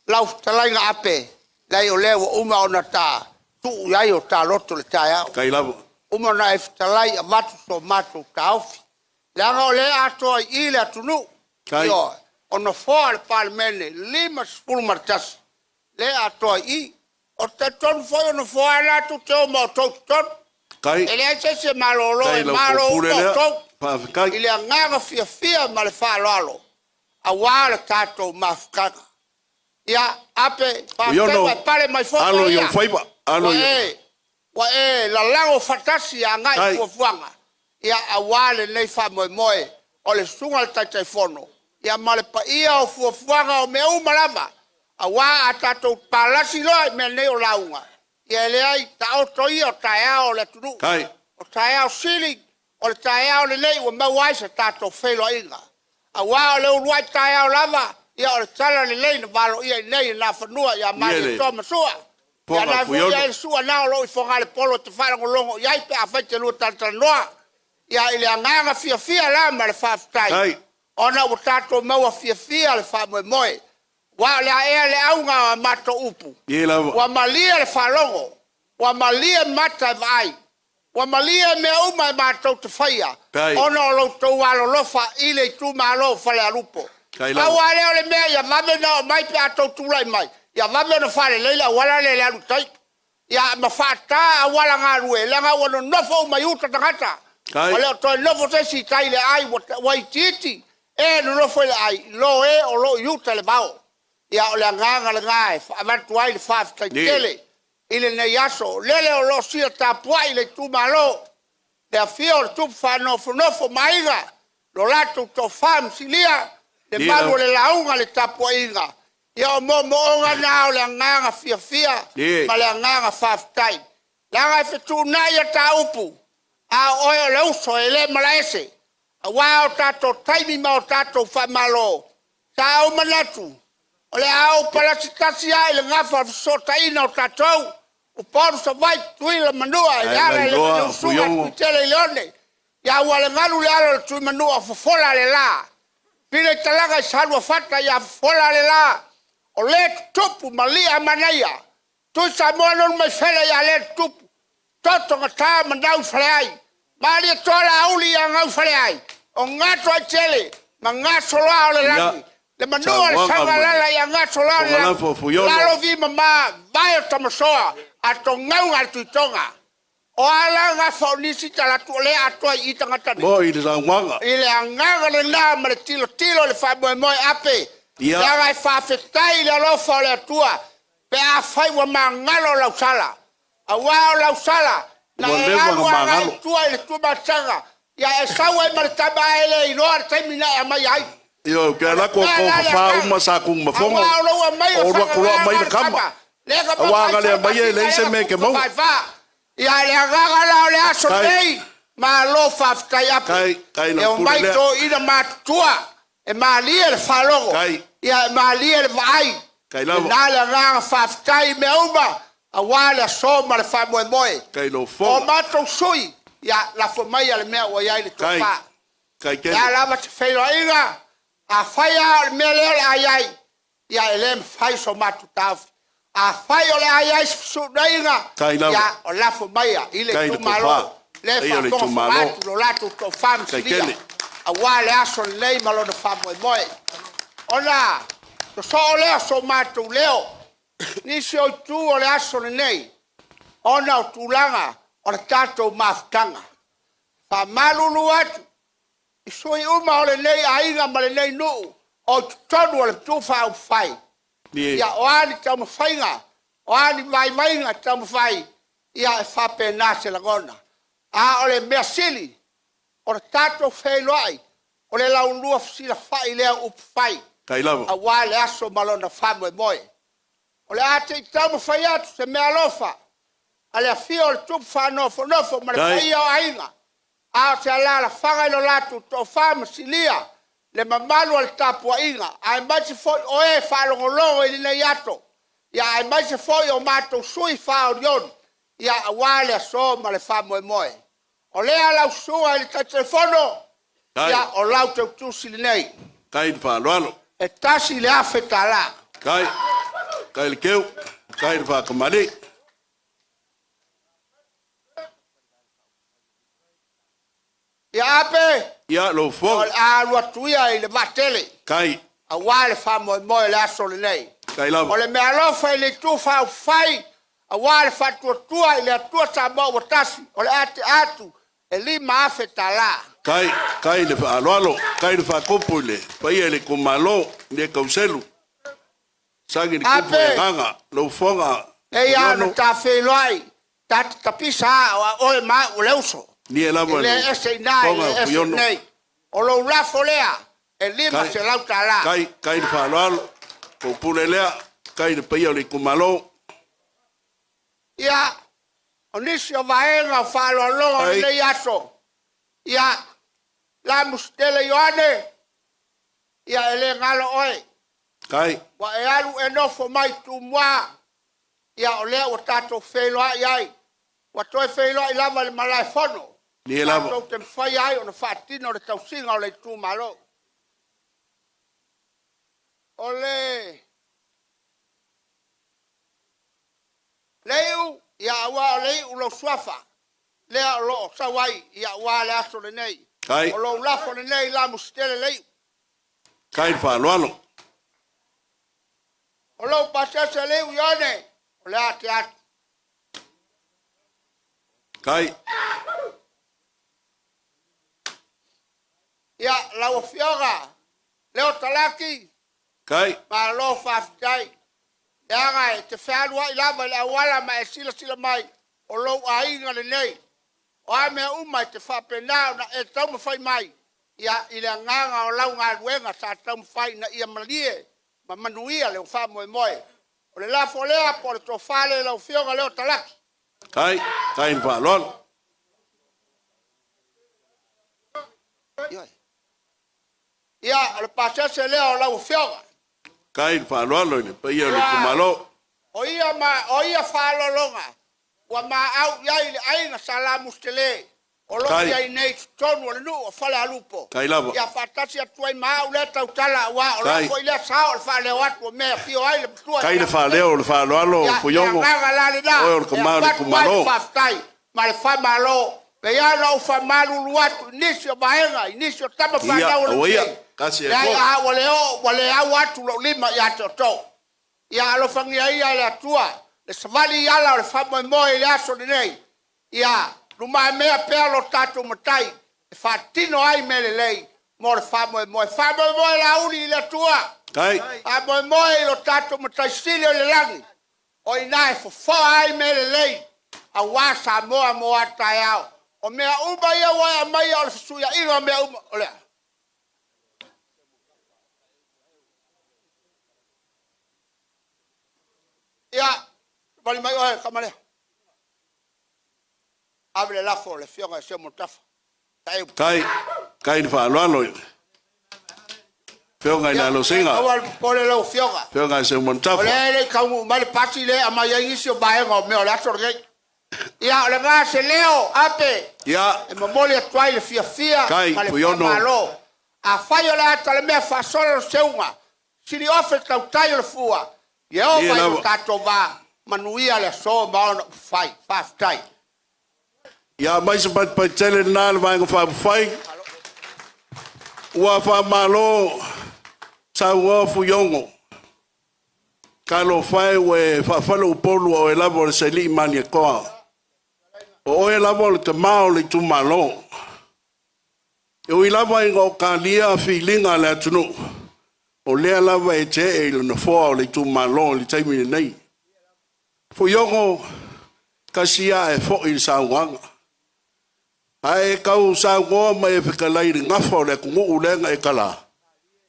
Lau talai ngā ape. Lai o leo uma o na tā. Tu iai o tā loto le tā iau. Kai labu. Uma na e fitalai a matu so matu tā ofi. Leanga o le atoa i le atunu. Kai. O na fōa le parlemene, lima spulu martasi. Le atoa i. O te tonu foi o na fōa la tu te o mau tau tonu. Kai. E le aise se malolo e malo o tau. Kai. I le nganga fia ma le whaloalo. A wāle tātou mafukanga. Ia ape pa pale mai fo alo yo faiba alo yo wa la lango fatasi a ngai fuanga ia awale nei fa moe o le sunga tai fono ia male pa ia o fuanga o me umalama awa atato palasi lo me nei o launga ia le ai ta o toi o taia o le tunu kai o taia o sili o le taia o le nei o me waisa tato felo inga awa o le uruai taia o lava ia o tala le leina valo ia nei na fanua ia mai to masua ia na ia sua na lo fonga le polo te fara ngolongo ia pe afete lu tanta noa ia ile nganga fia la ma le faftai ona o tato mau fia le fa moe Wa le aunga mato upu. Ye lava. Wa malia le falongo. Wa malia mata vai. Wa malia me uma mato te faia. Ono lo to walo lofa ile tu malo Falealupo. Awa le mea ya vame na mai pe ato tu lai mai. Ya vame na fale leila wala le alu tai. Ya mafata wala ngarue langa wono nofo mai uta tangata. Wala to nofo te si tai le ai wai titi. No nofo le ai lo o lo uta le bao. Ya o le nganga le ngai avantu ai le faf tai tele. Ile ne yaso lele o lo sia tapua ile tu malo. Le afio tu fa nofo maiga. Lo lato to fam silia. Le malo le launga le tapua inga. Ya mo nga na o le nganga fia. Ma le nganga faf tai. La ngai fetu na ya taupu. A oyo le uso ele malaese. A wao tato taimi ma o tato fa malo. Sa o manatu. O le au palasitasi ai le ngafa sota ina o tatou. O poru sa vai tui la manua. Ya le usunga kuitele leone. Ya wale ngalu le alo tui manua fofola le la. Pile talaga isalua fata ya fofola le la. O le tupu malia manaya. Tui sa moanon mai fele ya le tupu. Toto ngata mandau fale ai. Maria tola auli ya ngau fale ai. O ngato atele. Ma ngaso la o le langi. Le manua le sangalala ya ngaso la o le langi. Lalo vi mama. Vai o tamasoa. Ato ngau ngal tuitonga. O ala nga faunisi talatu le atua i tangatani. Mo i le zangwanga. Ile anganga le na ma le tilo le fa moe ape. Ya ngai fa fetai le lofa le atua. Pe a fai wa mangalo lausala. A wao lausala. Na e alu a ngai tua ile tua matanga. Ya e sawa e maritaba ele inoa taimina e mai ai. Yo, ke ala ko fa uma sa kung mafongo. A wao lo mai o roa mai le kama. Awa ngale mai le se me ke mo. Ya le agaga la le aso nei. Ma lo fa ftai ape. Kai na pule. E mai to ina matua. E mali le falogo. Ya mali le vai. Kai la. Na le nga fa ftai me uma. Awa le so ma le fa moe. Kai lo fo. O mato sui. Ya la fo mai le mea o ya le tofa. Kai ke. Ya la ma te feilo inga. A faya me le ai. Ya elem fai so matu taf. A fai o le ai su dainga. Ya o la fo mai ile tu malo. Le fa to malo lo lato to fam sia. A wa le aso le malo de fam moe. Ona to so le so matu leo. Ni se o tu o le aso nei. Ona o tulanga o tato maftanga. Fa malu luat. So i uma o le nei ainga ma le nei no. O tonu o le tu fa o fai. Ya o ani tamu fainga. O ani vai nga tamu fai. Ya fa pena se la gona. A o le mea sili. O le tato feilo ai. O le lau lua fsila fai lea up fai. A wa le aso malona famu moe. O le ate i tamu fai atu se mea lofa. A le afia o le tupu fa nofo ma le fai o ainga. A o se ala la fanga ilo latu to famu silia. Le mamalu al tapu inga. Ai mai se foi o e fa longo i le yato. Ya ai mai se foi o mato sui fa o rion. Ya wale so ma le fa moe. O le ala usua i le telefono. Ya o lau te utusi nei. Kai fa loalo. E tasi le afeta la. Kai le keu. Kai fa kamali. Ya ape. Ya lo fo. A lo tuia i le vatele. Kai. A wale fa moe le aso le nei. Kai la. O le mea lofa i le tu fa fai. A wale fa tua i le tua sa mo watasi. O le atu. E lima afeta la. Kai le fa alo. Kai le fa kopule. Pai le kumalo le kauselu. Sagi ni kupu e ganga. Lo fonga. E ya no ta fe loi. Ta pisa o ma o leuso. Ni el abo. Le ese nai, ese nei. O lo la folea. E lima se lauta la. Kai le fa alo. Kopule lea. Kai le pai le kumalo. Ya. Onisio vaenga falo longa le yaso. Ya. La mustele yoane. Ya ele ngalo oi. Kai. Wa e alu enofo mai tu mwa. Ya ole o tato feilo ai. Wa toi feilo ai lava le malai fono. Ni e lava. Tato te fai ai o na fatino le tausinga o le tu malo. Ole. leu ia wa leu lo swafa le lo sawai ia wa le aso le nei Kai. o lo lafo le nei la mustele leu Kai whāloalo. o lo pasese leu ione o le ate ate Kai. ia lau fioga leo talaki Kai. ma lo faftai ia te whālua i lava le awala ma e sila mai o lo ainga le nei o a mea umai te whapenao na e tau mawhai mai ia i le nganga o lau ngā ruenga sa tau mawhai na ia malie ma manuia leo wha moe moe o le lafo lea po le tō whale lau fioga leo talaki Kai. Kai whāloalo. ia o le pasese leo lau fioga Kai whāloalo ni paia le kumalo. o ia whalolonga ua au iai le ainga sa la mustele o lo Kai. iai nei tonu o le nu o Falealupo Kai lava. ia whatasi atuai maau le tau tala ua o Kai. lafo i le sao o le whaleo atu o mea fio ai le putua Kai le whāleo le whāloalo o Puyongo. Oe o le kamau le kumalo. ma le whamalo pe ia lau whamalulu atu inisi o mahenga inisi o tama whanau Ia, o ia. le Kasi e ia ko. wale au atu lo lima ia te oto ia alo whangia ia le atua le savali ala o le whamoe moe le aso ni nei ia luma mea pea lo tato matai e whatino ai me le lei mo le whamoe moe la uni i le atua Kai. whamoe moe lo tato matai sili o le langi o ina e fofoa ai me le lei a wasa moa tai au o mea uma ia wai mai o le fasuia ino mea uma o lea ia vale mai o kamare abre la fo le fionga se motafa Kai. Kai whāloalo. Whionga ina lo singa. awal pole lo fionga Whionga se montafa. ole le kamu male pati le ama ya ingisio baenga me o la sorge ia ole ga se leo ape Ia. e mamoli atwai le fia Kai, ma le puiono. malo a faio la tale me fa solo seunga siri ofe tau taio le fua Ia, vai lava. o tato va manuia le so ma fai tai Ia mai se pai tele nā le vaenga whai. Ua whamalo sa ua Puyongo. Ka lo whai we Falealupo o e lavo le seli mani e koa. O e lavo le te mao le tumalo. E ui lava inga o ka lia whilinga le atunu. O lea lava e te e le na fua o le tumalo le taimine nei. Puyongo kasia e fo i sa wanga. Ai kau sa ngoa mai e whikalai ri ngafa o le kungu ulenga e kala.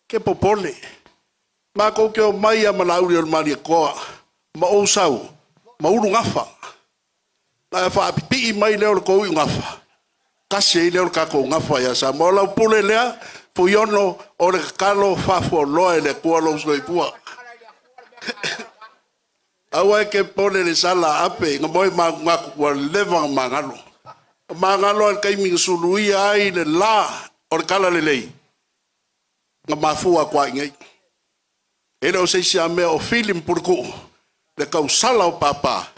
Ke popole. Ma kou ke o mai a malauri o mari e koa. Ma o sau. Ma uru ngafa. Na e wha apipi i mai leo le kou i ngafa. Kasi e leo le kako ngafa ya sa. Ma o lau pule lea. Puyono o le kalo whafo loa e le kua lau soi pua. Awa e ke pole le sala ape. Nga moi ma ngaku wa leva mangalo. Mangalo al kai mi sului ai le la o le kala le lei. Nga mafua kwa ngai. Ele o sei sia me o film purku. Le kau sala o papa.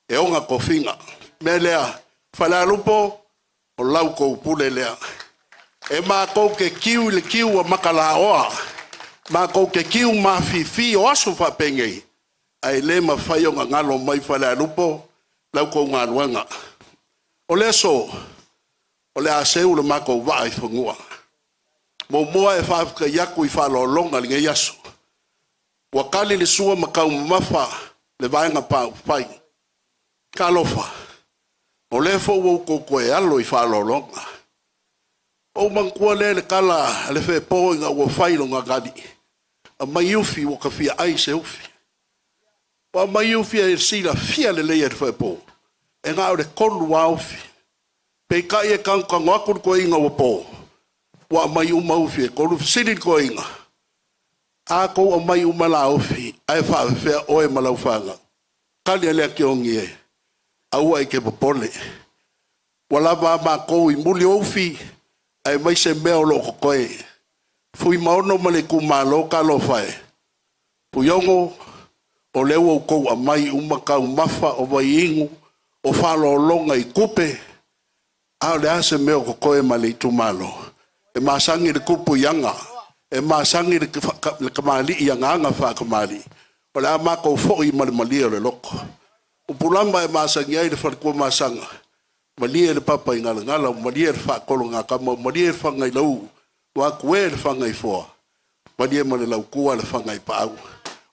E onga kofinga. Me lea. Falealupo o lau kou pule lea. E ma kou ke kiu le kiu a makala oa. Ma kou ke kiu ma fifi o aso fa pengei. Ai le ma fai o ngalo mai Falealupo. Lau kou ngaruanga. O le so, o le aseu le mako wa i whangua. Mo mua e whawhika yaku i whalolonga li ngai aso. Wakali le sua makau mafa le vaenga pāu whai. Ka lofa. O le fo wau koko e alo i whalolonga. O mangkua le kala le whe po inga ua whailonga gadi. A mai ufi waka fia ai se ufi. Wa mai ufi e sila fia le leia le whe po. E ngā ore kolu wa ufi. Pei kai e kanka ngakuru ko inga wa po. Wa mai uma ufi e kolu siri ko inga. A kou a mai uma la ufi. Ai whawhea oe malau whanga. Kali alea ki ongi e. Aua i ke popole. Walava ma kou i muli ufi. Ai mai se mea o loko koe. Fui maono male ku malo ka lo whae. Puyongo o leo o kou a mai umakau mafa o waiingu o whalolonga I kupe a le ase meo kokoe ma le itumalo e masangi le kupu yanga e masangi le kamali I anga whakamali o le amako fo I mali o le loko o pulamba e masangi ai le whalikua masanga mali e le papa I ngala mali e le whakolo ngā kama mali e le whangai lau wa kue le whangai fua mali e ma le lau kua le whangai pāu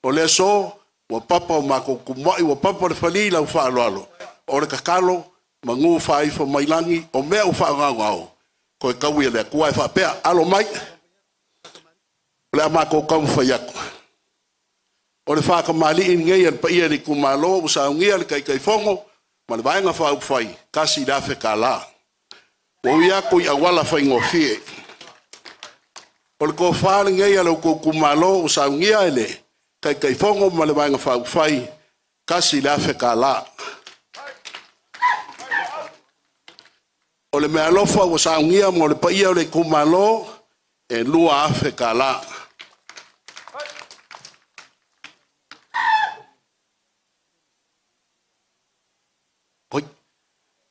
o le so wa papa o mako kumai wa papa le whali lau whaaloalo o le kakalo mangu whaifa mailangi o mea u whaangangao ko e kawi le kua e whapea alo mai le amako kamu whaiako o le whakamali in ngei an pa ia ni kumalo u saungia le kai fongo ma le vaenga whau whai kasi dafe ka la o iako I awala whaingofie o le ko whaale ngei alau ko kumalo u saungia ele kai fongo ma le vaenga whau whai kasi dafe ka la o le mea lofa o saungia mo le paia o le kumalo e lua afe ka la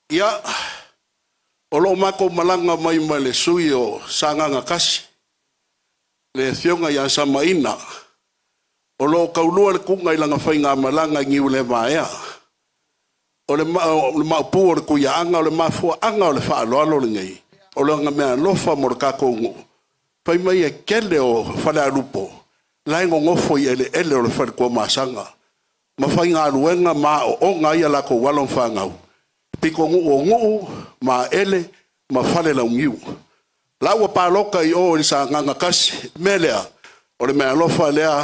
ia o lo mako malanga mai mai le sui o sanganga kasi le fionga ia samaina o lo kaulua le kunga ilanga whainga malanga ngiu le maea o le maupu o le kuia anga o le mafua anga o le whaaloalo le ngai o le anga mea lofa mo le kakongo pai mai e kele o Falealupo laingo ngofo I ele o le whalikua masanga ma whainga aluenga ma o ngai ala ko walon whangau piko ngu ma ele ma fale la ngiu lawa paloka I o sa nganga kasi melea o le mea lofa lea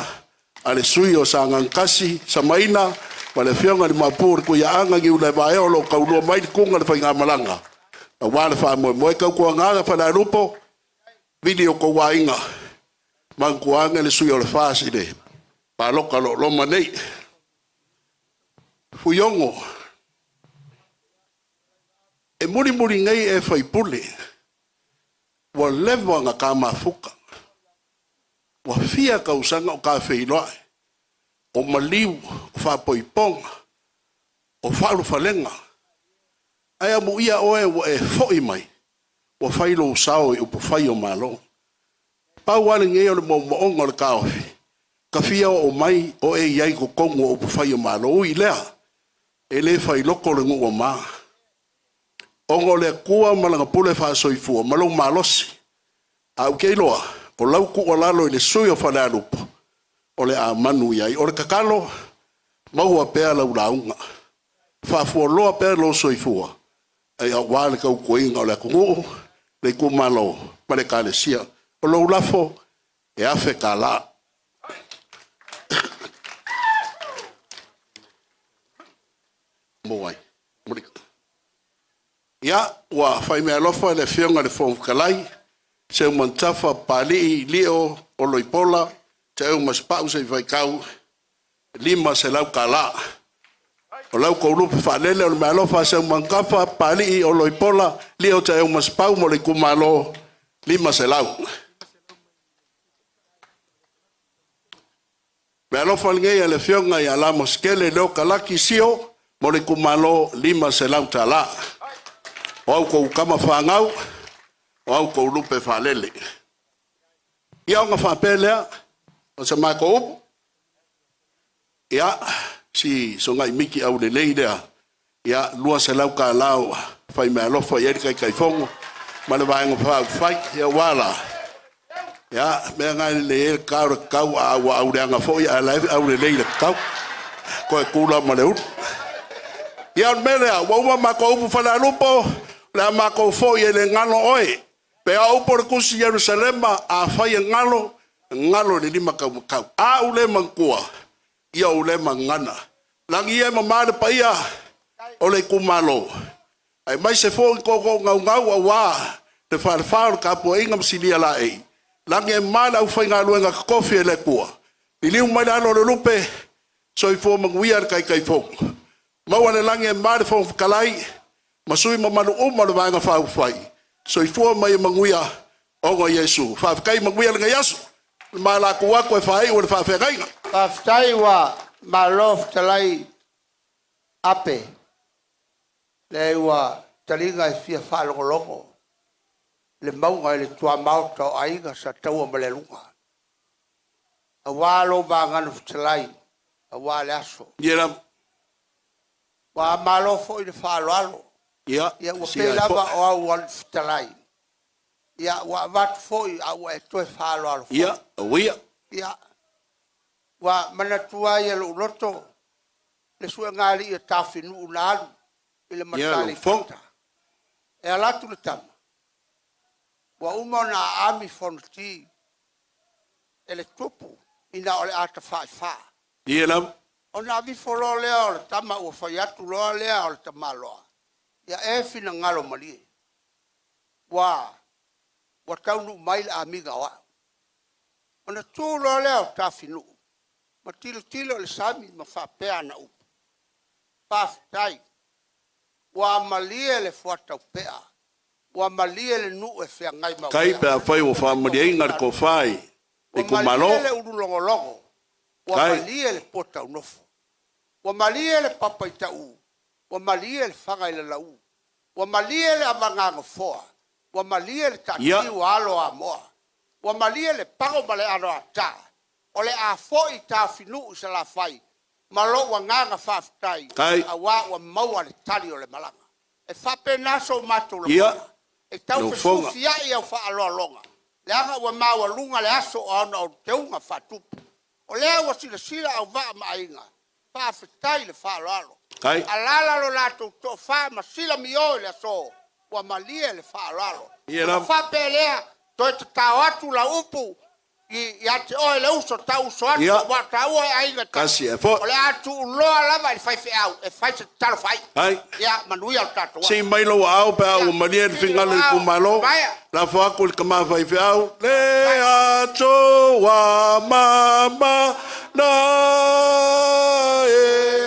ale sui o sa nganga kasi samaina wale fionga le mapur ko ya anga ngiu le vae o lo kaulua mai kunga le whainga malanga a wale wha moe kau kua nganga Falealupo video ko wainga mankuanga le sui o le fasi le paloka lo loma nei fuyongo e muri ngai e whaipule wa lewa nga ka mafuka wa fia ka usanga o ka whailoa o maliu o whapoiponga o whalu whalenga ai amu ia oe wa e foi mai wa whailo usao I upu whai o malo pau wale ngei o le moonga o le kaofi ka fia o mai o e iai ko kongo o upu whai o malo ui lea e le whailoko le ngu o maa ongo le kua malanga pule fa soifua malo malosi au keiloa o lau ku o lalo I le sui o Falealupo o le a manu iai o le kakalo maua pea lau launga fa fuoloa pea lo soifua ai a wale kau kuinga o le kungu le ku malo ma le kalesia o lau lafo e afe ka la moai murika ia wa fai mea lofa le fionga le fong kalai se mantafa pali lio o loipola te u mas pause vai kau lima se lau kala o lau ko lupa falele o mea lofa se mankafa pali o loipola lio te u mas pau mo le kumalo lima se lau mea lofa ngei le fionga ia la moskele leo kalaki sio mo le kumalo lima se lau tala o au kou kama whangau, o au kou lupe whalele. Ia o ngā whapelea, o sa mai kou upu. Ia, si so ngai miki au le leidea, ia lua se lau ka lau, whai mea lofa i erika I kai fongo, ma le vaenga whai, ia wala. Ia, mea ngai le e kaura kau a au reanga fōi, a laive au le leida kau, koe kula ma le upu. Ia melea, wauma ma kou upu Falealupo, le mako fo ye le ngalo oe pe au por kusi Jerusalema a fai ngalo le lima ka a ule mankua ia ule mangana langi e mama de paia o le kumalo ai mai se fo ko ngau wa te far ka po ingam silia la e langi e mala u fai ngalo nga kofi le kua I liu mai alo le lupe so I fo manguia kai fo mau le langi e mala fo kalai masui mamalu umalu vanga fau fai so I fua mai manguia ongo Yesu fa kai manguia nga Yesu mala ku wa ko fai o fa fe kai Taftai wa Malof talai ape. Lewa talinga fia falongolongo. Le maunga le tua mauta aiga sa taua malelunga. Awalo bangan talai. Awale aso. Yelam. Wa malofo i faloalo. Ya. Ya wa pelava o awal talai. Ya wa vat foi awa to faloalo. Ya, wia. Ya. Wa manatua ya loto. Le sua ngali e tafinu unalu. Ile matali fota. E alatu le tama. Wa umona ami fonti. Ele tupu. Ina ole ata fa. Yelam. Ona vi folo leo le tama ua faiatu loa lea o le tamaloa. Ia e fina ngalo mali. Wa taunu mai le amiga wa. Ona tu loa leo tafinu. Ma tilo le sami ma whapea na upu. Whaftai. Wa malie le fuata upea. Wa malie le nu e whea ngai mau. Kai pe a whai o whamari ingar ko whai. E ko malo. Wa malie le urulongolongo. Wa malie le pota unofo. Wa malie le papaitau. Wa malie le whanga ile lau. Wa malie le amangango foa. Wa malie le tati wa alo a moa. Wa malie le pango male ano a ta. O le a foi ta finu sa la fai. Malo wa nganga whaftai. A wa maua le tali o le malanga. E whape naso mato le moa. E tau whesufia i au wha aloa longa. Le anga wa maua lunga le aso o ana o teunga whatupu. O lea wa sila au vaa mainga. Whafetai le whaaloalo. Alala lo lato to wha ma sila mio le aso. Wa malie le whaaloalo. Whape lea toi te tau atu la upu. I ate oe le uso tau so atu. Wa tau oe ainga tau. O le atu loa lava i whai au. E whai se talo whai. Ia manui au tato. Si mailo au pe au malie le fingale kumalo. La whaako le kama whai au. Le ato wa mama na e.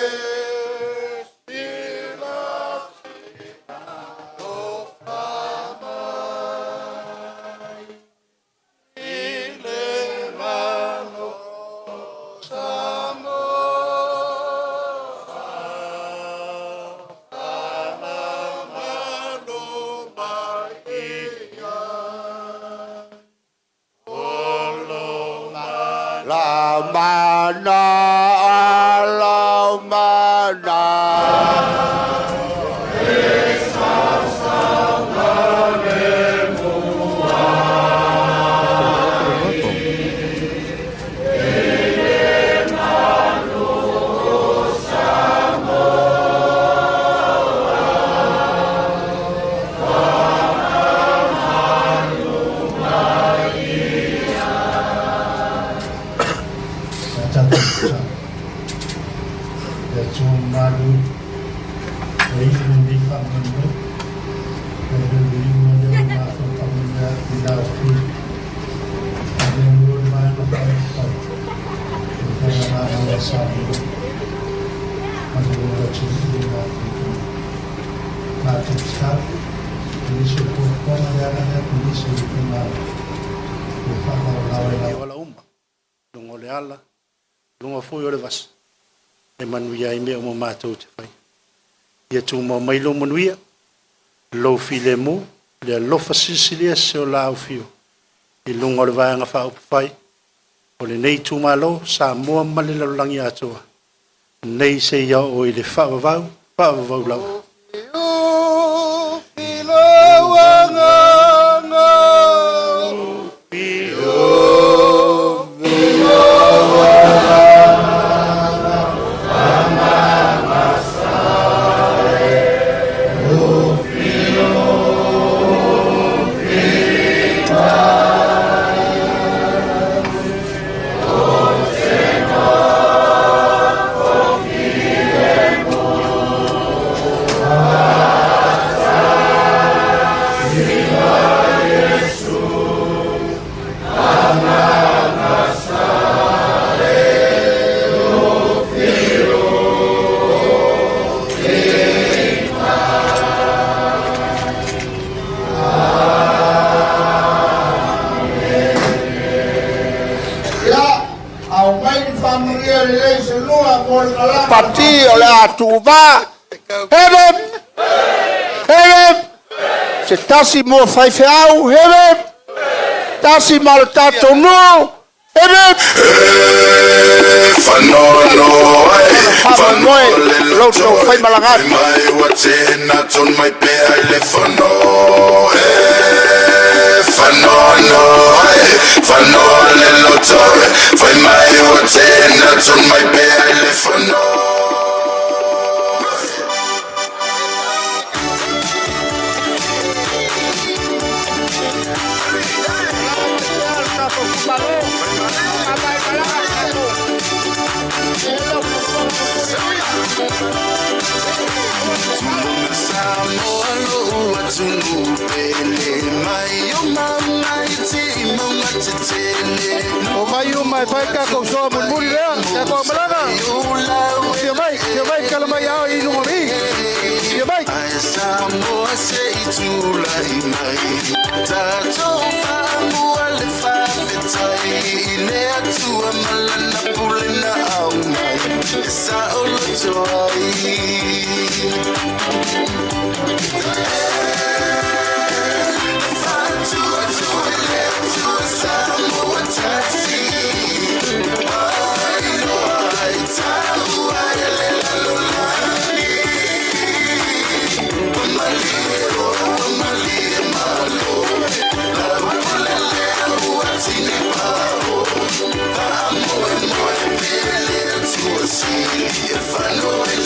Lunga foi o le vas. E manuia i mea o mātou te whai. Ia tū mau mailo manuia. Lo file mo. Le alofa sisilia se o lau fio. I lunga o le vaianga whao whai. O le nei tū malo sa mua male lalangi atoa. Nei se ia o i le whaavavau lau. Pati o le atuva. Hebe. Hebe. Se tasi mo fai feau. Hebe. Tasi mal tato no. Hebe. Fanolo, Roadshow fai malagat. my what's in not on my pay, I live for no. Fanolo, Loto, for my what's in not on my pay, I live for no. O mai o mai fai ka ko so mun muri le ka ko malanga ye mai kala mai ao I no mi ye mai Esa mo se tu lai mai ta to fa mo le fa fetai ne atu malana pulena au mai esa o lo toi If I know it